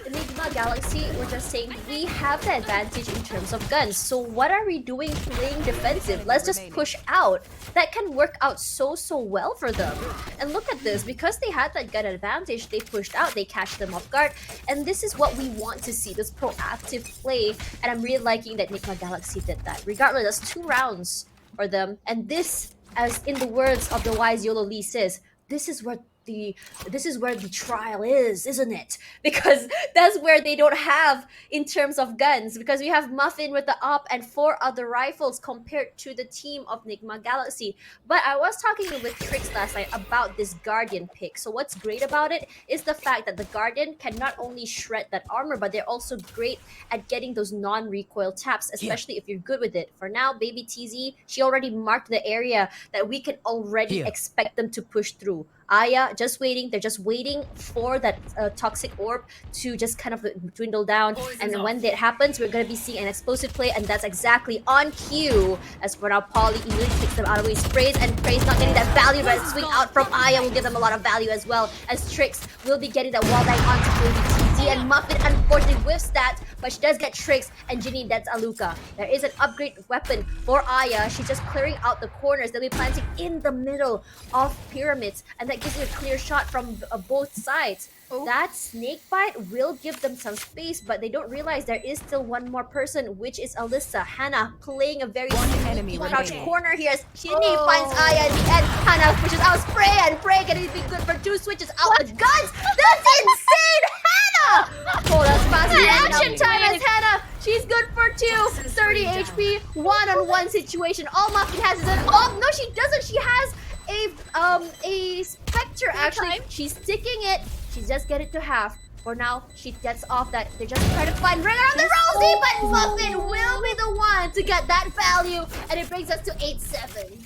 Nigma Galaxy were just saying we have the advantage in terms of guns. So what are we doing playing defensive? Let's just push out. That can work out so well for them. And look at this, because they had that gun advantage, they pushed out, they catch them off guard. And this is what we want to see, this proactive play. And I'm really liking that Nigma Galaxy did that. Regardless, that's 2 rounds for them. And this, as in the words of the wise YOLO Lee says, this is where the trial is, isn't it? Because that's where they don't have in terms of guns, because we have Muffin with the AWP and 4 other rifles compared to the team of Nigma Galaxy. But I was talking with Trix last night about this Guardian pick. So what's great about it is the fact that the Guardian can not only shred that armor, but they're also great at getting those non-recoil taps, especially if you're good with it. For now, Baby TZ, she already marked the area that we can already expect them to push through. Aya, just waiting. They're just waiting for that toxic orb to just kind of dwindle down. And then when that happens, we're going to be seeing an explosive play. And that's exactly on cue. As for now, Polly immediately takes them out of the way. Sprays, and Prey's not getting that value. But a swing out from Aya will give them a lot of value as well. As Trix will be getting that wall bang onto Baby TZ. And Muffin unfortunately whiffs that. But she does get Trix. And Ginny, that's Aluka. There is an upgrade weapon for Aya. She's just clearing out the corners. They'll be planting in the middle of pyramids. And that gives you a clear shot from both sides. That snake bite will give them some space, but they don't realize there is still one more person, which is Alyssa. Hannah playing a very enemy crouch remaining. corner here as Ginny finds Aya in the end. Hannah pushes out Spray, and Spray getting be good for 2 switches out with guns. That's insane, Hannah! Oh, that's fast reaction time as Hannah. She's good for 2. 30 HP, one-on-one situation. All Muffin has is an no, she doesn't. She has a Spectre actually. She's sticking it. She's just get it to half. For now, she gets off that. They're just trying to find Ring around the Rosie, but Muffin will be the one to get that value, and it brings us to 8-7.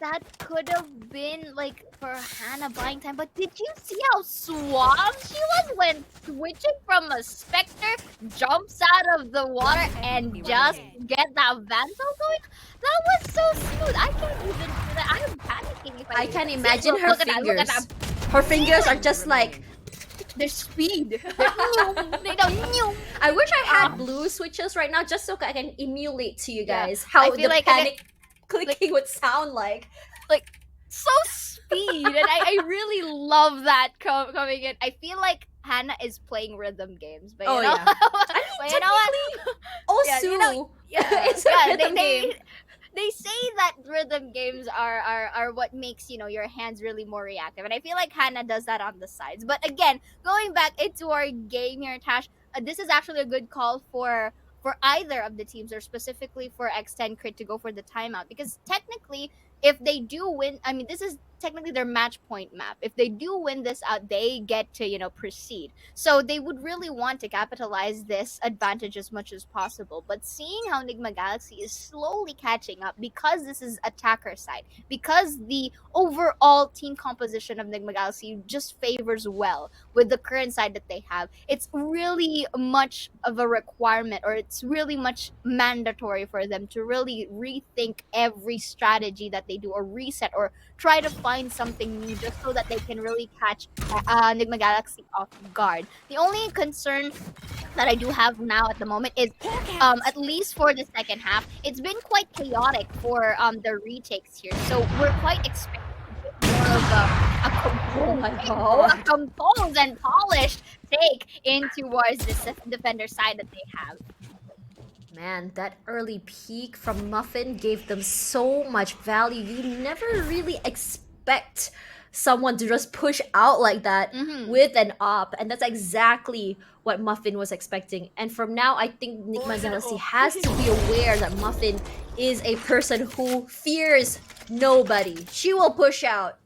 That could have been like for Hannah buying time, but did you see how suave she was when switching from a Spectre, jumps out of the water and just get that Vandal going? That was so smooth. I can't even do that. I am panicking if I do can that. imagine her Look at that, look at fingers. that. Her fingers are just like. Their speed. They don't. I wish I had blue switches right now just so I can emulate to you Yeah. guys how I feel the like panic clicking would sound like. So speed, and I really love that coming in. I feel like Hannah is playing rhythm games, but you know, yeah. I mean, but you know what? Also, it's a rhythm game. They say that rhythm games are what makes, you know, your hands really more reactive, and I feel like Hannah does that on the sides. But again, going back into our game here, Tash, this is actually a good call for either of the teams, or specifically for X10 Crit to go for the timeout, because technically, if they do win, I mean, this is technically their match point map. If they do win this out, they get to, you know, proceed. So they would really want to capitalize this advantage as much as possible. But seeing how Nigma Galaxy is slowly catching up, because this is attacker side, because the overall team composition of Nigma Galaxy just favors well with the current side that they have, it's really much of a requirement, or it's really much mandatory for them to really rethink every strategy that they do, or reset, or try to find something new, just so that they can really catch Nigma Galaxy off guard. The only concern that I do have now at the moment is, at least for the second half, it's been quite chaotic for the retakes here. So we're quite expecting more of a composed and polished take in towards this defender side that they have. Man, that early peak from Muffin gave them so much value. You never really expect someone to just push out like that with an op, and that's exactly what Muffin was expecting. And from now, I think Nigma Galaxy has to be aware that Muffin is a person who fears nobody. She will push out.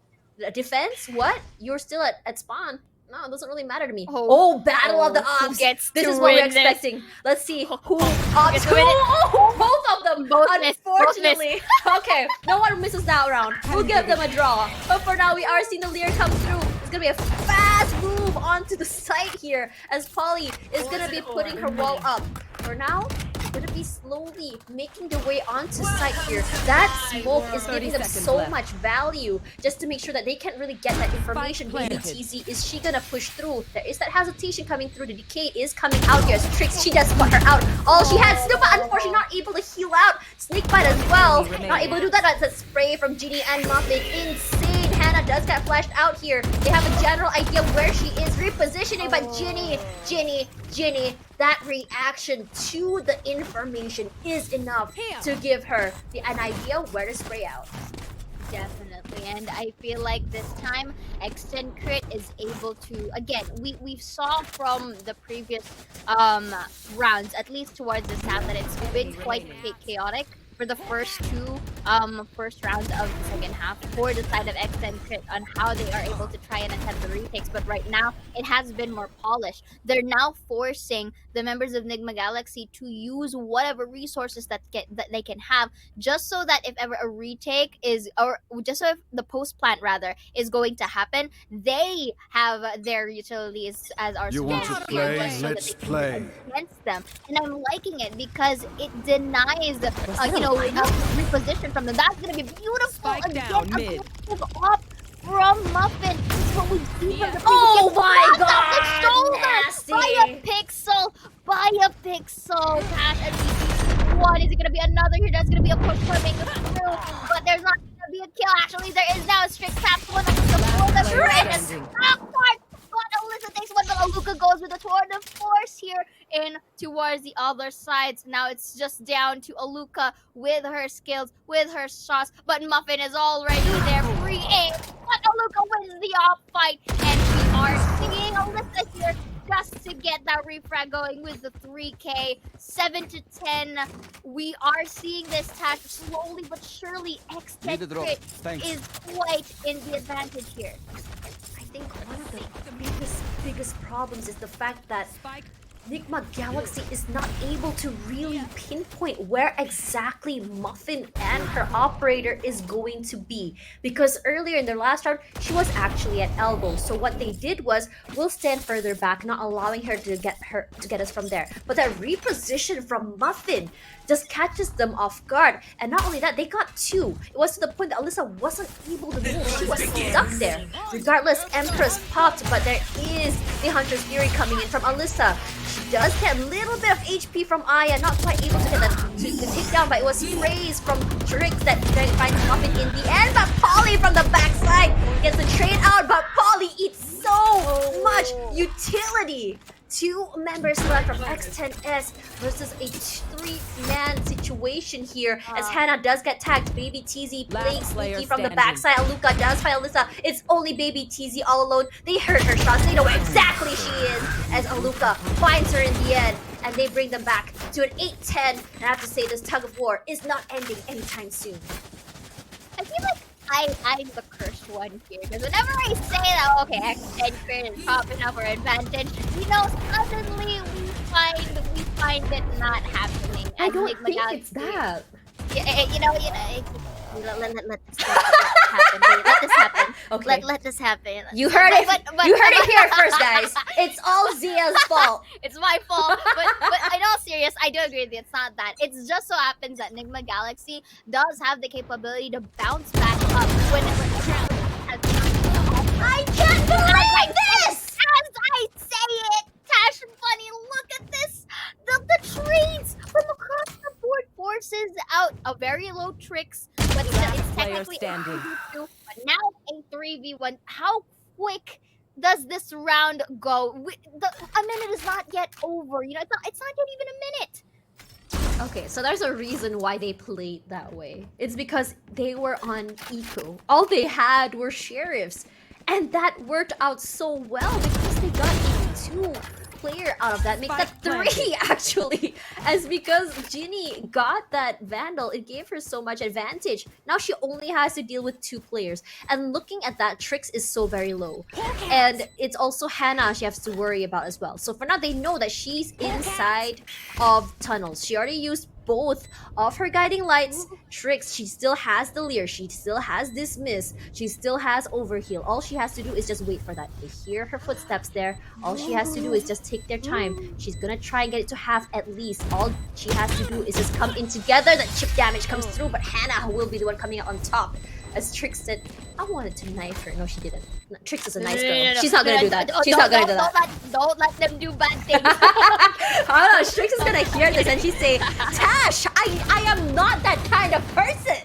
Defense? What? You're still at spawn. No, it doesn't really matter to me. Battle of the ops. This is what we're expecting. Let's see who opts who. Oh, both of them. Unfortunately. Okay, no one misses that round. We'll give them a draw. But for now, we are seeing the Lear come through. It's gonna be a fast move onto the site here, as Polly is gonna be putting her wall up. For now, gonna be slowly making their way onto site here. That smoke is giving them so much value, just to make sure that they can't really get that information. Maybe TZ, is she gonna push through? There is that hesitation coming through. The decay is coming out here as Trix, she does spot her out. All she had, Snoop, unfortunately not able to heal out. Snake bite as well, not able to do that. That's a spray from Ginny and Muffin. Insane. Hannah does get flashed out here. They have a general idea where she is. Repositioning, but Ginny, that reaction to the information is enough to give her an idea where to spray out. Definitely, and I feel like this time X10 Crit is able to, again, we saw from the previous rounds, at least towards this half, that it's been quite chaotic for the first two first rounds of the second half for the side of X10 Crit on how they are able to try and attempt the retakes. But right now, it has been more polished. They're now forcing the members of Nigma Galaxy to use whatever resources that they can have, just so that if ever a retake is, or just so if the post plant rather is going to happen, they have their utilities as our You want to play? so Let's play. against them. And I'm liking it because it denies the reposition from them. That's gonna be beautiful. Spike Again, down, a mid. beautiful op from Muffin. This is what we see from the Oh previous my game. Off the god! shoulder Nasty! by a pixel. Cash, and we see one. Is it gonna be another here? That's gonna be a push coming through, but there's not gonna be a kill. Actually, there is now a strict taps one up the floor. The Trix apart. But Alyssa takes one, but Aluka goes with a tour de force here in towards the other sides. Now it's just down to Aluka with her skills, with her shots, but Muffin is already there, free aim. But Aluka wins the off fight, and we are seeing Alyssa here just to get that refrag going with the 3K, 7-10. We are seeing this Tash slowly but surely. X10 Crit is quite in the advantage here. I think one of the biggest biggest problems is the fact that Spike. Nigma Galaxy is not able to really pinpoint where exactly Muffin and her operator is going to be. Because earlier in their last round, she was actually at elbow. So what they did was, we'll stand further back, not allowing her to get us from there. But that reposition from Muffin just catches them off guard. And not only that, they got two. It was to the point that Alyssa wasn't able to move. She was stuck there. Regardless, Empress popped, but there is the Hunter's Fury coming in from Alyssa. She does get a little bit of HP from Aya, not quite able to get the takedown, but it was sprays from Trix that finds Muffin in the end. But Polly from the backside gets the trade out, but Polly eats so much utility. Two members left from X10S versus a three-man situation here as Hannah does get tagged. Baby TZ playing Last player sneaky from the standing. backside. Aluka does fight Alyssa. It's only Baby TZ all alone. They heard her shots. They know where exactly she is as Aluka finds her in the end. And they bring them back to an 8-10. And I have to say, this tug of war is not ending anytime soon. I feel like I'm the cursed one here, because whenever I say that, okay, X10 is popping up our advantage, you know, suddenly we find it not happening. I And don't Nigma think Galaxy- it's that. You know, let this happen. Okay. Let this happen. You heard it. But- You heard it here first, guys. It's all Zia's fault. It's my fault. But in all serious, I do agree with you. It's not that. It just so happens that Nigma Galaxy does have the capability to bounce back up whenever I can't believe this! As I say it, Tash and Bunny, look at this. The trades from across the board forces out a very low Trix, but still, it's player technically a standing. 2v2, but now a 3v1. How quick does this round go? A minute is not yet over. You know, it's not yet even a minute. Okay, so there's a reason why they played that way. It's because they were on eco. All they had were sheriffs. And that worked out so well because they got a two-player out of that. Make that three, actually. As because Ginny got that Vandal, it gave her so much advantage. Now she only has to deal with two players. And looking at that, Trix is so very low. And it's also Hannah she has to worry about as well. So for now, they know that she's inside of tunnels. She already used both of her guiding lights. Trix, she still has the Leer, she still has Dismiss, she still has Overheal. All she has to do is just wait for that. They hear her footsteps there. All she has to do is just take their time. She's gonna try and get it to half at least. All she has to do is just come in together. That chip damage comes through, but Hannah will be the one coming out on top. As Trix said, I wanted to knife her. No, she didn't. Trix is a nice girl. She's not gonna do that. She's not gonna do that. Don't let them do bad things. I don't know, Trix is gonna hear this and she's say, Tash, I am not that kind of person.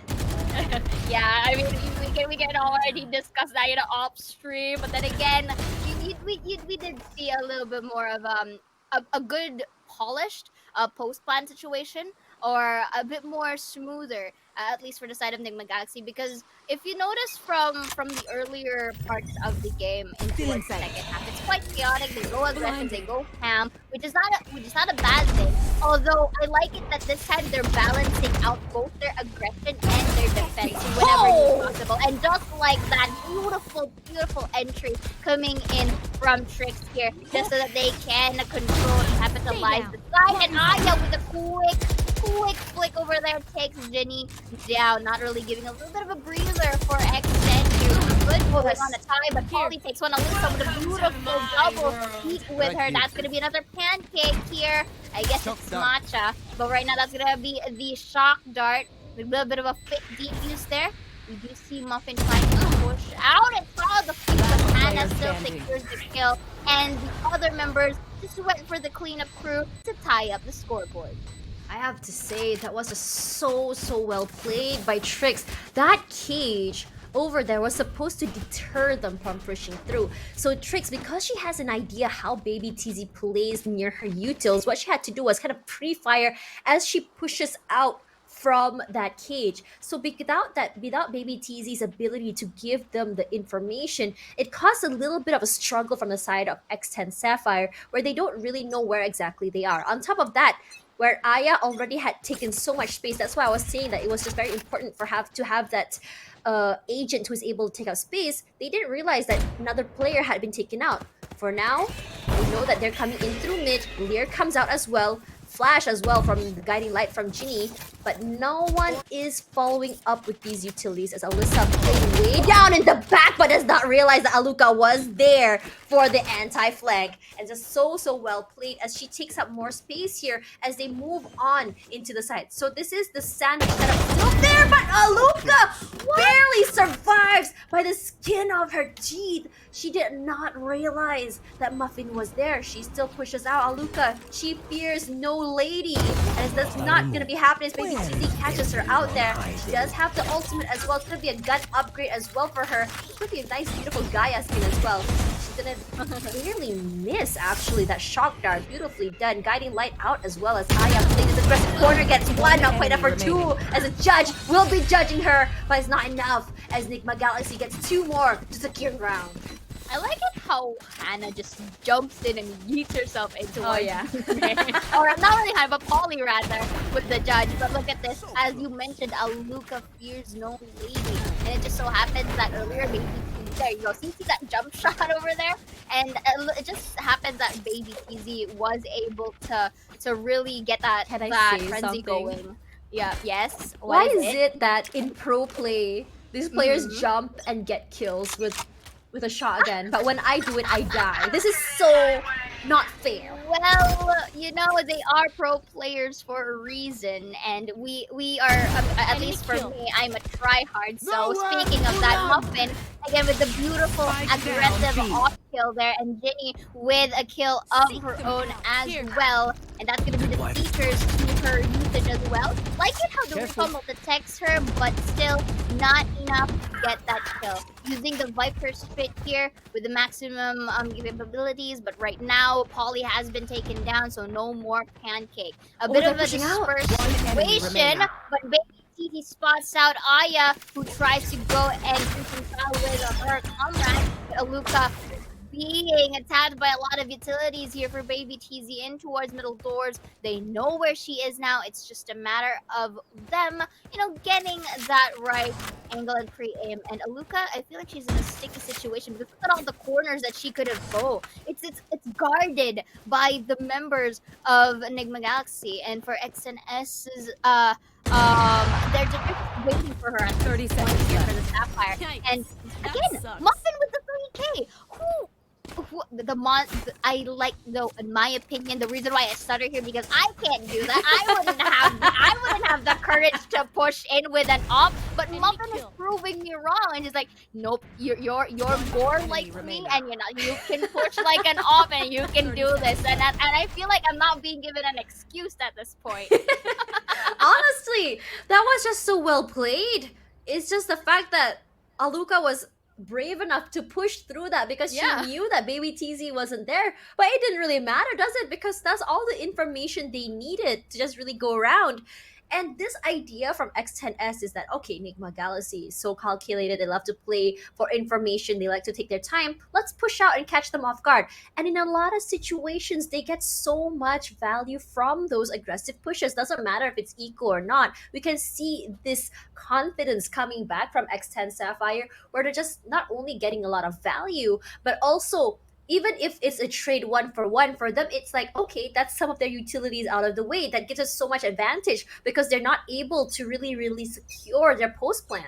Yeah, I mean, we can already discuss that, you know, off stream. But then again, we did see a little bit more of a good polished post plan situation, or a bit more smoother, at least for the side of Nigma Galaxy. Because if you notice from the earlier parts of the game into the second half, it's quite chaotic. They go aggressive, they go ham, which is not a bad thing. Although I like it that this time they're balancing out both their aggression and their defense whenever it's possible. And just like that, beautiful entry coming in from Trix here, just so that they can control and capitalize the side. And Aya with a quick flick over there takes Ginny down, not really giving a little bit of a breather for X10 here. Good hold on the tie, but Polly takes one. Alyssa with a beautiful double peek with her. That's gonna be another pancake here. I guess it's matcha, but right now that's gonna be the shock dart with a little bit of a fit defuse there. We do see Muffin trying to push out and follow the feet, but Hannah still secures the kill, and the other members just went for the cleanup crew to tie up the scoreboard. I have to say, that was just so well played by Trix. That cage over there was supposed to deter them from pushing through. So Trix, because she has an idea how Baby TZ plays near her utils, what she had to do was kind of pre-fire as she pushes out from that cage. So without Baby TZ's ability to give them the information, it caused a little bit of a struggle from the side of X10 Sapphire, where they don't really know where exactly they are. On top of that, where Aya already had taken so much space, that's why I was saying that it was just very important for to have that agent who is able to take up space. They didn't realize that another player had been taken out. for now, we know that they're coming in through mid. Lear comes out as well. Flash as well from the guiding light from Ginny, but no one is following up with these utilities as Alyssa playing way down in the back but does not realize that Aluka was there for the anti-flank, and just so well played as she takes up more space here as they move on into the side. So this is the sandwich setup still there, but Aluka barely survives by the skin of her teeth. She did not realize that Muffin was there. She still pushes out Aluka. She fears no lady, and that's not gonna be happening as Baby TZ catches her out there. She does have the ultimate as well. It's gonna be a gun upgrade as well for her. It's gonna be a nice, beautiful Gaia skin as well. She's gonna clearly miss actually that shock dart. Beautifully done. Guiding light out as well as Aya playing this aggressive corner, gets one, not quite enough for two, as a judge will be judging her, but it's not enough as Nigma Galaxy gets two more to secure ground. I like it how Hannah just jumps in and yeets herself into Oh, one. yeah. Or not really Hannah, but Polly rather, with the judge. But look at this. As you mentioned, Aluka fears no lady. And it just so happens that earlier, Baby TZ, there you go. See that jump shot over there? And it just happens that Baby TZ was able to really get that say frenzy something? going. Yeah, yes. Why What is it that in pro play, these players jump and get kills with a shotgun, but when I do it, I die? This is so not fair. Well, you know, they are pro players for a reason, and we are, at least for me, I'm a tryhard. So speaking of that, Muffin, again with the beautiful, aggressive off kill there, and Ginny with a kill of her own as well. And that's going to be the features to her usage as well. Like it how the Pummel detects her, but still not enough to get that kill. Using the Viper Spit here with the maximum capabilities, but right now Polly has been taken down, so no more Pancake. A bit of a dispersed situation, but Baby TZ spots out Aya, who tries to go and reconcile with her comrade, Aluka being attacked by a lot of utilities here for Baby TZ in towards middle doors. They know where she is now. It's just a matter of them, you know, getting that right angle and pre-aim. And Aluka, I feel like she's in a sticky situation because look at all the corners that she could have go. It's guarded by the members of Nigma Galaxy, and for X10S's they're just waiting for her at 30 seconds here left. for the Sapphire. Yikes, And that again, sucks. Muffin with the 3K. I like, though, in my opinion, the reason why I stutter here because I can't do that. I wouldn't have the courage to push in with an op. But Muffin is proving me wrong, and he's like, nope, you're more like me, and you can push like an op, and you can do this. And I feel like I'm not being given an excuse at this point. Honestly, that was just so well played. It's just the fact that Aluka was brave enough to push through that because she knew that Baby TZ wasn't there. But it didn't really matter, does it? Because that's all the information they needed to just really go around. And this idea from X10S is that, okay, Nigma Galaxy is so calculated, they love to play for information, they like to take their time, let's push out and catch them off guard. And in a lot of situations, they get so much value from those aggressive pushes. Doesn't matter if it's eco or not. We can see this confidence coming back from X10 Sapphire, where they're just not only getting a lot of value, but also even if it's a trade 1-for-1 for them, it's like, okay, that's some of their utilities out of the way. That gives us so much advantage because they're not able to really secure their post plan.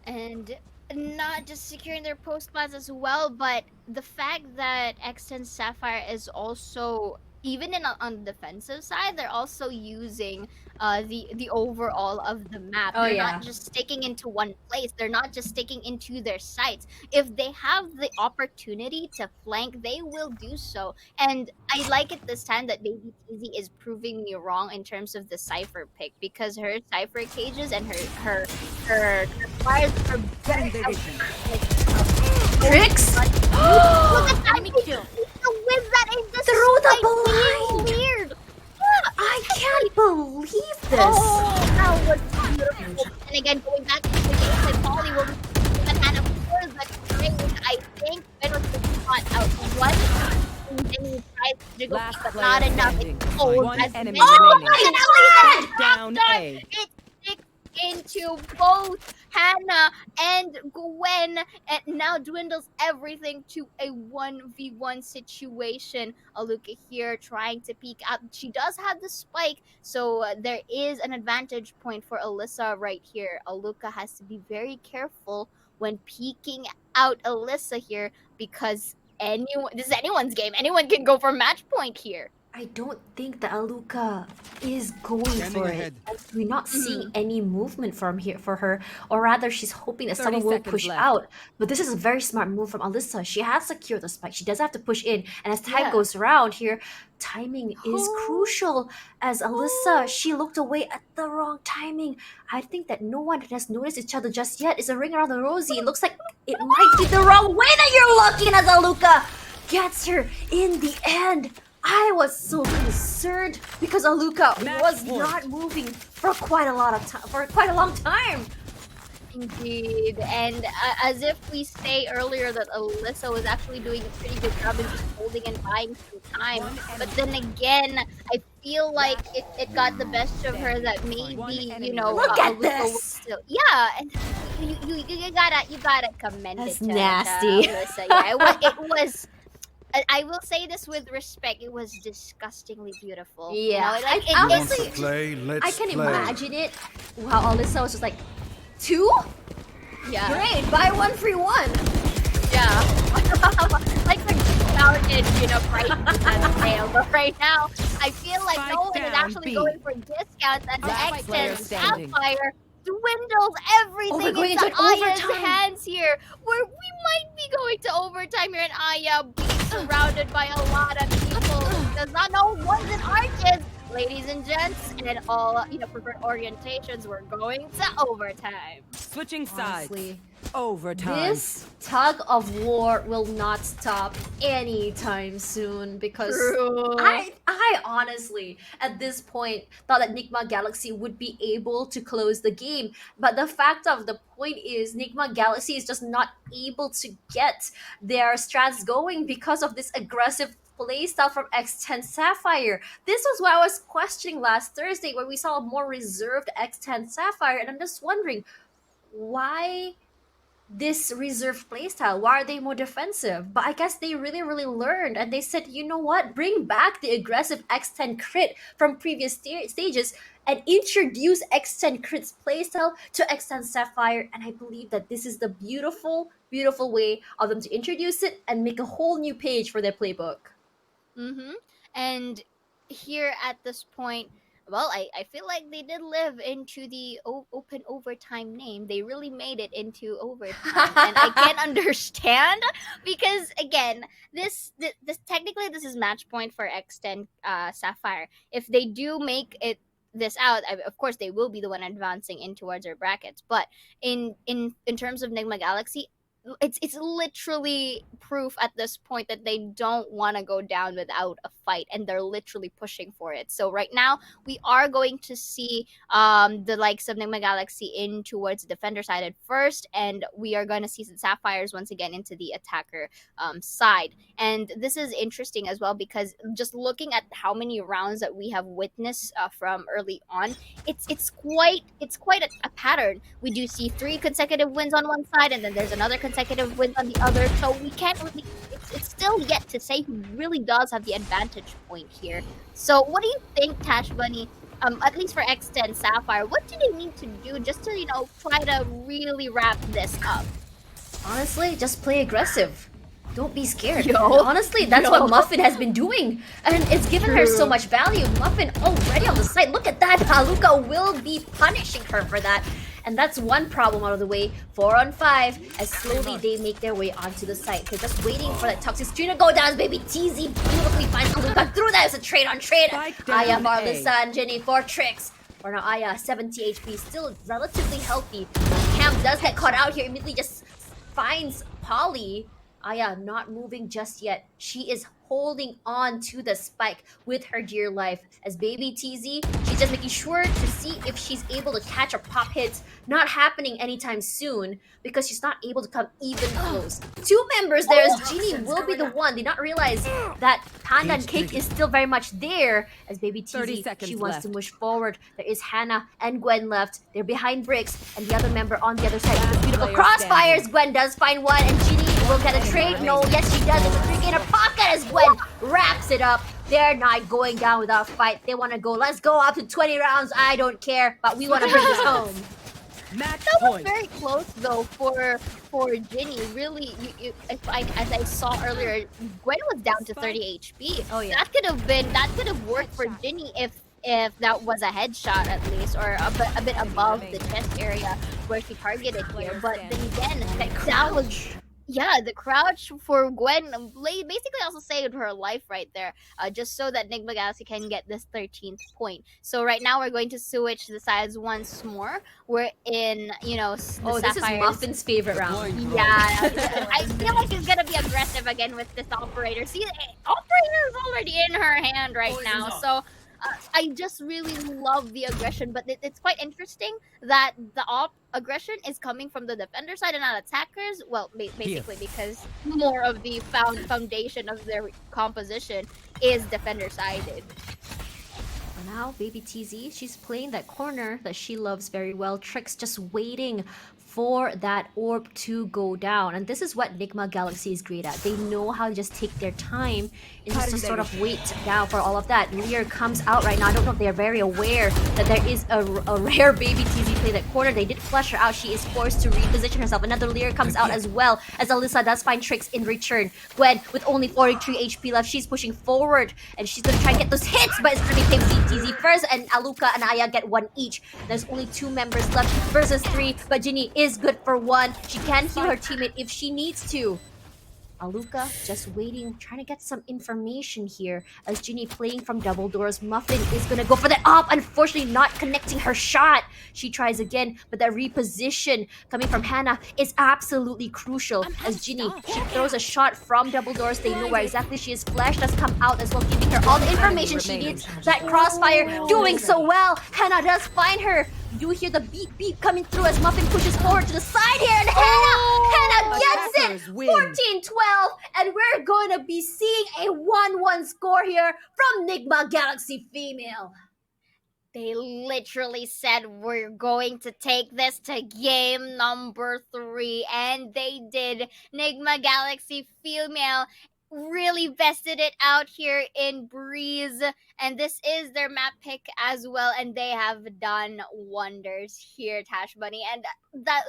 And not just securing their post plans as well, but the fact that X10 Sapphire is also, even on the defensive side, they're also using the overall of the map. They're not just sticking into one place. They're not just sticking into their sites. If they have the opportunity to flank, they will do so. And I like it this time that Baby TZ is proving me wrong in terms of the Cypher pick, because her Cypher cages and her fires are very Tricks? Look at that! With that in the Through the blind! Weird! I can't believe this! Oh, that was beautiful. And again, going back to the game, like Polly will be kind of for the trade. I think it was the spot out one. And then he tries to jiggle, Last but player not enough. standing. It's cold One as enemy oh remaining. my god! Down A. It sticks into both Hannah and Gwen, and now dwindles everything to a 1v1 situation. Aluka here trying to peek out. She does have the spike, so there is an advantage point for Alyssa right here. Aluka has to be very careful when peeking out Alyssa here, because this is anyone's game. Anyone can go for match point here. I don't think that Aluka is going Scanning for ahead. it. We're not seeing any movement from here for her, or rather, she's hoping that 30 someone will seconds push left. out. But this is a very smart move from Alyssa. She has secured the spike. She does have to push in, and as time Yeah. goes around here, timing is crucial. As Alyssa, she looked away at the wrong timing. I think that no one has noticed each other just yet. It's a ring around the rosy. It looks like it might be the wrong way that you're looking, as Aluka gets her in the end. I was so concerned because Aluka Match was point. not moving for quite a lot of time, for quite a long time. Indeed, and as if we say earlier that Alyssa was actually doing a pretty good job in just holding and buying some time, but then again, I feel like it got the best of her, that maybe, you know, Look at Alyssa was this! still, yeah, and you gotta commend That's it to nasty. Alyssa. Yeah, it was. I will say this with respect. It was disgustingly beautiful. Yeah, you know, like, I Want honestly- to play? Let's I can play. imagine it. Wow, Alyssa was just like, 2? yeah, Great, buy 1 free 1. yeah. Like for discounted, you know, prices on sale, but right now I feel like Spike no one is down, actually B. going for discounts, and the Last player X10 standing. Sapphire dwindles everything we're going into into Aya's overtime. hands here. We might be going to overtime here, and Aya being surrounded by a lot of people who does not know ones and arches. Ladies and gents, and all, you know, preferred orientations, we're going to overtime. Switching sides. Honestly, Overtime. this tug of war will not stop anytime soon because True. I honestly at this point thought that Nigma Galaxy would be able to close the game, but the fact of the point is Nigma Galaxy is just not able to get their strats going because of this aggressive playstyle from X10 Sapphire. This was what I was questioning last Thursday when we saw a more reserved X10 Sapphire, and I'm just wondering why this reserved playstyle? Why are they more defensive? But I guess they really learned, and they said, you know what? Bring back the aggressive X10 crit from previous stages and introduce X10 crit's playstyle to X10 Sapphire. And I believe that this is the beautiful way of them to introduce it and make a whole new page for their playbook. Mm-hmm. And here at this point, well, I feel like they did live into the open overtime name. They really made it into overtime, and I can understand because again, this technically this is match point for X10 Sapphire. If they do make it this out, of course they will be the one advancing in towards our brackets. But in terms of Nigma Galaxy, it's literally proof at this point that they don't want to go down without a fight, and they're literally pushing for it. So right now we are going to see the likes of Nigma Galaxy in towards the defender side at first, and we are going to see some Sapphires once again into the attacker side. And this is interesting as well because just looking at how many rounds that we have witnessed from early on, it's quite a pattern. We do see 3 consecutive wins on one side, and then there's another consecutive wins on the other. So we can't really. It's still yet to say who really does have the advantage point here. So what do you think, Tash Bunny? At least for X10 Sapphire, what do they need to do just to, you know, try to really wrap this up? Honestly, just play aggressive. Don't be scared. Yo. And honestly, that's Yo. what Muffin has been doing. And it's given her so True. much value. Muffin already on the site. Look at that. Haluka will be punishing her for that. And that's one problem out of the way. 4 on 5 as slowly they make their way onto the site. They're just waiting for that toxic screen to go down. Baby TZ beautifully finds Haluka through that. It's a trade on trade. Spike down Aya, A. Marlissa, and Jenny for tricks. For now, Aya, 70 HP, still relatively healthy. Cam does get caught out here, immediately just finds Polly. Aya not moving just yet. She is holding on to the spike with her dear life. As baby TZ, she's just making sure to see if she's able to catch her pop hits. Not happening anytime soon because she's not able to come even close. Two members there as Genie will be the one. Did not realize that Panda and Cake is still very much there. As baby 30 TZ, seconds she wants left. to push forward. There is Hannah and Gwen left. They're behind bricks and the other member on the other side with the beautiful Player crossfires. Gwen does find one and Genie will get a trade. No, yes she does. It's a 3-gainer pocket as Gwen wraps it up. They're not going down without a fight. They want to go. Let's go up to 20 rounds. I don't care, but we want to bring this home. Match That was point. very close though for Ginny. Really, as I saw earlier, Gwen was down to 30 HP. Oh, yeah. That could have worked for Ginny if that was a headshot at least, or a bit above the chest area where she targeted here. But then again, that was. Yeah, the crouch for Gwen basically also saved her life right there, just so that Nigma Galaxy can get this 13th point. So right now we're going to switch the sides once more. We're in, the Oh, this is Sapphires. Muffin's favorite round. Yeah, I feel like she's gonna be aggressive again with this operator. See, the operator is already in her hand right now, so I just really love the aggression. But it's quite interesting that the aggression is coming from the defender side and not attackers. Well, basically because more of the foundation of their composition is defender sided. For now, baby TZ, she's playing that corner that she loves very well. Trix just waiting for that orb to go down. And this is what Nigma Galaxy is great at. They know how to just take their time and just to sort of wait down for all of that. Lear comes out right now. I don't know if they're very aware that there is a rare baby TZ play that corner. They did flush her out. She is forced to reposition herself. Another Lear comes out as well as Alyssa does find Trix in return. Gwen with only 43 HP left. She's pushing forward and she's going to try and get those hits, but it's going to be TZ first, and Aluka and Aya get one each. There's only 2 members left versus 3, but Ginny is good for 1. She can heal her teammate if she needs to. Aluka just waiting, trying to get some information here as Ginny playing from double doors. Muffin is gonna go for the up, unfortunately not connecting her shot. She tries again, but that reposition coming from Hannah is absolutely crucial as Ginny, she throws a shot from double doors. They know where exactly she is. Flash does come out as well, giving her all the information she needs. That crossfire doing so well. Hannah does find her. You hear the beep coming through as Muffin pushes forward to the side here, and Hannah gets it! Attackers win. 14-12, and we're going to be seeing a 1-1 score here from Nigma Galaxy Female. They literally said we're going to take this to game number 3, and they did. Nigma Galaxy Female really bested it out here in Breeze, and this is their map pick as well, and they have done wonders here, Tash Bunny. And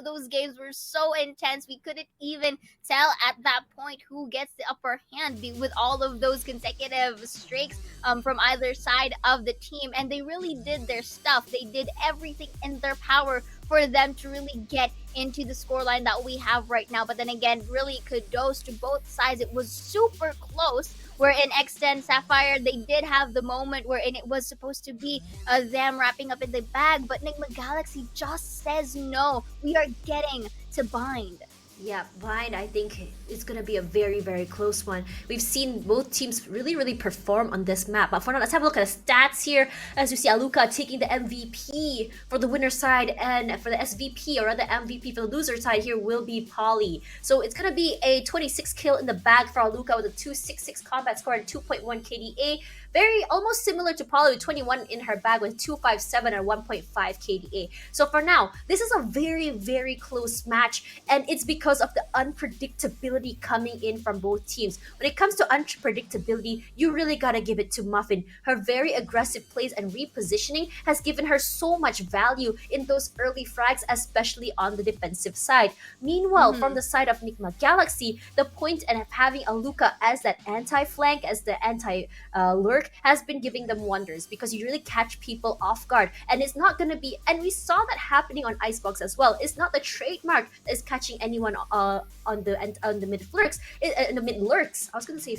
those games were so intense, we couldn't even tell at that point who gets the upper hand with all of those consecutive streaks from either side of the team. And they really did their stuff. They did everything in their power for them to really get into the scoreline that we have right now. But then again, really kudos to both sides. It was super close. Where in X10 Sapphire, they did have the moment wherein it was supposed to be them wrapping up in the bag, but Nigma Galaxy just says no. We are getting to bind. Yeah, Bind, I think it's going to be a very, very close one. We've seen both teams really, really perform on this map. But for now, let's have a look at the stats here. As we see Aluka taking the MVP for the winner side, and for the SVP, or rather MVP for the loser side here, will be Polly. So it's going to be a 26 kill in the bag for Aluka with a 266 combat score and 2.1 KDA. Very almost similar to Polly with 21 in her bag with 257 and 1.5 KDA. So for now, this is a very, very close match, and it's because of the unpredictability coming in from both teams. When it comes to unpredictability, you really gotta give it to Muffin. Her very aggressive plays and repositioning has given her so much value in those early frags, especially on the defensive side. Meanwhile, from the side of Nigma Galaxy, the point of having Aluka as that anti-flank, as the anti-lurk, has been giving them wonders, because you really catch people off guard. And it's not going to be, and we saw that happening on Icebox as well, it's not the trademark that is catching anyone on the mid lurks. In the mid lurks, I was going to say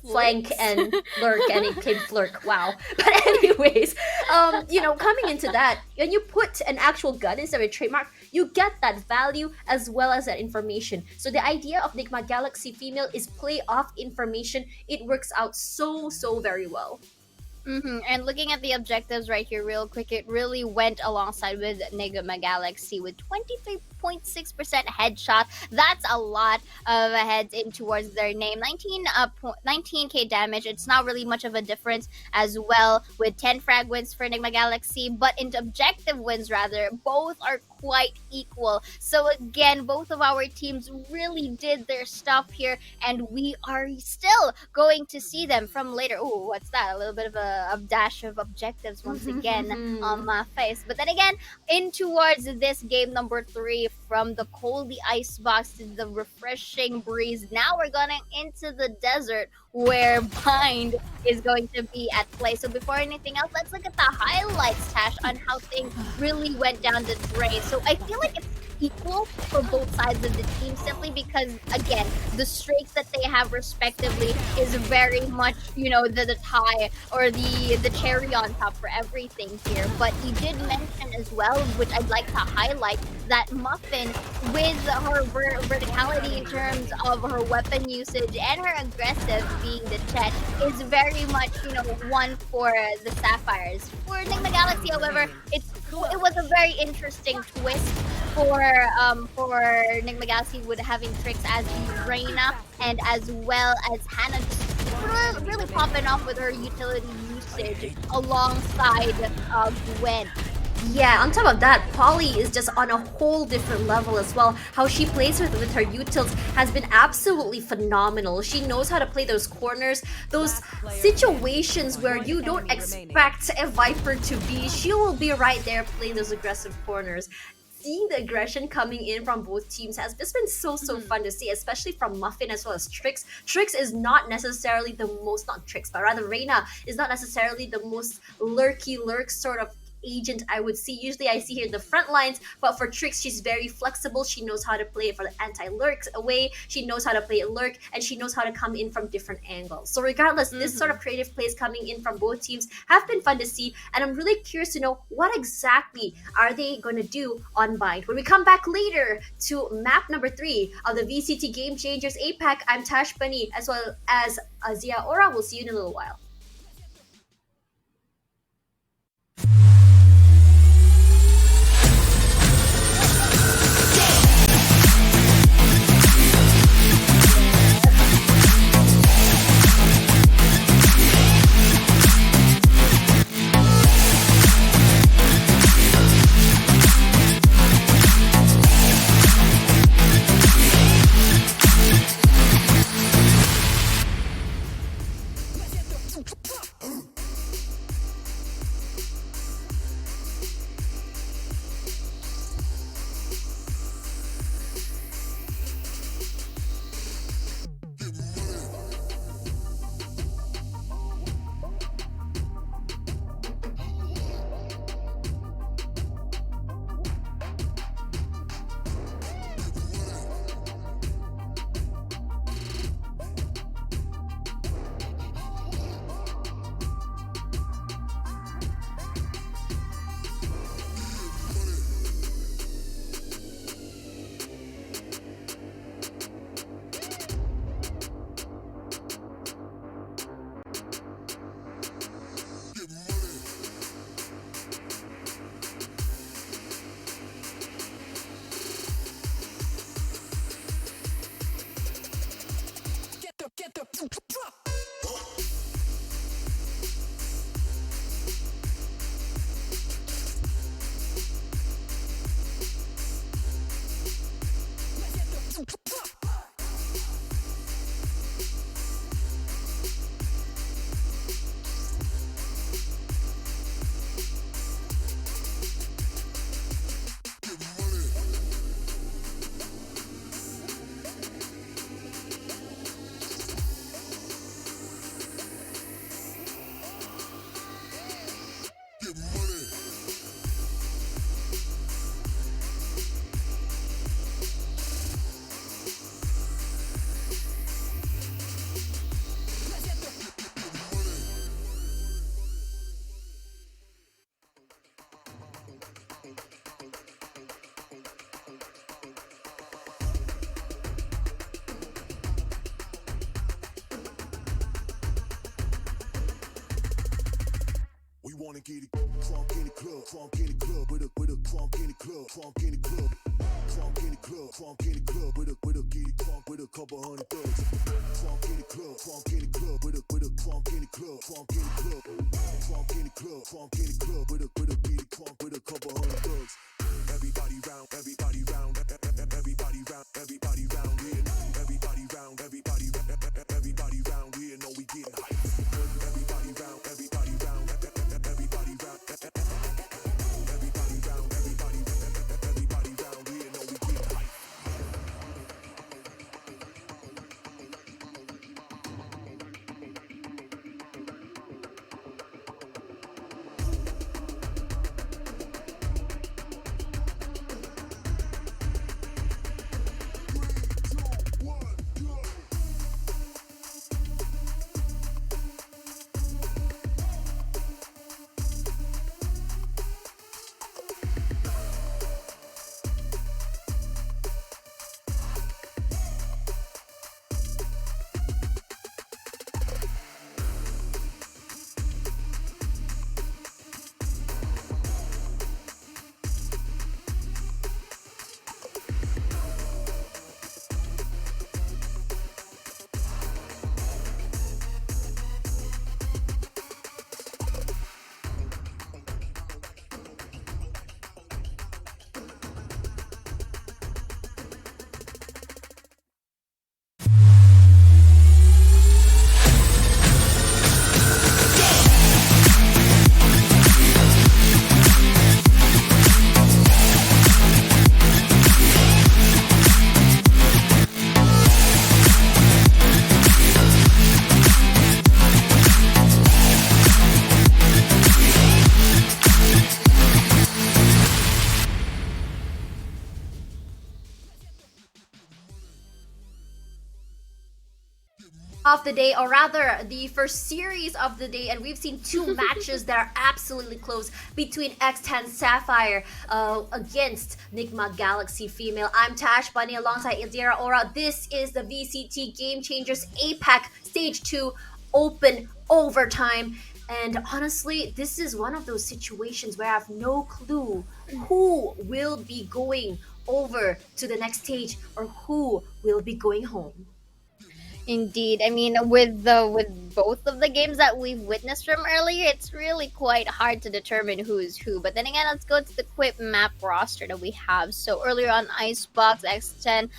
flank and lurk, and it came flirk. Wow. But anyways, coming into that, when you put an actual gun instead of a trademark, you get that value as well as that information. So the idea of Nigma Galaxy female is play off information. It works out so very well. And looking at the objectives right here, real quick, it really went alongside with Nigma Galaxy with 23.6% headshot. That's a lot of heads in towards their name. 19k damage. It's not really much of a difference as well with 10 frag wins for Nigma Galaxy, but in objective wins rather, both are quite equal. So again, both of our teams really did their stuff here, and we are still going to see them from later. Oh, what's that? A little bit of a dash of objectives once again on my face. But then again, in towards this game number 3, from the coldy ice box to the refreshing breeze, now we're going into the desert where Bind is going to be at play. So before anything else, let's look at the highlights, Tash, on how things really went down the drain. So I feel like it's equal for both sides of the team, simply because, again, the streaks that they have respectively is very much, the tie or the cherry on top for everything here. But you did mention as well, which I'd like to highlight, that Muffin, with her verticality in terms of her weapon usage and her aggressive being the Chet, is very much, one for the Sapphires. For Nigma Galaxy, however, it was a very interesting twist for Nigma Galaxy, with having tricks as Reina and as well as Hannah just really popping off with her utility usage alongside Gwen. Yeah, on top of that, Polly is just on a whole different level as well. How she plays with her utils has been absolutely phenomenal. She knows how to play those corners, those situations where you don't expect a Viper to be. She will be right there playing those aggressive corners. Seeing the aggression coming in from both teams has just been so fun to see, especially from Muffin as well as Trix. Trix is not necessarily the most, not Trix, but rather Reina is not necessarily the most lurk sort of agent I would see. Usually I see her in the front lines, but for Trix, she's very flexible. She knows how to play it for the anti-lurks away. She knows how to play it lurk, and she knows how to come in from different angles. So regardless, this sort of creative plays coming in from both teams have been fun to see, and I'm really curious to know what exactly are they going to do on Bind. When we come back later to map number 3 of the VCT Game Changers APAC, I'm Tash Bunny as well as Azia Ora. We'll see you in a little while. wanna get it crunk in the club, crunk in the club, with a crunk in the club, crunk in the club, crunk in the club, crunk in the club, with a get it crunk with a couple hundred thugs. Crunk in the club, crunk in the club, with a crunk in the club, crunk in the club, crunk in the club, crunk in the club, with a get it crunk with a couple hundred thugs. Everybody round, everybody round, everybody round, everybody round here. Everybody round, everybody round here. Know we getting hype. Everybody round, everybody round, everybody round, everybody round, everybody round here. Know we getting hype. Of the day, or rather the first series of the day, and we've seen two matches that are absolutely close between X10 Sapphire against Nigma Galaxy Female. I'm Tash Bunny alongside Indira Ora. This is the VCT Game Changers APAC Stage 2 Open Overtime. And honestly, this is one of those situations where I have no clue who will be going over to the next stage or who will be going home. Indeed. I mean, with both of the games that we've witnessed from earlier, it's really quite hard to determine who's who. But then again, let's go to the quick map roster that we have. So earlier on Icebox, X10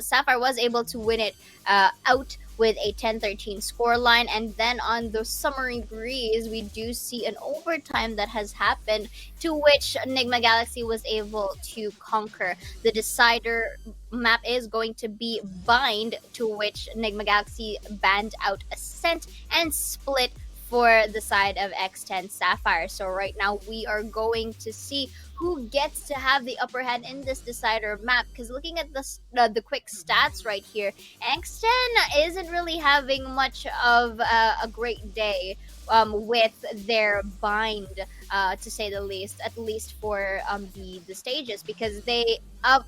Sapphire was able to win it out with a 10-13 scoreline, and then on the Summery Breeze, we do see an overtime that has happened, to which Nigma Galaxy was able to conquer. The decider map is going to be Bind, to which Nigma Galaxy banned out Ascent and Split for the side of X10 Sapphire. So right now we are going to see who gets to have the upper hand in this decider map, because looking at the quick stats right here, X10 isn't really having much of a great day with their bind, to say the least, at least for the stages, because they out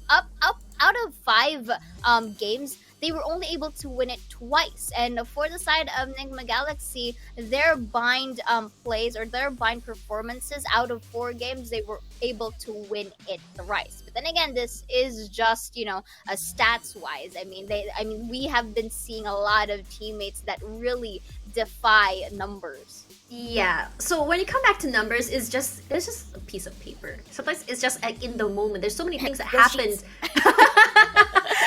of 5 games, they were only able to win it twice. And for the side of Nigma Galaxy, their bind plays, or their bind performances, out of 4 games, they were able to win it thrice. But then again, this is just, a stats wise. I mean, we have been seeing a lot of teammates that really defy numbers. Yeah. So when you come back to numbers, it's just a piece of paper. Sometimes it's just like in the moment. There's so many things that happen.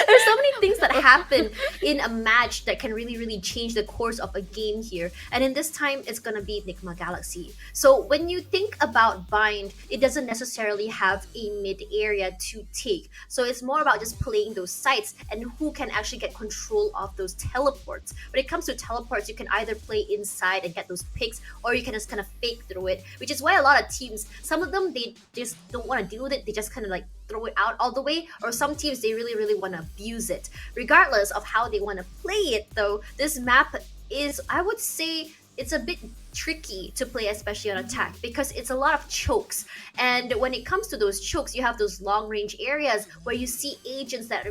There's so many things that happen in a match that can really, really change the course of a game here. And in this time, it's gonna be Nigma Galaxy. So when you think about bind, it doesn't necessarily have a mid area to take. So it's more about just playing those sites and who can actually get control of those teleports. When it comes to teleports, you can either play inside and get those picks, or you can just kind of fake through it, which is why a lot of teams, some of them, they just don't want to deal with it. They just kind of like throw it out all the way, or some teams, they really, really want to abuse it. Regardless of how they want to play it though, this map is, I would say, it's a bit tricky to play, especially on attack, because it's a lot of chokes. And when it comes to those chokes, you have those long range areas where you see agents that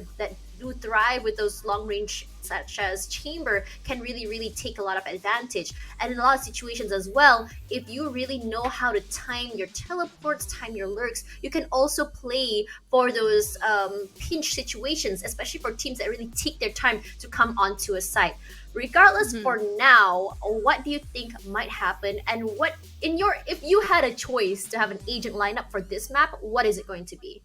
do thrive with those long range such as Chamber can really take a lot of advantage. And in a lot of situations as well, if you really know how to time your teleports, time your lurks, you can also play for those pinch situations, especially for teams that really take their time to come onto a site. Regardless, for now, what do you think might happen, and what in your if you had a choice to have an agent lineup for this map, what is it going to be?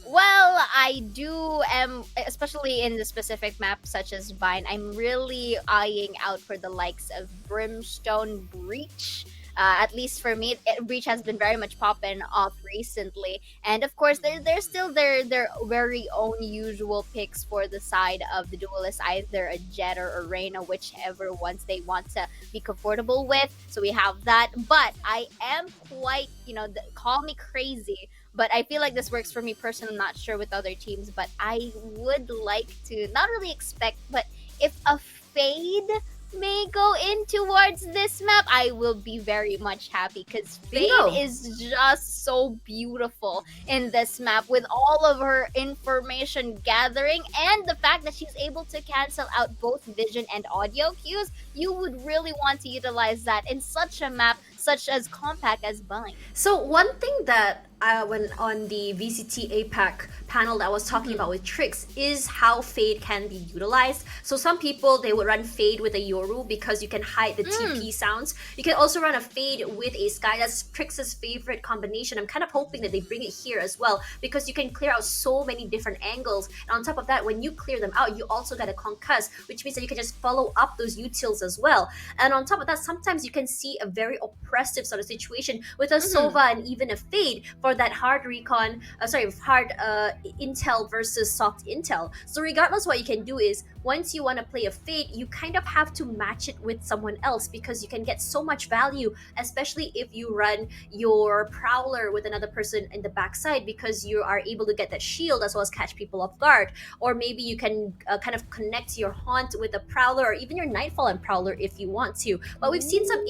Well, I do am, especially in the specific map such as Vine, I'm really eyeing out for the likes of Brimstone Breach. At least for me, Breach has been very much popping off recently, and of course, they're still their very own usual picks for the side of the duelist, either a Jet or a Reyna, whichever ones they want to be comfortable with. So we have that, but I am quite, call me crazy, but I feel like this works for me personally. I'm not sure with other teams, but I would like to not really expect, but if a Fade may go in towards this map, I will be very much happy, because Fade is just so beautiful in this map with all of her information gathering and the fact that she's able to cancel out both vision and audio cues. You would really want to utilize that in such a map such as compact as Vine. So one thing that when on the VCT APAC panel that I was talking about with Tricks is how Fade can be utilized. So some people, they would run Fade with a Yoru because you can hide the TP sounds. You can also run a Fade with a Sky. That's Tricks' favorite combination. I'm kind of hoping that they bring it here as well, because you can clear out so many different angles. And on top of that, when you clear them out, you also get a concuss, which means that you can just follow up those utils as well. And on top of that, sometimes you can see a very oppressive sort of situation with a Sova and even a Fade for that hard recon, hard intel versus soft intel. So regardless, what you can do is, once you want to play a Fade, you kind of have to match it with someone else, because you can get so much value, especially if you run your Prowler with another person in the backside, because you are able to get that shield as well as catch people off guard. Or maybe you can kind of connect your Haunt with a Prowler, or even your Nightfall and Prowler if you want to. But we've seen some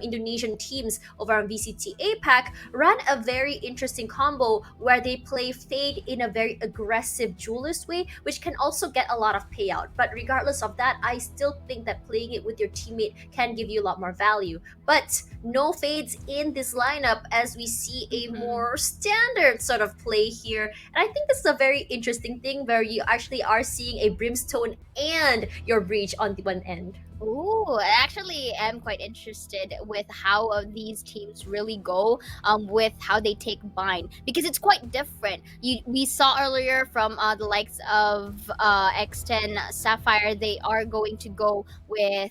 Indonesian teams over on VCT APAC run a very interesting combo where they play Fade in a very aggressive duelist way, which can also get a lot of payout. But regardless of that, I still think that playing it with your teammate can give you a lot more value. But no Fades in this lineup, as we see a more standard sort of play here. And I think this is a very interesting thing where you actually are seeing a Brimstone and your Breach on the one end. Ooh, I actually am quite interested with how these teams really go with how they take Bind, because it's quite different. We saw earlier from the likes of X10, Sapphire, they are going to go with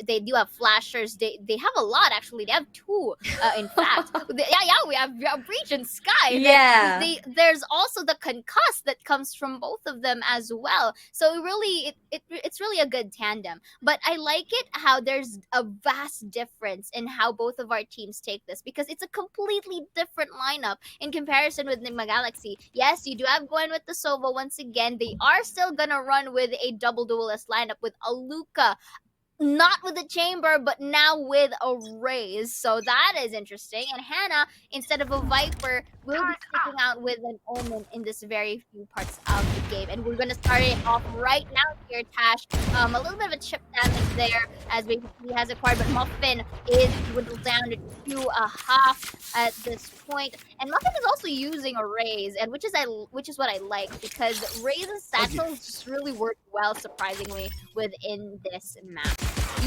they do have flashers. They have a lot, actually. They have two, in fact. We have Breach and Sky. Yeah. There's also the concuss that comes from both of them as well. So really, it's really a good tandem. But I like it how there's a vast difference in how both of our teams take this, because it's a completely different lineup in comparison with Nigma Galaxy. Yes, you do have Gwen with the Sova once again. They are still gonna run with a double duelist lineup with Aluka, not with a Chamber, but now with a Raze. So that is interesting. And Hannah, instead of a Viper, will be sticking out with an Omen in this very few parts of the game. And we're going to start it off right now here, Tash. A little bit of a chip damage there, as he has acquired, but Muffin is whittled down to a half at this point. And Muffin is also using a Raze, and which is what I like, because Raze's satchels just really work well, surprisingly, within this map.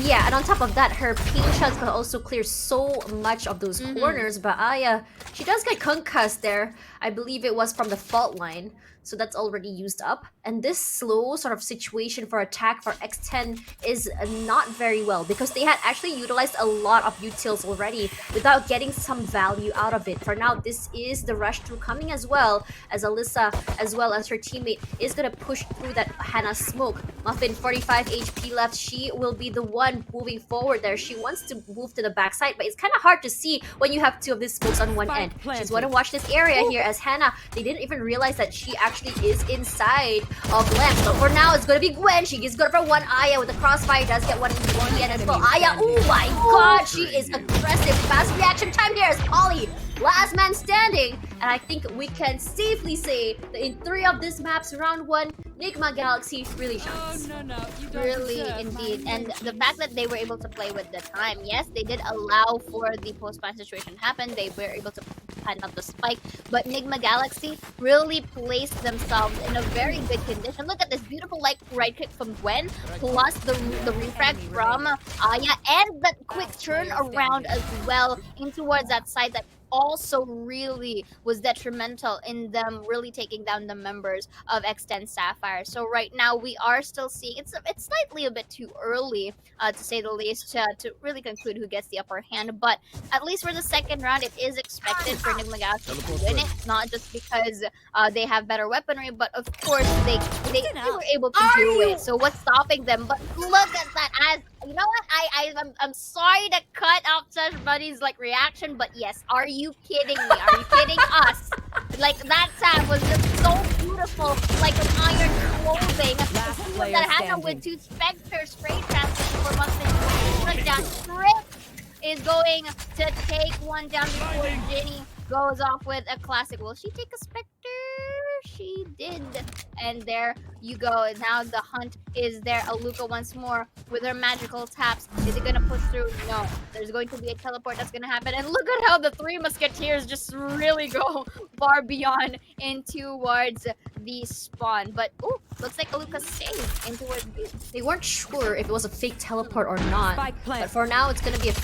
Yeah, and on top of that, her pain shots can also clear so much of those corners. But Aya, she does get concussed there. I believe it was from the fault line. So that's already used up. And this slow sort of situation for attack for X10 is not very well, because they had actually utilized a lot of utils already without getting some value out of it. For now, this is the rush through coming as well, as Alyssa, as well as her teammate, is going to push through that Hannah smoke. Muffin, 45 HP left. She will be the one moving forward there. She wants to move to the backside, but it's kind of hard to see when you have two of these smokes on one end. She's want to watch this area here, as Hannah, they didn't even realize that she actually is inside of Lamp. So for now, it's going to be Gwen. She is good for one. Aya with the crossfire does get one end as well. Aya, oh my god, she is aggressive. Fast reaction time there is Ollie. Last man standing. And I think we can safely say that in 3 of these maps, round 1, Nigma Galaxy really Oh, shines. no, you don't Really, deserve indeed. my And the attention. fact that they were able to play with the time, yes, they did allow for the post-ban situation to happen. They were able to find out the spike, but Nigma Galaxy really placed themselves in a very good condition. Look at this beautiful like right kick from Gwen, plus the refrag Enemy from remaining. Aya, and that quick Last turn player around standing. as well in towards that side that also really was detrimental in them really taking down the members of X10 Sapphire. So right now we are still seeing it's slightly a bit too early to say the least to really conclude who gets the upper hand. But at least for the second round, it is expected for Nigma Galaxy to win it, not just because they have better weaponry, but of course they were able to Are do you? it. So what's stopping them? But look at that! As you know what, I'm sorry to cut off such buddy's like reaction, but yes, are you kidding me? Are you kidding us? Like that tap was just so beautiful, like an iron clothing. Last See what player that happened with standing. 2 Spectres straight transition for Muffin. Down. Trip is going to take one down before Ginny goes off with a classic. Will she take a Spectre? She did. And there you go. And now the hunt is there. Aluka once more with her magical taps. Is it going to push through? No. There's going to be a teleport that's going to happen. And look at how the 3 Musketeers just really go far beyond in towards the spawn. But, ooh, looks like Aluka stays in towards B. They weren't sure if it was a fake teleport or not. Spike But plant. for now, it's gonna be a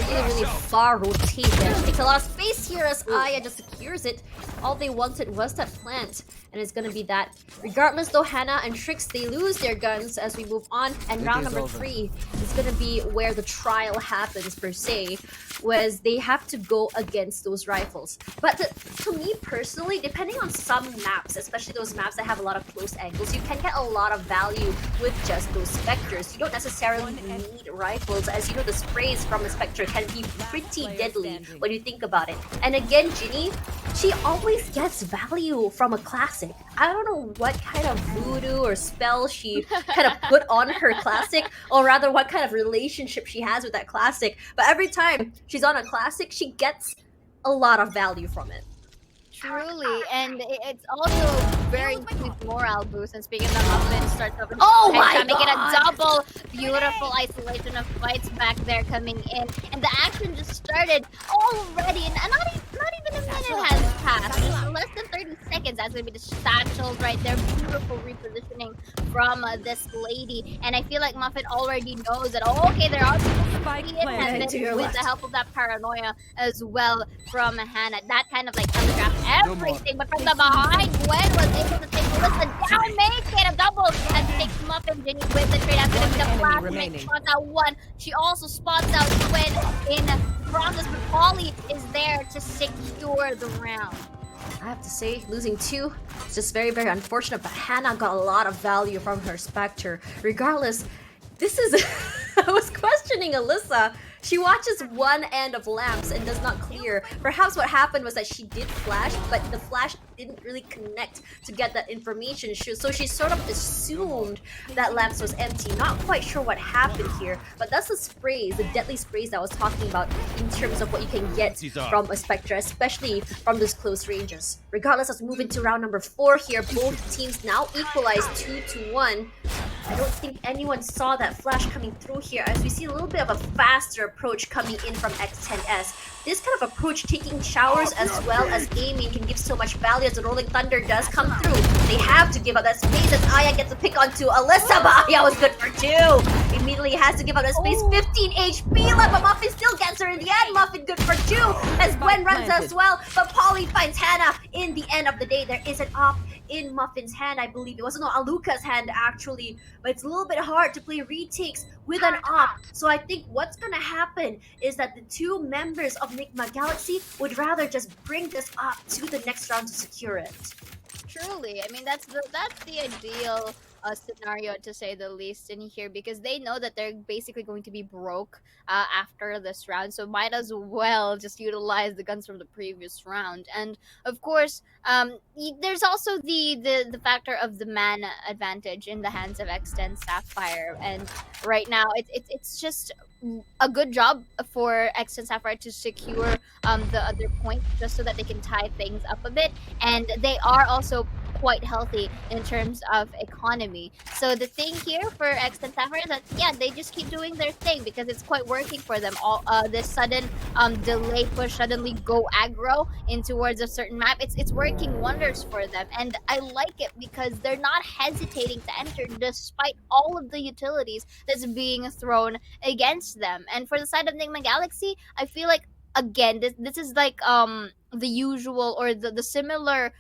really far rotate there. She takes a lot of space here as Aya just secures it. All they wanted was that plant, and it's gonna be that. Regardless though, Hannah and Trix, they lose their guns as we move on. And round number 3 is gonna be where the trial happens per se, was they have to go against those rifles. But to me personally, depending on some maps, especially those maps that have a lot of close angles, you can get a lot of value with just those specters. You don't necessarily need rifles, as you know the sprays from a spectre can be pretty player deadly standing. when you think about it. And again, Ginny, she always gets value from a classic. I don't know what kind of voodoo or spell she kind of put on her classic, or rather what kind of relationship she has with that classic. But every time she's on a classic, she gets a lot of value from it. Truly, and it's also very huge morale boost. And speaking of Muffin, starts off Oh my making a God! double beautiful isolation of fights back there coming in, and the action just started already, and not even a minute has passed. Just less than 30 seconds. That's gonna be the satchels right there. Beautiful repositioning from this lady, and I feel like Muffin already knows that. Oh, okay, there are Spike it planted. has To your been with left. the help of that paranoia as well from Hannah. That kind of like telegraphed everything, but from the behind, Gwen was able to take Melissa down, make it a double, and takes Muffin Ginny with the trade after the enemy flash. remaining. Spots out one. She also spots out Gwen in the process, but Polly is there to secure the round. I have to say, losing 2 is just very unfortunate, but Hannah got a lot of value from her Spectre. Regardless, this is... I was questioning Alyssa. She watches one end of lamps and does not clear. Perhaps what happened was that she did flash, but the flash didn't really connect to get that information. So she sort of assumed that lamps was empty. Not quite sure what happened here, but that's the sprays, the deadly sprays that I was talking about in terms of what you can get from a Spectre, especially from those close ranges. Regardless, let's move into round number 4 here. Both teams now equalize 2-1. I don't think anyone saw that flash coming through here, as we see a little bit of a faster approach coming in from X10S. This kind of approach, taking showers as well as aiming, can give so much value as the Rolling Thunder does come through. They have to give up that space as Aya gets a pick onto Alyssa, but Aya was good for 2. Immediately has to give up that space. 15 HP left, but Muffin still gets her in the end. Muffin good for 2 as Gwen runs as well, but Polly finds Hannah in the end of the day. There is an op in Muffin's hand, I believe. It wasn't Aluka's hand actually, but it's a little bit hard to play retakes with an op. So I think what's gonna happen is that the 2 members of Nigma Galaxy would rather just bring this op to the next round to secure it. Truly, I mean that's the ideal scenario to say the least in here, because they know that they're basically going to be broke after this round, so might as well just utilize the guns from the previous round. And of course, there's also the factor of the man advantage in the hands of X10 Sapphire, and right now it's just a good job for X10 Sapphire to secure the other point, just so that they can tie things up a bit. And they are also quite healthy in terms of economy. So the thing here for X10 Sapphire is that yeah, they just keep doing their thing because it's quite working for them. All this sudden delay push, suddenly go aggro in towards a certain map. It's working wonders for them, and I like it because they're not hesitating to enter despite all of the utilities that's being thrown against them. And for the side of Nigma Galaxy, I feel like again this is like the usual or the similar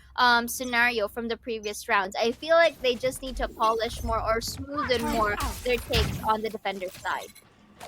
scenario from the previous rounds. I feel like they just need to polish more or smoothen more their takes on the defender's side.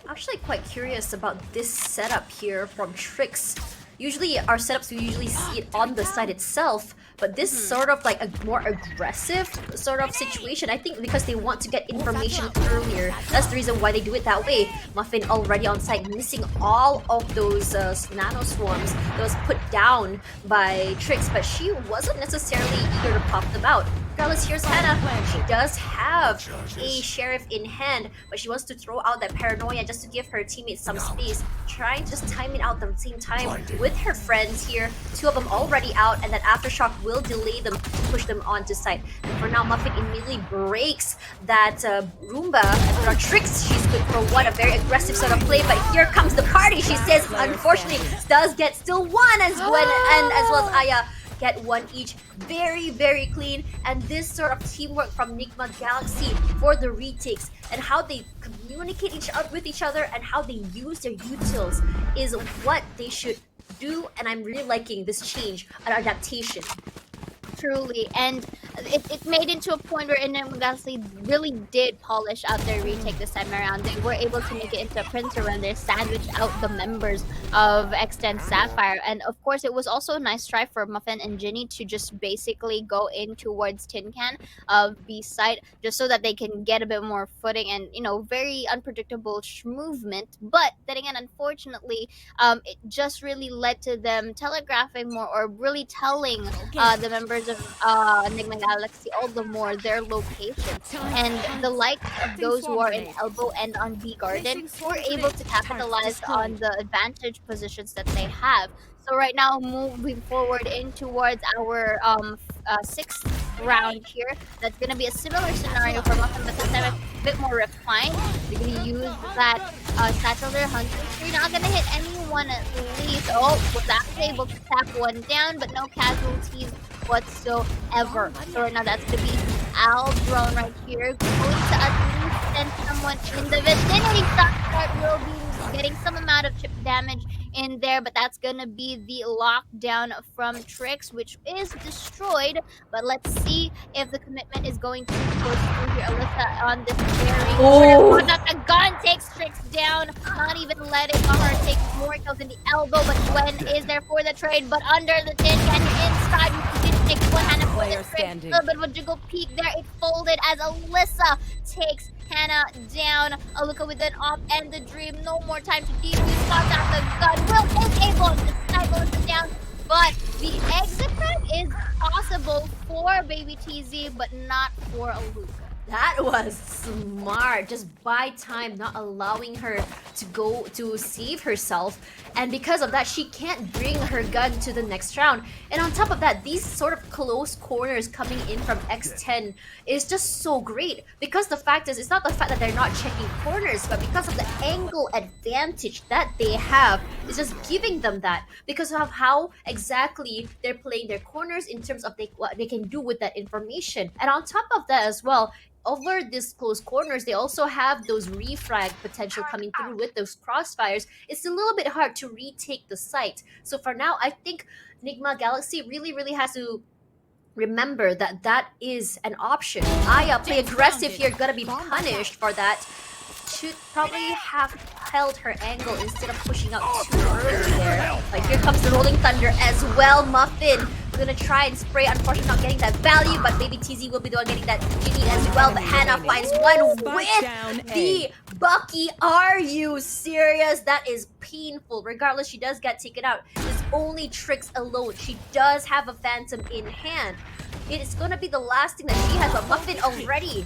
Actually quite curious about this setup here from Trix. Usually our setups, we usually see it on the side itself, but this sort of like a more aggressive sort of situation, I think because they want to get information earlier. That's the reason why they do it that way. Muffin already on site, missing all of those nano swarms that was put down by Trix, but she wasn't necessarily eager to pop them out. Regardless, here's Hannah. She does have a sheriff in hand, but she wants to throw out that paranoia just to give her teammates some space, trying to just time it out at the same time with her friends here. Two of them already out, and that aftershock will delay them to push them onto site. And for now, Muffin immediately breaks that Roomba. And for our Trix, she's good for what? A very aggressive sort of play, but here comes the party. She says, unfortunately, does get still one as Gwen and as well as Aya get one each. Very, very clean. And this sort of teamwork from Nigma Galaxy for the retakes and how they communicate with each other and how they use their utils is what they should do. And I'm really liking this change and adaptation. Truly, and it made into a point where Nigma Galaxy really did polish out their retake this time around. They were able to make it into a printer run. They sandwiched out the members of X10 Sapphire, and of course it was also a nice try for Muffin and Ginny to just basically go in towards Tin Can of B site just so that they can get a bit more footing and, you know, very unpredictable movement. But then again, unfortunately, it just really led to them telegraphing more or really telling the members of Nigma Galaxy all the more their location, and the likes of those who are in elbow and on B garden were able to capitalize on the advantage positions that they have. So right now, moving forward in towards our sixth round here, that's gonna be a similar scenario for Muffin, but this time a bit more refined. They're gonna use that satchel there, Hunter. You're not gonna hit anyone at least. Oh, was actually able to tap one down, but no casualties whatsoever. So right now that's gonna be Al drone right here, going to at least send someone in the vicinity. Sapphire will be getting some amount of chip damage in there, but that's gonna be the lockdown from Trix, which is destroyed. But let's see if the commitment is going to push through here. Alyssa on this very the gun takes Trix down, not even letting her take more kills in the elbow, but Gwen is there for the trade, but under the tin can inside, she did take one Hannah for the trade. A little bit of a jiggle peek there, it folded as Alyssa takes Hannah down. Aluka with an op and the dream. No more time to deep. We spot out the gun. Will is able to snipe Alyssa down, but the exit frag is possible for Baby TZ, but not for Aluka. That was smart. Just buy time, not allowing her to go to save herself. And because of that, she can't bring her gun to the next round. And on top of that, these sort of close corners coming in from X10 is just so great. Because the fact is, it's not the fact that they're not checking corners, but because of the angle advantage that they have, it's just giving them that. Because of how exactly they're playing their corners in terms of what they can do with that information. And on top of that as well, over these close corners, they also have those refrag potential coming through with those crossfires. It's a little bit hard to retake the site. So for now, I think Nigma Galaxy really has to remember that that is an option. Aya, play aggressive here, gonna be punished for that. Should probably have held her angle instead of pushing out too early there. Like, here comes the Rolling Thunder as well. Muffin gonna try and spray, unfortunately not getting that value, but maybe TZ will be the one getting that Ginny as well. But Hannah finds one with the Bucky. Are you serious? That is painful. Regardless, she does get taken out. It's only Trix alone. She does have a Phantom in hand. It is gonna be the last thing that she has, but Muffin already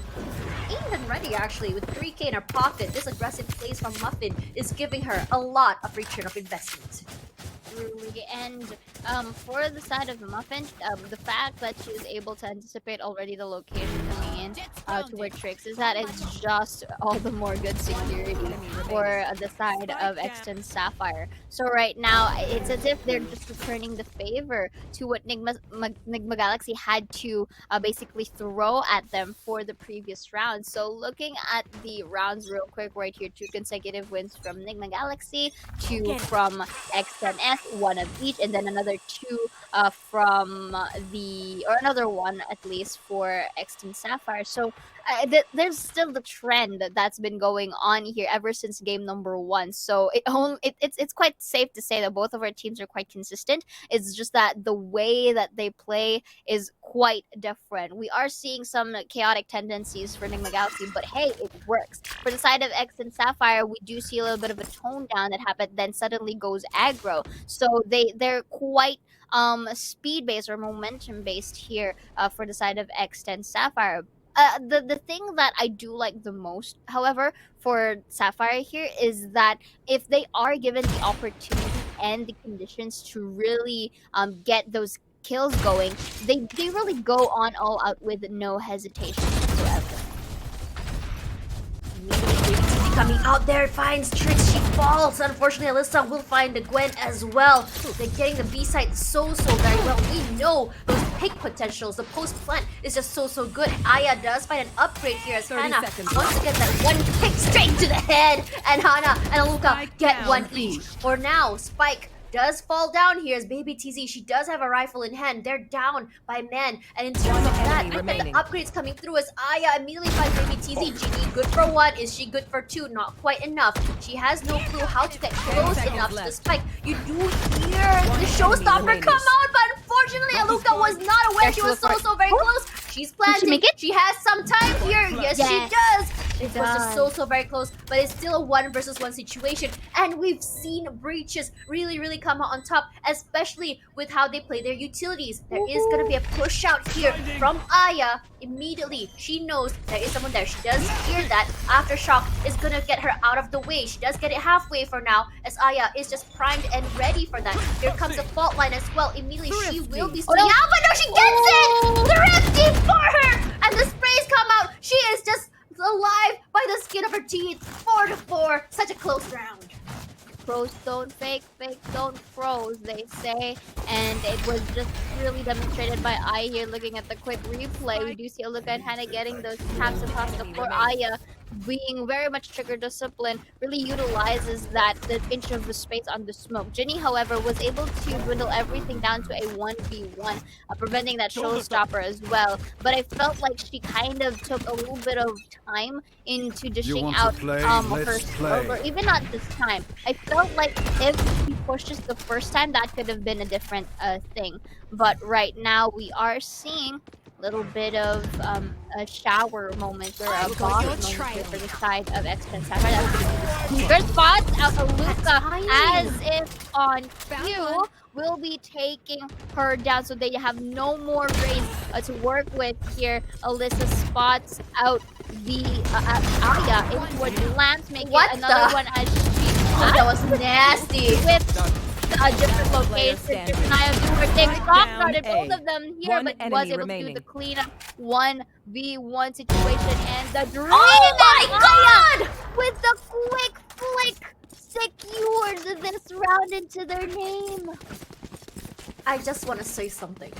aimed and ready actually with 3K in her pocket. This aggressive plays from Muffin is giving her a lot of return of investment. Truly, and for the side of the Muffin, the fact that she is able to anticipate already the location coming in to where Trix is at, it's just all the more good security for the side of X10 Sapphire. So right now, it's as if they're just returning the favor to what Nigma Galaxy had to basically throw at them for the previous round. So looking at the rounds real quick right here, 2 consecutive wins from Nigma Galaxy, 2 from X10S, 1 of each, and then another 2 from or another one at least for X10 Sapphire. So there's still the trend that's been going on here ever since game number 1. So it's quite safe to say that both of our teams are quite consistent. It's just that the way that they play is quite different. We are seeing some chaotic tendencies for Nigma Galaxy, but hey, it works. For the side of X and Sapphire, we do see a little bit of a tone down that happened, then suddenly goes aggro. So they're quite speed based or momentum based here for the side of X10 Sapphire. The thing that I do like the most, however, for Sapphire here is that if they are given the opportunity and the conditions to really get those kills going, they really go on all out with no hesitation whatsoever. VCT coming out there, finds Trix, she falls. Unfortunately, Alyssa will find the Gwen as well. They're getting the B side so very well. We know those pick potentials. The post plant is just so good. Aya does find an upgrade here as 30 Hannah seconds wants to get that one pick straight to the head. And Hannah and Aluka get one each. For now, Spike does fall down here as Baby TZ. She does have a rifle in hand. They're down by man. And in terms of that, enemy look at the remaining. upgrades coming through as Aya immediately finds Baby TZ. Genie good for 1. Is she good for 2? Not quite enough. She has no clue how to get close seconds enough to the left. Spike. You do hear the showstopper remaining. come out, but unfortunately, Aluka was not aware. She was so very close. She's planting. make it? She has some time here. Yes, she Yes. does. It was does. just so very close, but it's still a 1 versus 1 situation. And we've seen Breaches really come out on top, especially with how they play their utilities. There is going to be a push out here from Aya immediately. She knows there is someone there. She does hear that. Aftershock is going to get her out of the way. She does get it halfway for now, as Aya is just primed and ready for that. Here comes the fault line as well. Immediately, she will be swinging out, but no, she gets it! Thrifty for her! And the sprays come out. She is just alive by the skin of her teeth. 4-4. Such a close round. Pros don't fake, fake don't froze, they say. And it was just really demonstrated by Aya here looking at the quick replay. We do see Aluka and Hannah getting those taps across the floor. Aya, being very much trigger discipline, really utilizes the inch of the space on the smoke. Ginny, however, was able to dwindle everything down to a 1v1, preventing that showstopper as well. But I felt like she kind of took a little bit of time into dishing out her stroke, or even not this time. I felt like if she pushes the first time, that could have been a different thing. But right now, we are seeing little bit of a shower moment or a boss moment here for the side of X10 Sapphire. That was going to be the good spots out of Aluka as if on cue will be taking her down, so they have no more rays to work with here. Alyssa spots out the Aya into a lamp, making another one as she that was nasty. with a different location, different Aya doer takes off, started both of them here, One but was enemy able remaining. to do the cleanup 1v1 situation, and the dream Oh my god! with the quick flick secures this round into their name. I just want to say something.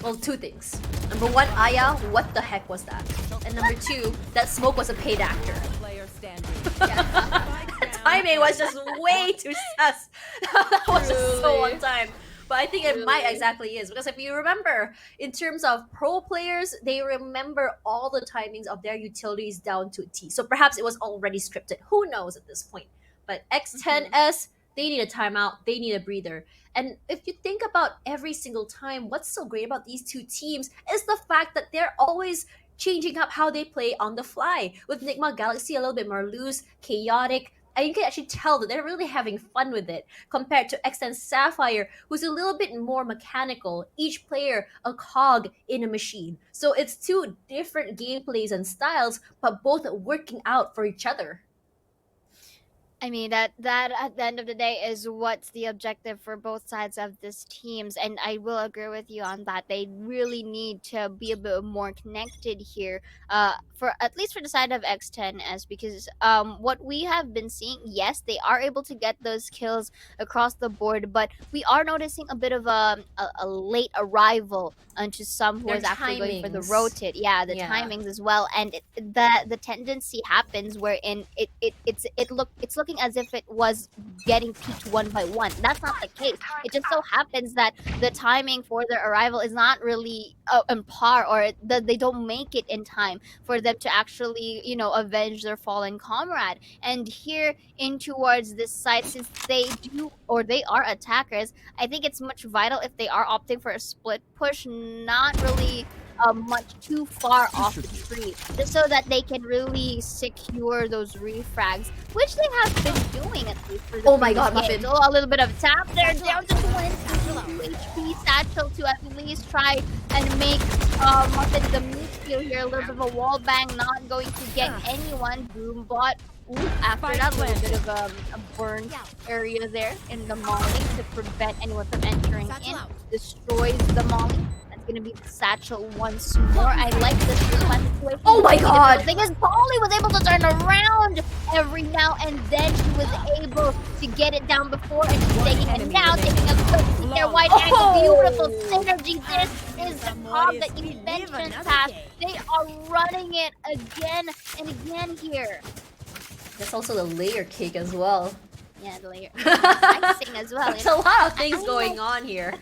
Well, 2 things. Number 1, Aya, what the heck was that? And number 2, that smoke was a paid actor. Player standing. Timing was just way too sus. That was just so on time. But I think it might exactly is, because if you remember, in terms of pro players, they remember all the timings of their utilities down to a T. So perhaps it was already scripted. Who knows at this point? But X10S, they need a timeout. They need a breather. And if you think about every single time, what's so great about these 2 teams is the fact that they're always changing up how they play on the fly. With Nigma Galaxy a little bit more loose, chaotic, and you can actually tell that they're really having fun with it, compared to X10 Sapphire, who's a little bit more mechanical, each player a cog in a machine. So it's 2 different gameplays and styles, but both working out for each other. I mean that at the end of the day is what's the objective for both sides of this teams, and I will agree with you on that. They really need to be a bit more connected here, for at least for the side of X10s, because what we have been seeing, yes, they are able to get those kills across the board, but we are noticing a bit of a late arrival onto some who Their is actually going for the timings. rotate. Yeah, the Yeah. timings as well, and the tendency happens wherein it's looking as if it was getting peaked one by one. That's not the case. It just so happens that the timing for their arrival is not really on par, or they don't make it in time for them to actually, avenge their fallen comrade. And here in towards this side, since they do or they are attackers, I think it's much vital if they are opting for a split push, not really much too far off the tree, just so that they can really secure those refrags, which they have been doing at least for the Oh my god, previous Muffin. game. So a little bit of tap there, down to 22 HP. Satchel to at least try and make Muffin the meat steal here. A little bit of a wall bang, not going to get anyone. Boombot. Ooh, after that, a little bit of a burn area there in the molly to prevent anyone from entering in. Destroys the molly. Gonna be the satchel once more. I like this situation. Oh my god! Because Polly was able to turn around every now and then. She was able to get it down before, and she's taking it now, taking a quick peek there. Wide angle, beautiful synergy. This is the pop that you mentioned, Tash. They are running it again and again here. That's also the layer cake as well. Yeah, the layer icing as well. There's a lot of things going on here.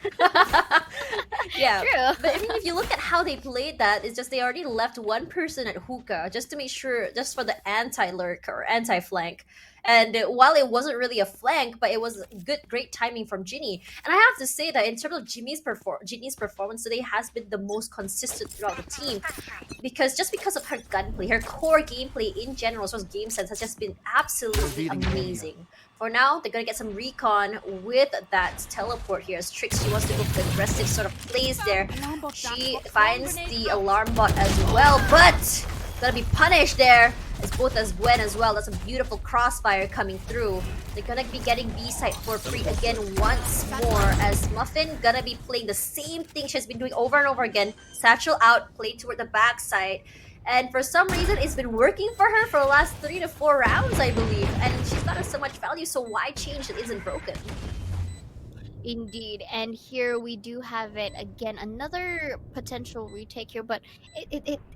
Yeah, True. but I mean, if you look at how they played that, it's just they already left one person at hookah just to make sure, just for the anti-lurk or anti-flank. And while it wasn't really a flank, but it was great timing from Ginny. And I have to say that in terms of Ginny's performance today has been the most consistent throughout the team, because of her gunplay, her core gameplay in general, as well as game sense, has just been absolutely amazing. For now, they're gonna get some recon with that teleport here. As Trix, she wants to go for the aggressive sort of plays there. She finds the alarm bot as well, but gonna be punished there. As Gwen as well. That's a beautiful crossfire coming through. They're gonna be getting B site for free again once more, as Muffin gonna be playing the same thing she's been doing over and over again. Satchel out, play toward the backside. And for some reason, it's been working for her for the last 3 to 4 rounds, I believe. And she's not so much value, so why change that isn't broken? Indeed, and here we do have it again, another potential retake here, but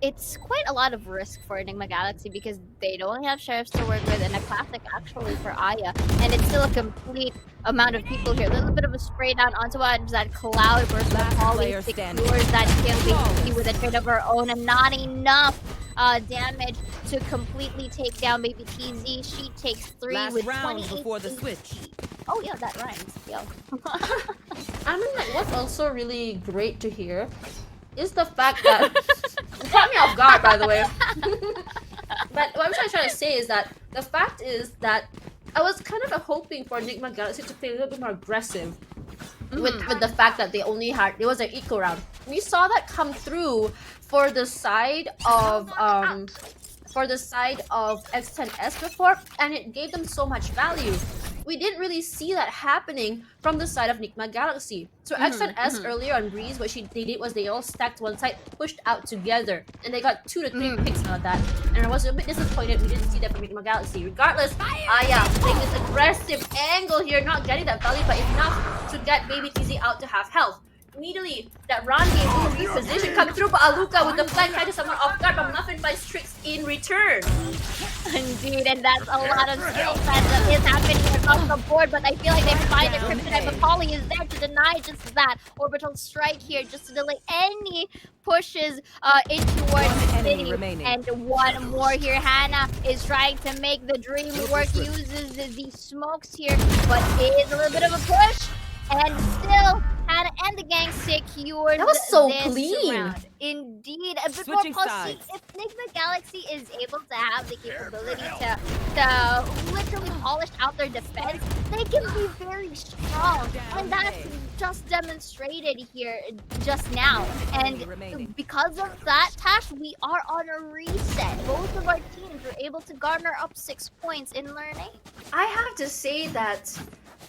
it's quite a lot of risk for Enigma Galaxy because they don't have sheriffs to work with, and a classic actually for Aya, and it's still a complete amount of people here. A little bit of a spray down onto that cloud burst of Holly secures that kill basically with a trade of her own, and not enough damage to completely take down Baby TZ. She takes 3 Last with round 28 before the switch. Oh yeah, that rhymes. Yo. I mean, like, what's also really great to hear is the fact that it caught me off guard, by the way. But what I'm trying to say is that the fact is that I was kind of hoping for Nigma Galaxy to play a little bit more aggressive with the fact that it was an eco round. We saw that come through for the side of X10S before, and it gave them so much value. We didn't really see that happening from the side of Nigma Galaxy. So X10S earlier on Breeze, what they did was they all stacked one side, pushed out together, and they got 2 to 3 picks out of that. And I was a bit disappointed we didn't see that from Nigma Galaxy. Regardless, Aya playing this aggressive angle here, not getting that value, but enough to get Baby TZ out to half health. Immediately, that Randy reposition comes through, but Aluka with the flank trying to someone off guard, but Muffin finds Tricks in return. Indeed, and that's a lot of skill set that is happening across the board, but I feel like they find it. Kryptonite, but Polly is there to deny just that. Orbital strike here just to delay any pushes in towards the city. And one more here. Hannah is trying to make the dream work, uses the smokes here, but it is a little bit of a push. And still, Hannah Gala and the gang secured That was so this clean. round. Indeed. A bit more Switching pause. sides. If Nigma Galaxy is able to have the capability to literally polish out their defense, they can be very strong. And that's just demonstrated here just now. And because of that, Tash, we are on a reset. Both of our teams were able to garner up 6 points in learning. I have to say that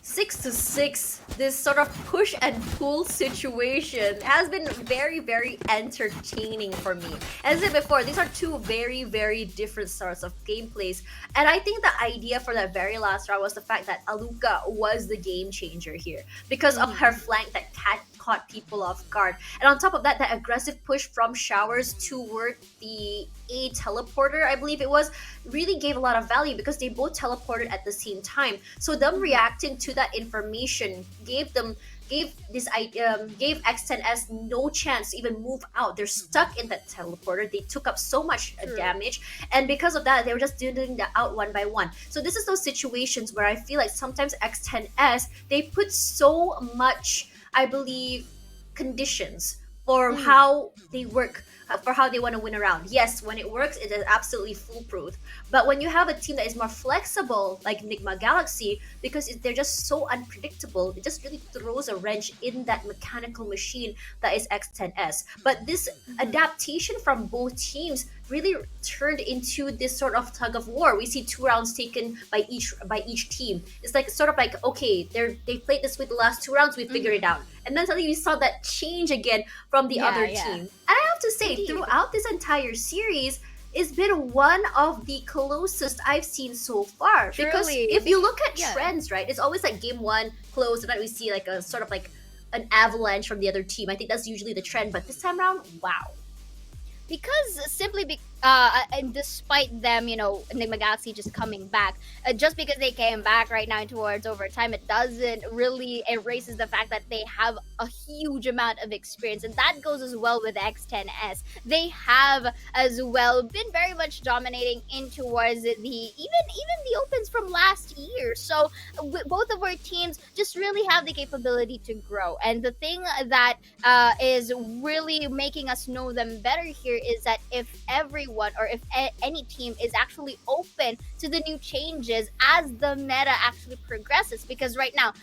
6-6, this sort of push and pull situation has been very, very entertaining for me. As I said before, these are two very, very different sorts of gameplays. And I think the idea for that very last round was the fact that Aluka was the game changer here because of her flank that caught people off guard. And on top of that, that aggressive push from Showers toward the A teleporter, I believe it was, really gave a lot of value because they both teleported at the same time. So them reacting to that information gave X10S no chance to even move out. They're stuck in that teleporter. They took up so much damage, and because of that, they were just doing that out one by one. So this is those situations where I feel like sometimes X10S, they put so much, I believe, conditions for how they work, for how they want to win around. Yes, when it works, it is absolutely foolproof. But when you have a team that is more flexible, like Nigma Galaxy, because they're just so unpredictable, it just really throws a wrench in that mechanical machine that is X10S. But this adaptation from both teams really turned into this sort of tug of war. We see 2 rounds taken by each team. It's like sort of like, okay, they played this with the last 2 rounds, we figured it out. And then suddenly we saw that change again from the other team. And I have to say, throughout this entire series, it's been one of the closest I've seen so far. Truly. Because if you look at trends, right, it's always like game 1 close, and then we see like a sort of like an avalanche from the other team. I think that's usually the trend, but this time around, wow. Because and despite them, Enigma Galaxy just coming back, just because they came back right now towards overtime, it doesn't really erases the fact that they have a huge amount of experience, and that goes as well with X10S. They have as well been very much dominating in towards the even the opens from last year. So both of our teams just really have the capability to grow, and the thing that is really making us know them better here is that if everyone or if any team is actually open to the new changes as the meta actually progresses, because right now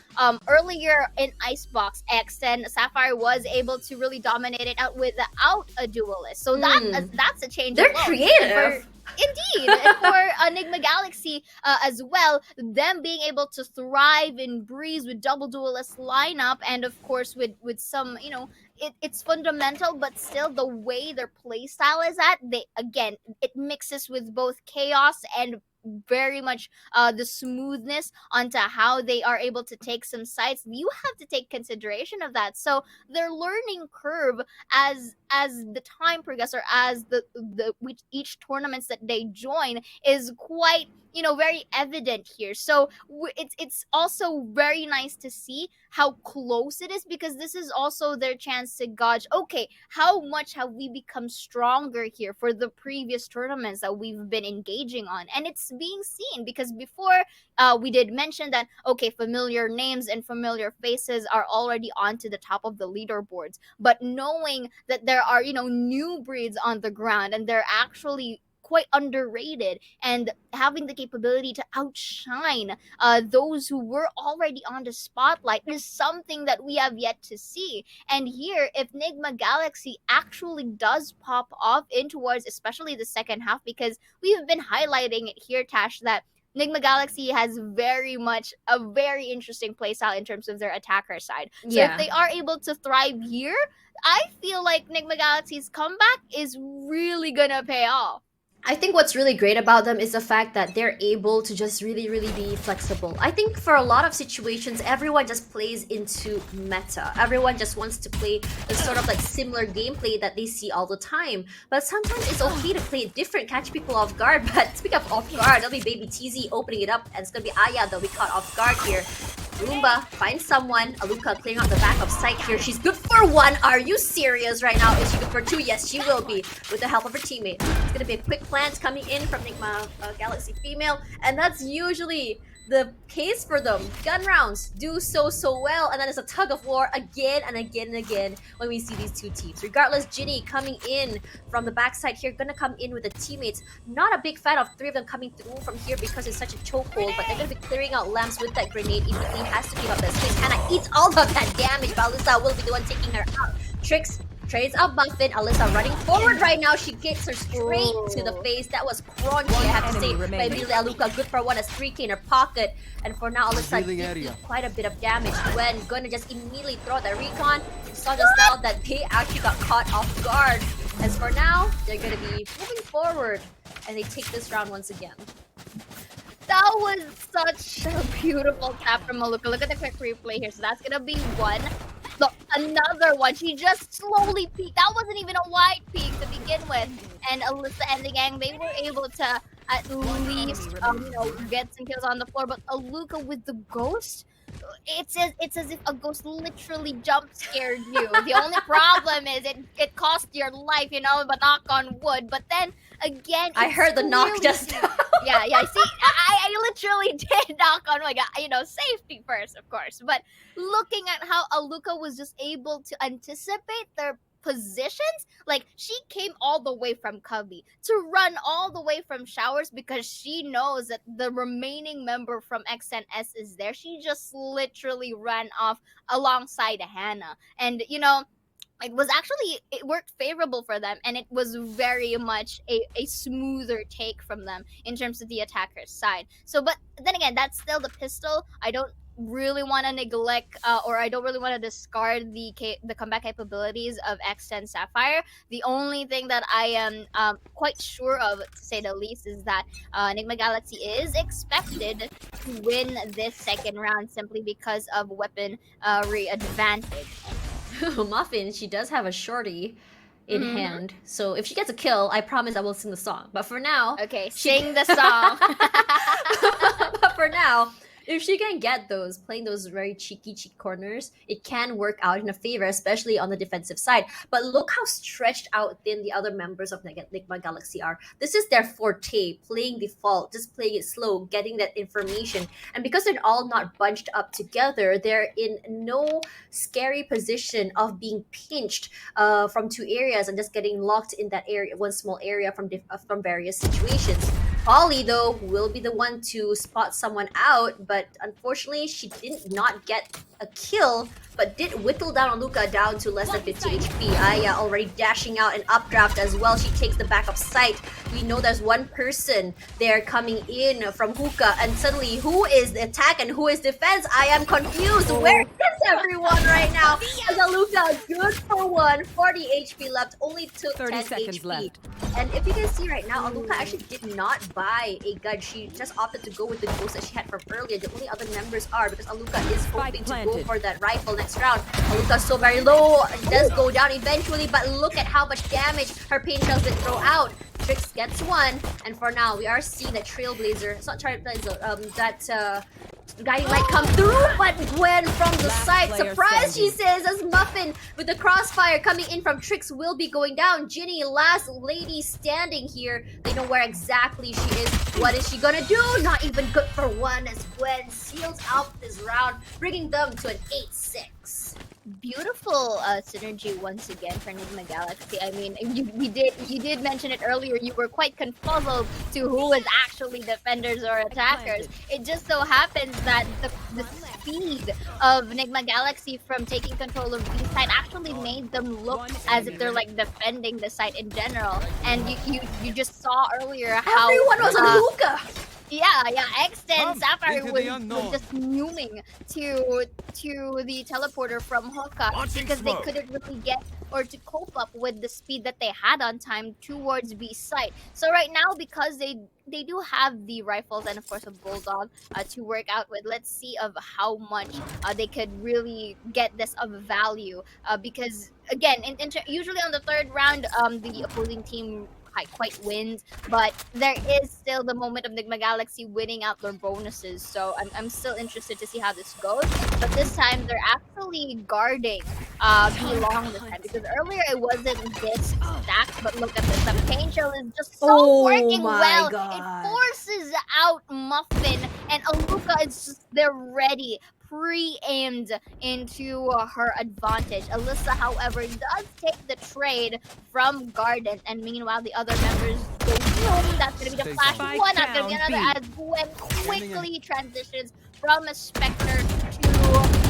earlier in Icebox, X10 Sapphire was able to really dominate it out without a duelist, so that's a change. They're alone. creative. Indeed, and for Enigma Galaxy as well, them being able to thrive in Breeze with double duelist lineup, and of course with some, it's fundamental, but still the way their play style is it mixes with both chaos and very much the smoothness onto how they are able to take some sites. You have to take consideration of that. So their learning curve as the time progresses, or as with each tournaments that they join, is quite very evident here. So it's also very nice to see how close it is, because this is also their chance to gauge, okay, how much have we become stronger here for the previous tournaments that we've been engaging on. And it's being seen, because before we did mention that, okay, familiar names and familiar faces are already onto the top of the leaderboards, but knowing that there are new breeds on the ground, and they're actually quite underrated, and having the capability to outshine those who were already on the spotlight, is something that we have yet to see. And here, if Nigma Galaxy actually does pop off in towards especially the second half, because we've been highlighting it here, Tash, that Nigma Galaxy has very much a very interesting playstyle in terms of their attacker side. So if they are able to thrive here, I feel like Nigma Galaxy's comeback is really gonna pay off. I think what's really great about them is the fact that they're able to just really, really be flexible. I think for a lot of situations, everyone just plays into meta. Everyone just wants to play the sort of like similar gameplay that they see all the time. But sometimes it's okay to play different, catch people off guard. But speaking of off guard, there'll be Baby TZ opening it up, and it's gonna be Aya that'll be caught off guard here. Roomba finds someone. Aluka clearing out the back of sight here. She's good for 1. Are you serious right now? Is she good for 2? Yes, she will be, with the help of her teammate. It's gonna be a quick plant coming in from Nigma Galaxy female, and that's usually the case for them. Gun rounds do so well, and then it's a tug of war again and again and again when we see these two teams. Regardless, Ginny coming in from the backside here, gonna come in with the teammates. Not a big fan of three of them coming through from here because it's such a chokehold, but they're gonna be clearing out lamps with that grenade. Immediately has to give up that space. Hannah eats all of that damage, but Alyssa will be the one taking her out. Tricks trades out Muffin. Alyssa running forward right now. She gets her straight to the face. That was crunchy, I have to say. But immediately Aluka, good for one, has 3k in her pocket. And for now, Alyssa did do quite a bit of damage. Gwen gonna just immediately throw that recon. We saw just now that they actually got caught off guard. As for now, they're gonna be moving forward. And they take this round once again. That was such a beautiful tap from Maluka. Look at the quick replay here. So that's gonna be one. Look, another one. She just slowly peeked. That wasn't even a wide peek to begin with. And Alyssa and the gang, they were able to at least get some kills on the floor. But Aluka with the ghost, it's as if a ghost literally jump scared you. The only problem is it cost your life, but knock on wood. But then again, I heard the knock just yeah. See, I literally did knock on wood. Safety first, of course. But looking at how Aluka was just able to anticipate their positions, like she came all the way from Cubby to run all the way from Showers because she knows that the remaining member from X10S is there. She just literally ran off alongside Hannah, and it worked favorable for them, and it was very much a smoother take from them in terms of the attacker's side. So, but then again, that's still the pistol. I don't really want to neglect or I don't really want to discard the comeback capabilities of X10 Sapphire. The only thing that I am quite sure of, to say the least, is that Nigma Galaxy is expected to win this second round simply because of weapon advantage. Muffin, she does have a shorty in hand, so if she gets a kill, I promise I will sing the song. But for now, okay, sing the song. But for now, if she can get those, playing those very cheeky cheek corners, it can work out in her favor, especially on the defensive side. But look how stretched out thin the other members of Nigma Galaxy are. This is their forte, playing default, just playing it slow, getting that information. And because they're all not bunched up together, they're in no scary position of being pinched from two areas and just getting locked in that area, one small area from various situations. Polly, though, will be the one to spot someone out, but unfortunately, she did not get a kill, but did whittle down Aluka down to less than 50 HP. Aya already dashing out an updraft as well. She takes the back of sight. We know there's one person there coming in from Hookah, and suddenly, who is the attack and who is defense? I am confused. Where is everyone right now? As Aluka, good for one, 40 HP left, only took 30 10 seconds HP. left. And if you can see right now, Aluka actually did not buy a gun. She just opted to go with the ghost that she had from earlier. The only other members are, because Aluka is hoping to go for that rifle next round. Aluka's so very low. It does go down eventually, but look at how much damage her pain shells did throw out. Trix gets one, and for now, we are seeing that Trailblazer, it's not Trailblazer, guiding light come through, but Gwen from the side, surprise, she says, as Muffin with the crossfire coming in from Trix will be going down. Ginny, last lady standing here. They know where exactly she is. What is she gonna do? Not even good for one, as Gwen seals out this round, bringing them to an 8-6. Beautiful synergy once again for Nigma Galaxy. I mean, you did mention it earlier. You were quite confuzzled to who was actually defenders or attackers. It just so happens that the speed of Nigma Galaxy from taking control of B side actually made them look as if they're like defending the site in general. And you just saw earlier how everyone was on Hookah. Yeah, X10 Sapphire was just fuming to the teleporter from Hookah because they couldn't really get or to cope up with the speed that they had on time towards B site. So right now, because they do have the rifles and of course a bulldog to work out with, let's see of how much they could really get this of value because again, usually on the third round, the opposing team quite wins, but there is still the moment of Nigma Galaxy winning out their bonuses, so I'm still interested to see how this goes. But this time they're actually guarding B long this time, because earlier it wasn't this stacked, but look at this, the pain shell is just so working well. God. It forces out Muffin and Aluka is just there ready, pre-aimed into her advantage. Alyssa, however, does take the trade from Garden, and meanwhile the other members go boom. That's gonna be the flash Spike one. That's gonna be down, another B. as Gwen quickly transitions from a Spectre to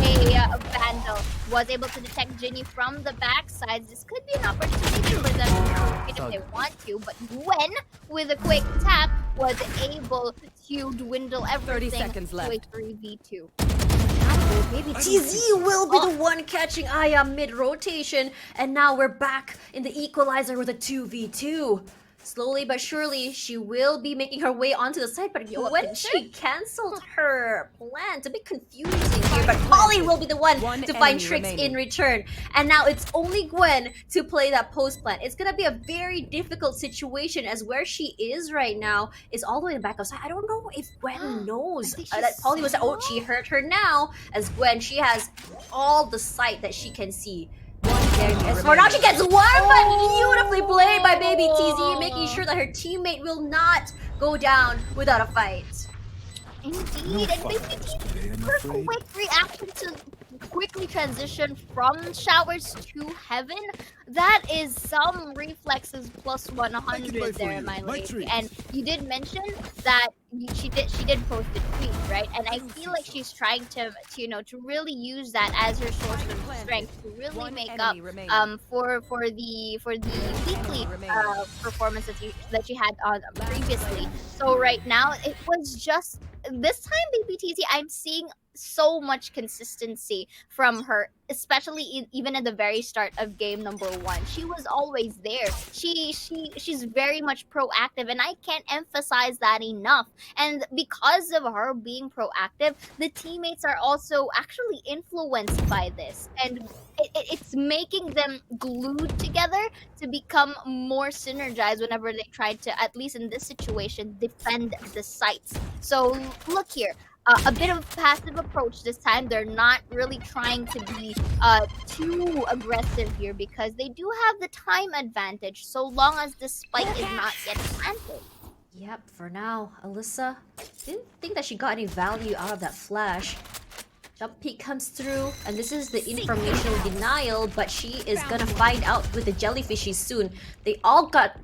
a Vandal. Was able to detect Ginny from the backside. This could be an opportunity for them to shoot if they want to, but Gwen, with a quick tap, was able to dwindle everything 30 seconds to a left. 3v2. Maybe TZ will be the one catching Aya mid-rotation, and now we're back in the equalizer with a 2v2. Slowly but surely, she will be making her way onto the site, but when she cancelled her plan, it's a bit confusing here, but Polly will be the one to find enemy tricks in remaining. return. And now it's only Gwen to play that post plan. It's gonna be a very difficult situation, as where she is right now is all the way in the back of side. I don't know if Gwen knows think that she's Polly was, oh, she hurt her now, as Gwen, she has all the sight that she can see. For now she gets one, but beautifully played by Baby TZ, making sure that her teammate will not go down without a fight. Indeed, and maybe her quick reaction to quickly transition from showers to heaven, that is some reflexes plus 100 there, my lady. And you did mention that she did post a tweet, right? And I feel like she's trying to really use that as her source of strength to really make up for the weekly performance that she had on previously. So right now it was just this time, Baby TZ, I'm seeing so much consistency from her, especially even at the very start of game number 1. She was always there. She's very much proactive, and I can't emphasize that enough. And because of her being proactive, the teammates are also actually influenced by this, and it's making them glued together to become more synergized whenever they try to, at least in this situation, defend the sites. So look here. A bit of a passive approach this time. They're not really trying to be too aggressive here because they do have the time advantage so long as the spike is not yet planted. Yep, for now, Alyssa didn't think that she got any value out of that flash. Jump peek comes through, and this is the informational denial, but she is gonna find out with the jellyfishies soon. They all got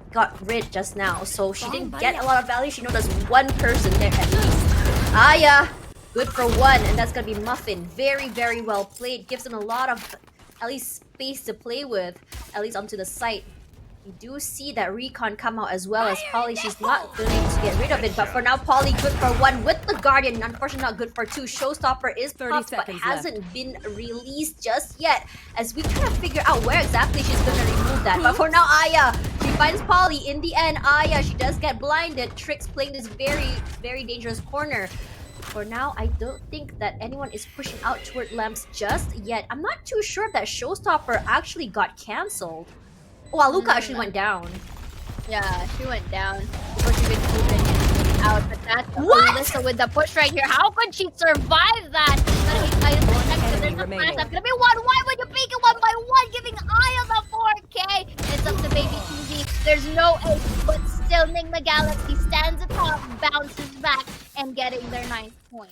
rid just now, so she didn't get a lot of value. She knows there's one person there at least. Aya, good for one, and that's gonna be Muffin. Very, very well played. Gives them a lot of, at least, space to play with, at least onto the site. We do see that Recon come out as well as Polly. She's not willing to get rid of it, but for now, Polly good for one with the Guardian. Unfortunately, not good for two. Showstopper is 30 popped, but seconds hasn't been released just yet, as we kind of figure out where exactly she's gonna remove that. But for now, Aya, she finds Polly. In the end, Aya, she does get blinded. Trix playing this very, very dangerous corner. For now, I don't think that anyone is pushing out toward lamps just yet. I'm not too sure if that Showstopper actually got cancelled. Oh, Luca actually went down. Yeah, she went down before she could even out. But that's Alyssa with the push right here. How could she survive that? There's a flash. That's gonna be one. Why would you peek it one by one? Giving Aya the 4K. It's up to Baby TZ. There's no ace, but still Nigma Galaxy stands atop, bounces back, and getting their 9th point.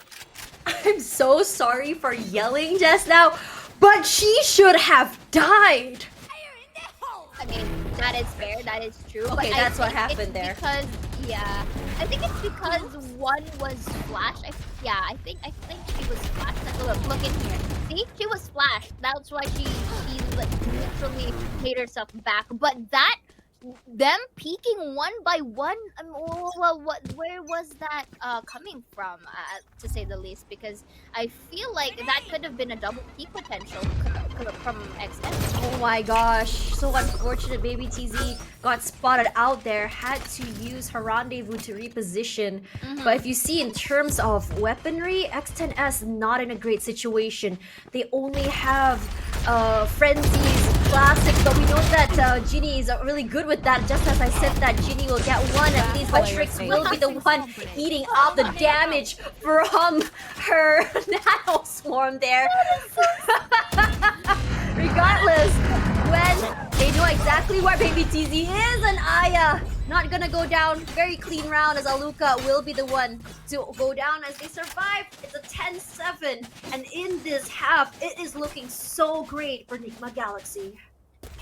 I'm so sorry for yelling just now, but she should have died. I mean, that is fair. That is true. Okay, but that's I what think happened it's there. Because I think it's because one was flashed. I think she was flashed. Look in here. See, she was flashed. That's why she literally made herself back. But them peeking one by one. Where was that coming from? To say the least, because I feel like that could have been a double peek potential from X10. Oh my gosh, so unfortunate. Baby TZ got spotted out there, had to use her rendezvous to reposition. But if you see in terms of weaponry, X10S not in a great situation. They only have frenzies, classics, but we know that Ginny is really good with that. Just as I said that Ginny will get one at least, but Trix will be the one eating up the damage from her nano swarm there. Regardless, when they know exactly where Baby TZ is, and Aya not gonna go down. Very clean round as Aluka will be the one to go down as they survive. It's a 10-7. And in this half, it is looking so great for Nigma Galaxy.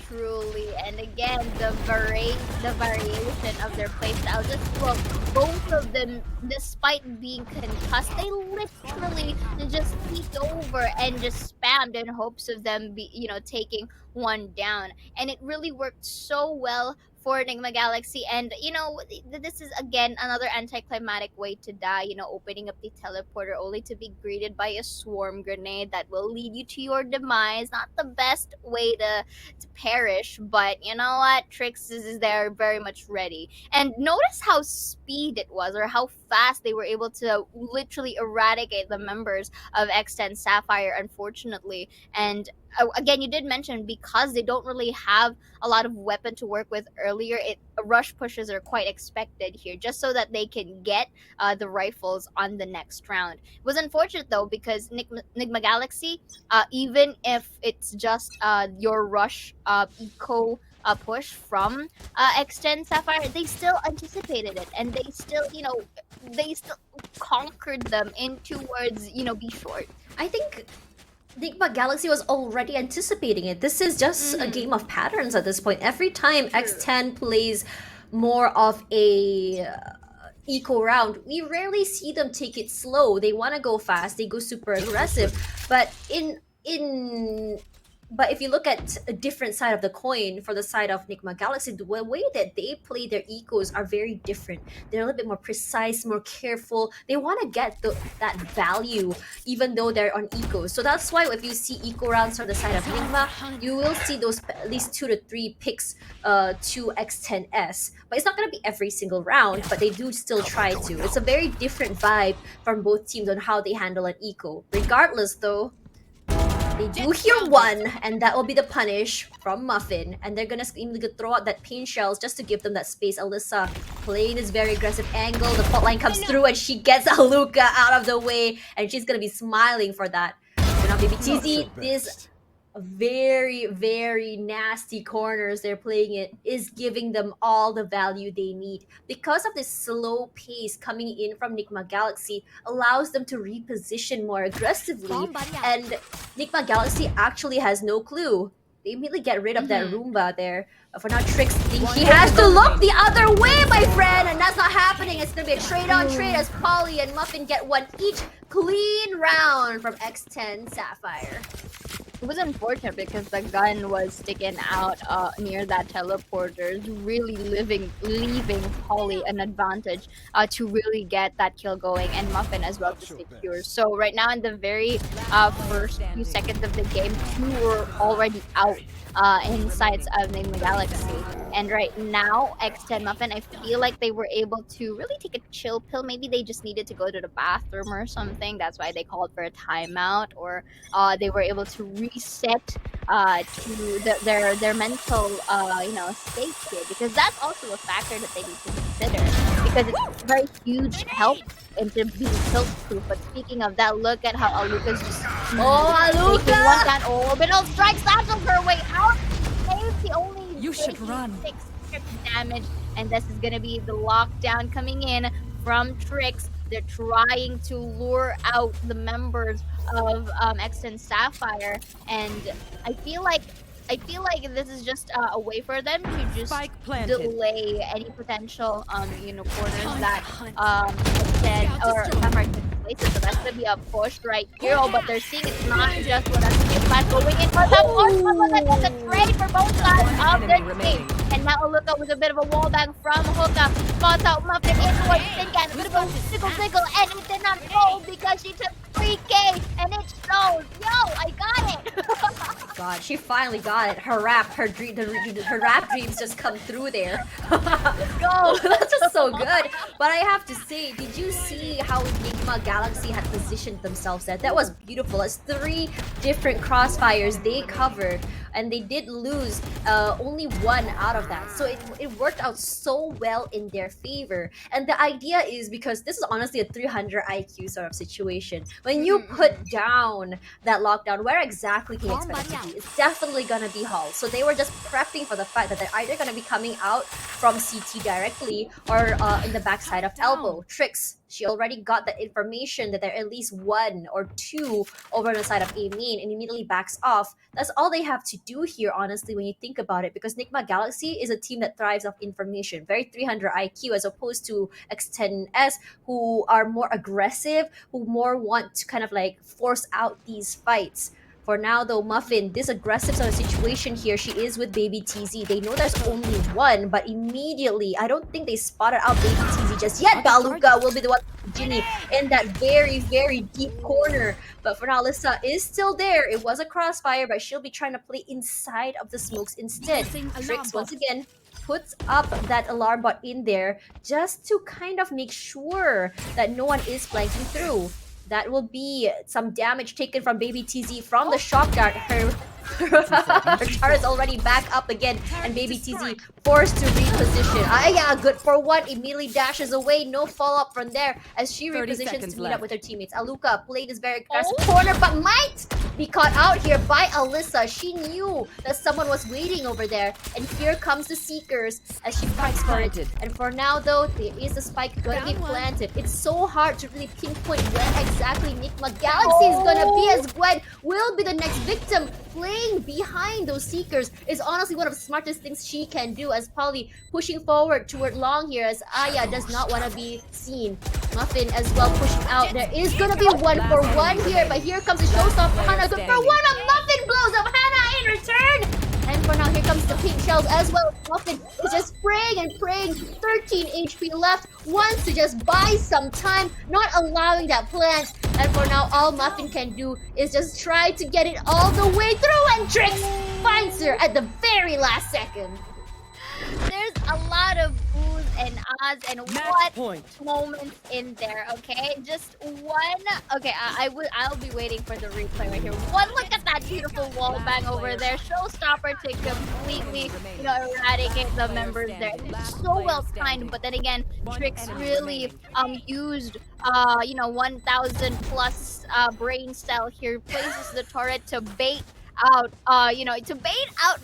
Truly, and again, the variation of their playstyle. Just look, both of them, despite being concussed, they literally just peeked over and just spammed in hopes of them taking one down. And it really worked so well for Nigma Galaxy. And this is again another anticlimactic way to die, opening up the teleporter only to be greeted by a swarm grenade that will lead you to your demise. Not the best way to perish, but you know what, Trix is there very much ready. And notice how speed it was, or how fast they were able to literally eradicate the members of X10 Sapphire, unfortunately. And again, you did mention, because they don't really have a lot of weapon to work with earlier, rush pushes are quite expected here, just so that they can get the rifles on the next round. It was unfortunate though, because Nigma Galaxy, even if it's just your rush eco push from X10 Sapphire, they still anticipated it, and they still conquered them in towards be short. I think Nigma Galaxy was already anticipating it. This is just a game of patterns at this point. Every time X10 plays more of a eco round, we rarely see them take it slow. They want to go fast. They go super aggressive. But but if you look at a different side of the coin, for the side of Nigma Galaxy, the way that they play their ecos are very different. They're a little bit more precise, more careful. They want to get that value, even though they're on ecos. So that's why if you see eco rounds on the side of Nigma, you will see those at least 2 to 3 picks to X10S. But it's not going to be every single round, but they do still try to. It's a very different vibe from both teams on how they handle an eco. Regardless though, they do hear one, and that will be the punish from Muffin. And they're gonna throw out that pain shells just to give them that space. Alyssa playing this very aggressive angle. The fault line comes through, and she gets Aluka out of the way, and she's gonna be smiling for that. So now, Baby TZ, this very, very nasty corners they're playing it is giving them all the value they need. Because of this slow pace coming in from Nigma Galaxy allows them to reposition more aggressively, and Nigma Galaxy actually has no clue. They immediately get rid of that Roomba there. But for now, Trix thinks he has to look the other way, my friend, and that's not happening. It's gonna be a trade-on-trade as Polly and Muffin get one each. Clean round from X10 Sapphire. It was unfortunate because the gun was sticking out near that teleporter, really leaving Polly an advantage to really get that kill going, and Muffin as well to secure. So right now in the very first few seconds of the game, 2 were already out in sights of Nigma Galaxy. And right now, X10 Muffin, I feel like they were able to really take a chill pill. Maybe they just needed to go to the bathroom or something. That's why they called for a timeout, or they were able to reset to their mental state here, because that's also a factor that they need to consider, because it's very huge help into being tilt proof. But speaking of that, look at how Aluka's just taking one that orbital strike, satchels her way out. Saves the only You should run. 6 damage, and this is gonna be the lockdown coming in from Trix. They're trying to lure out the members of X10 Sapphire, and I feel like this is just a way for them to just delay any potential corners that X10 or Sapphire can place it. So that's gonna be a push right here. But they're seeing it's not just what that's going in for the push, but that's a trade for both sides of the team. And now Aluka with a bit of a wallbang from Hookah spots out Muffin in towards Singan. A bit of a sickle, and it did not roll because she took 3K, and it shows. Yo, I got it. God, she finally got it. Her rap dreams just come through there. Let's go. That's was so good. But I have to say, did you see how Nigma Galaxy had positioned themselves there? That was beautiful. It's 3 different crossfires they covered, and they did lose only 1 out of that. So it worked out so well in their favor. And the idea is, because this is honestly a 300 IQ sort of situation. When you put down that lockdown, where exactly can you expect it to be? It's definitely gonna be Hull. So they were just prepping for the fact that they're either gonna be coming out from CT directly or in the backside of elbow. Tricks, she already got the information that there are at least 1 or 2 over on the side of A main and immediately backs off. That's all they have to do here, honestly, when you think about it, because Nigma Galaxy is a team that thrives off information. Very 300 IQ as opposed to X10S, who are more aggressive, who more want to kind of like force out these fights. For now, though, Muffin, this aggressive sort of situation here, she is with Baby TZ. They know there's only 1, but immediately, I don't think they spotted out Baby TZ just yet. Baluka will be the one with Ginny in that very, very deep corner. But for now, Alyssa is still there. It was a crossfire, but she'll be trying to play inside of the smokes instead. Tricks, once again, puts up that alarm bot in there just to kind of make sure that no one is flanking through. That will be some damage taken from Baby TZ from the shock dart. Her char is already back up again, and Baby TZ forced to reposition. Yeah, good for 1. Immediately dashes away. No follow-up from there as she repositions to meet up with her teammates. Aluka played this very aggressive corner, but might be caught out here by Alyssa. She knew that someone was waiting over there, and here comes the Seekers as she fights for it. And for now, though, there is a spike going to be planted. It's so hard to really pinpoint when exactly Nigma Galaxy is going to be, as Gwen will be the next victim. Playing behind those Seekers is honestly one of the smartest things she can do, as Polly pushing forward toward long here as Aya does not want to be seen. Muffin as well pushing out. There is going to be 1-for-1 here, but here comes the showstopper Hannah. Good for 1, a Muffin blows up Hannah in return! And for now, here comes the pink shells as well. Muffin is just praying and praying. 13 HP left. Wants to just buy some time, not allowing that plant. And for now, all Muffin can do is just try to get it all the way through. And Trix finds her at the very last second. There's a lot of oohs and ahs and Match what point. moments in there, okay? Just one. Okay, I'll be waiting for the replay right here. One look at that beautiful wall bang over there. Showstopper to completely, eradicate the members there. It's so well timed, but then again, Trix really used 1,000 plus brain cell here. Places the turret to bait out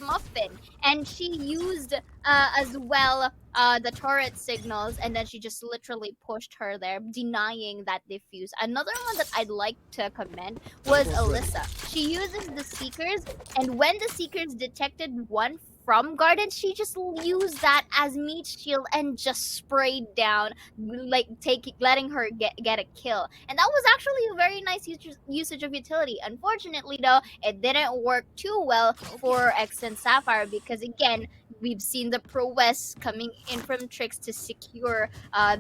Muffin, and she used as well the turret signals, and then she just literally pushed her there, denying that defuse. Another one that I'd like to commend was Alyssa. She uses the Seekers, and when the Seekers detected one from Garden, she just used that as meat shield and just sprayed down, like letting her get a kill. And that was actually a very nice usage of utility. Unfortunately, though, it didn't work too well for X10 Sapphire because, again, we've seen the prowess coming in from Trix to secure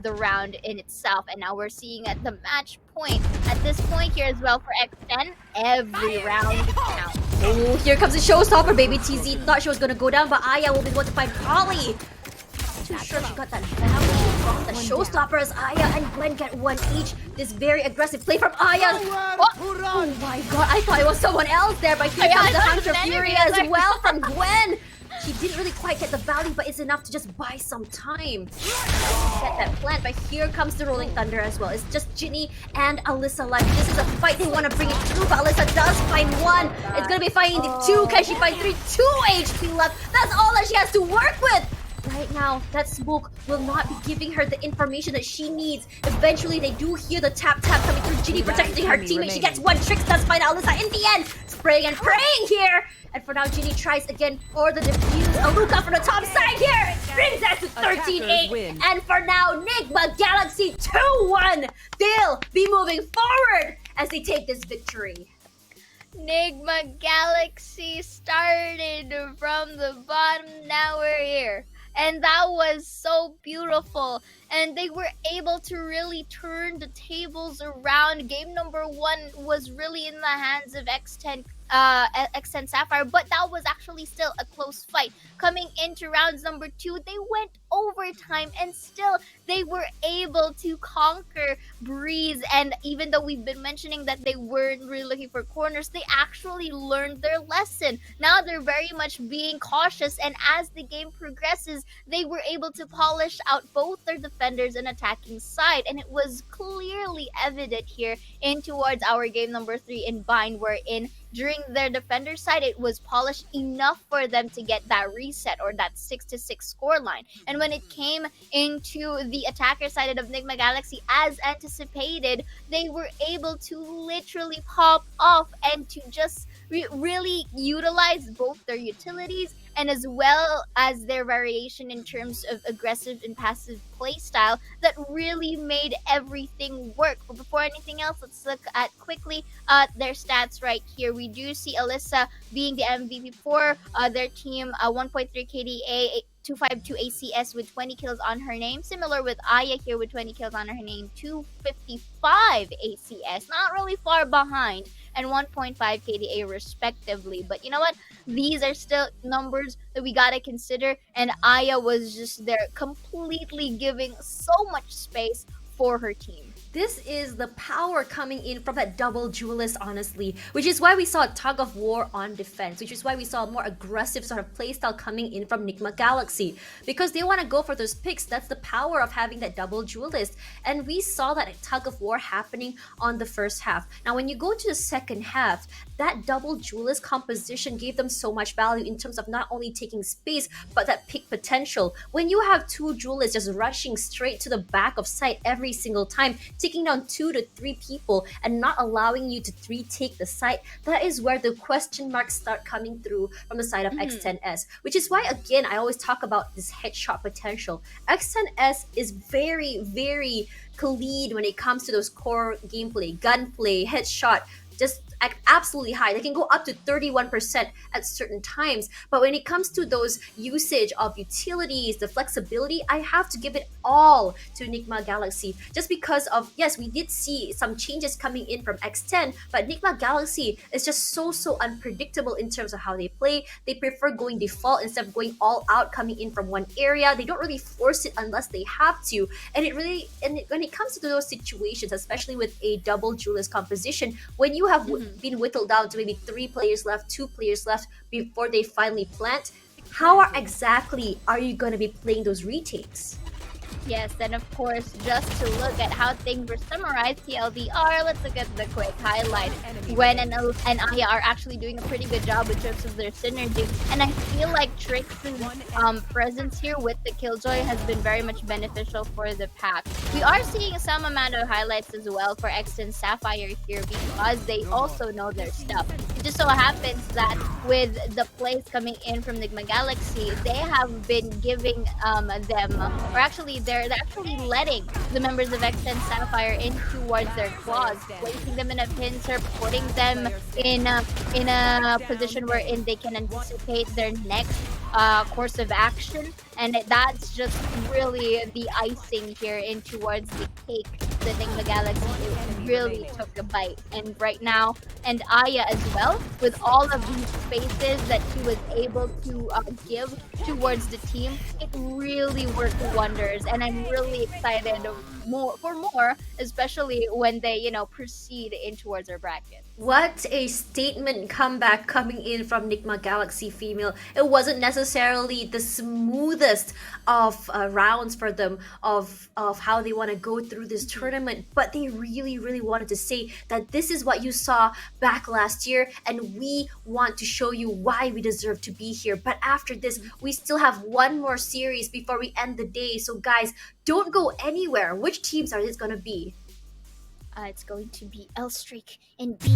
the round in itself. And now we're seeing at the match point, at this point here as well for X10, every round counts. Oh, here comes the showstopper. Baby TZ thought she was gonna go down, but Aya will be the one to find Polly. Not too sure she got that value from the showstopper as Aya and Gwen get 1 each. This very aggressive play from Aya. Oh my god, I thought it was someone else there, but here comes the Hunter Fury as well from Gwen. She didn't really quite get the value, but it's enough to just buy some time. Get that plant, but here comes the Rolling Thunder as well. It's just Ginny and Alyssa left. This is a fight they want to bring it through, but Alyssa does find 1. It's going to be finding the 2. Can she find 3? 2 HP left. That's all that she has to work with. Right now, that smoke will not be giving her the information that she needs. Eventually, they do hear the tap-tap coming through. Ginny protecting her teammate. She gets 1. Trix does find Alyssa in the end. Spraying and praying here. And for now, Ginny tries again for the defuse. Aluka from the top side here. Brings that to 13-8. And for now, Nigma Galaxy 2-1. They'll be moving forward as they take this victory. Nigma Galaxy started from the bottom, now we're here. And that was so beautiful. And they were able to really turn the tables around. Game number 1 was really in the hands of X10 Sapphire, but that was actually still a close fight. Coming into rounds number 2, they went overtime, and still they were able to conquer Breeze. And even though we've been mentioning that they weren't really looking for corners, they actually learned their lesson. Now they're very much being cautious, and as the game progresses, they were able to polish out both their defenders and attacking side. And it was clearly evident here in towards our game number 3 in Bind, wherein during their defender side, it was polished enough for them to get that reset or that 6-6 scoreline. And when it came into the attacker side of Nigma Galaxy, as anticipated, they were able to literally pop off and to just really utilize both their utilities and as well as their variation in terms of aggressive and passive playstyle that really made everything work. But before anything else, let's look at quickly their stats right here. We do see Alyssa being the MVP for their team, 1.3 KDA, 252 ACS with 20 kills on her name. Similar with Aya here with 20 kills on her name, 255 ACS, not really far behind, and 1.5 KDA respectively. But you know what? These are still numbers that we gotta consider, and Aya was just there completely giving so much space for her team. This is the power coming in from that double duelist, honestly, which is why we saw a tug of war on defense, which is why we saw a more aggressive sort of playstyle coming in from Nigma Galaxy, because they want to go for those picks. That's the power of having that double duelist, and we saw that tug of war happening on the first half. Now, when you go to the second half, that double duelist composition gave them so much value in terms of not only taking space, but that pick potential. When you have two duelists just rushing straight to the back of site every single time, taking down 2 to 3 people and not allowing you to retake the site, that is where the question marks start coming through from the side of X10S, which is why, again, I always talk about this headshot potential. X10S is very, very clean when it comes to those core gameplay, gunplay, headshot, just absolutely high. They can go up to 31% at certain times. But when it comes to those usage of utilities, the flexibility, I have to give it all to Nigma Galaxy. Just because of, yes, we did see some changes coming in from X10, but Nigma Galaxy is just so unpredictable in terms of how they play. They prefer going default instead of going all out, coming in from one area. They don't really force it unless they have to. And when it comes to those situations, especially with a double duelist composition, when you have been whittled down to maybe 3 players left, 2 players left before they finally plant, how exactly are you going to be playing those retakes? Yes, and of course, just to look at how things were summarized, TLDR, let's look at the quick highlight. Gwen and Aya are actually doing a pretty good job in terms of their synergy, and I feel like Trix's presence here with the Killjoy has been very much beneficial for the pack. We are seeing some amount of highlights as well for X10 Sapphire here because they also know their stuff. It just so happens that with the plays coming in from Nigma Galaxy, they have been giving them, or actually they're actually letting the members of X10 Sapphire in towards their claws, placing them in a pincer, putting them in a position wherein they can anticipate their next course of action, and that's just really the icing here in towards the cake. The Nigma Galaxy really took a bite, and right now, and Aya as well, with all of these spaces that she was able to give towards the team, it really worked wonders, and I'm really excited for more, especially when they proceed in towards our bracket. What a statement comeback coming in from Nigma Galaxy female. It wasn't necessarily the smoothest of rounds for them of how they want to go through this tournament, but they really wanted to say that this is what you saw back last year, and we want to show you why we deserve to be here. But after this, we still have one more series before we end the day. So guys, don't go anywhere. Which teams are this going to be? It's going to be L Streak and B.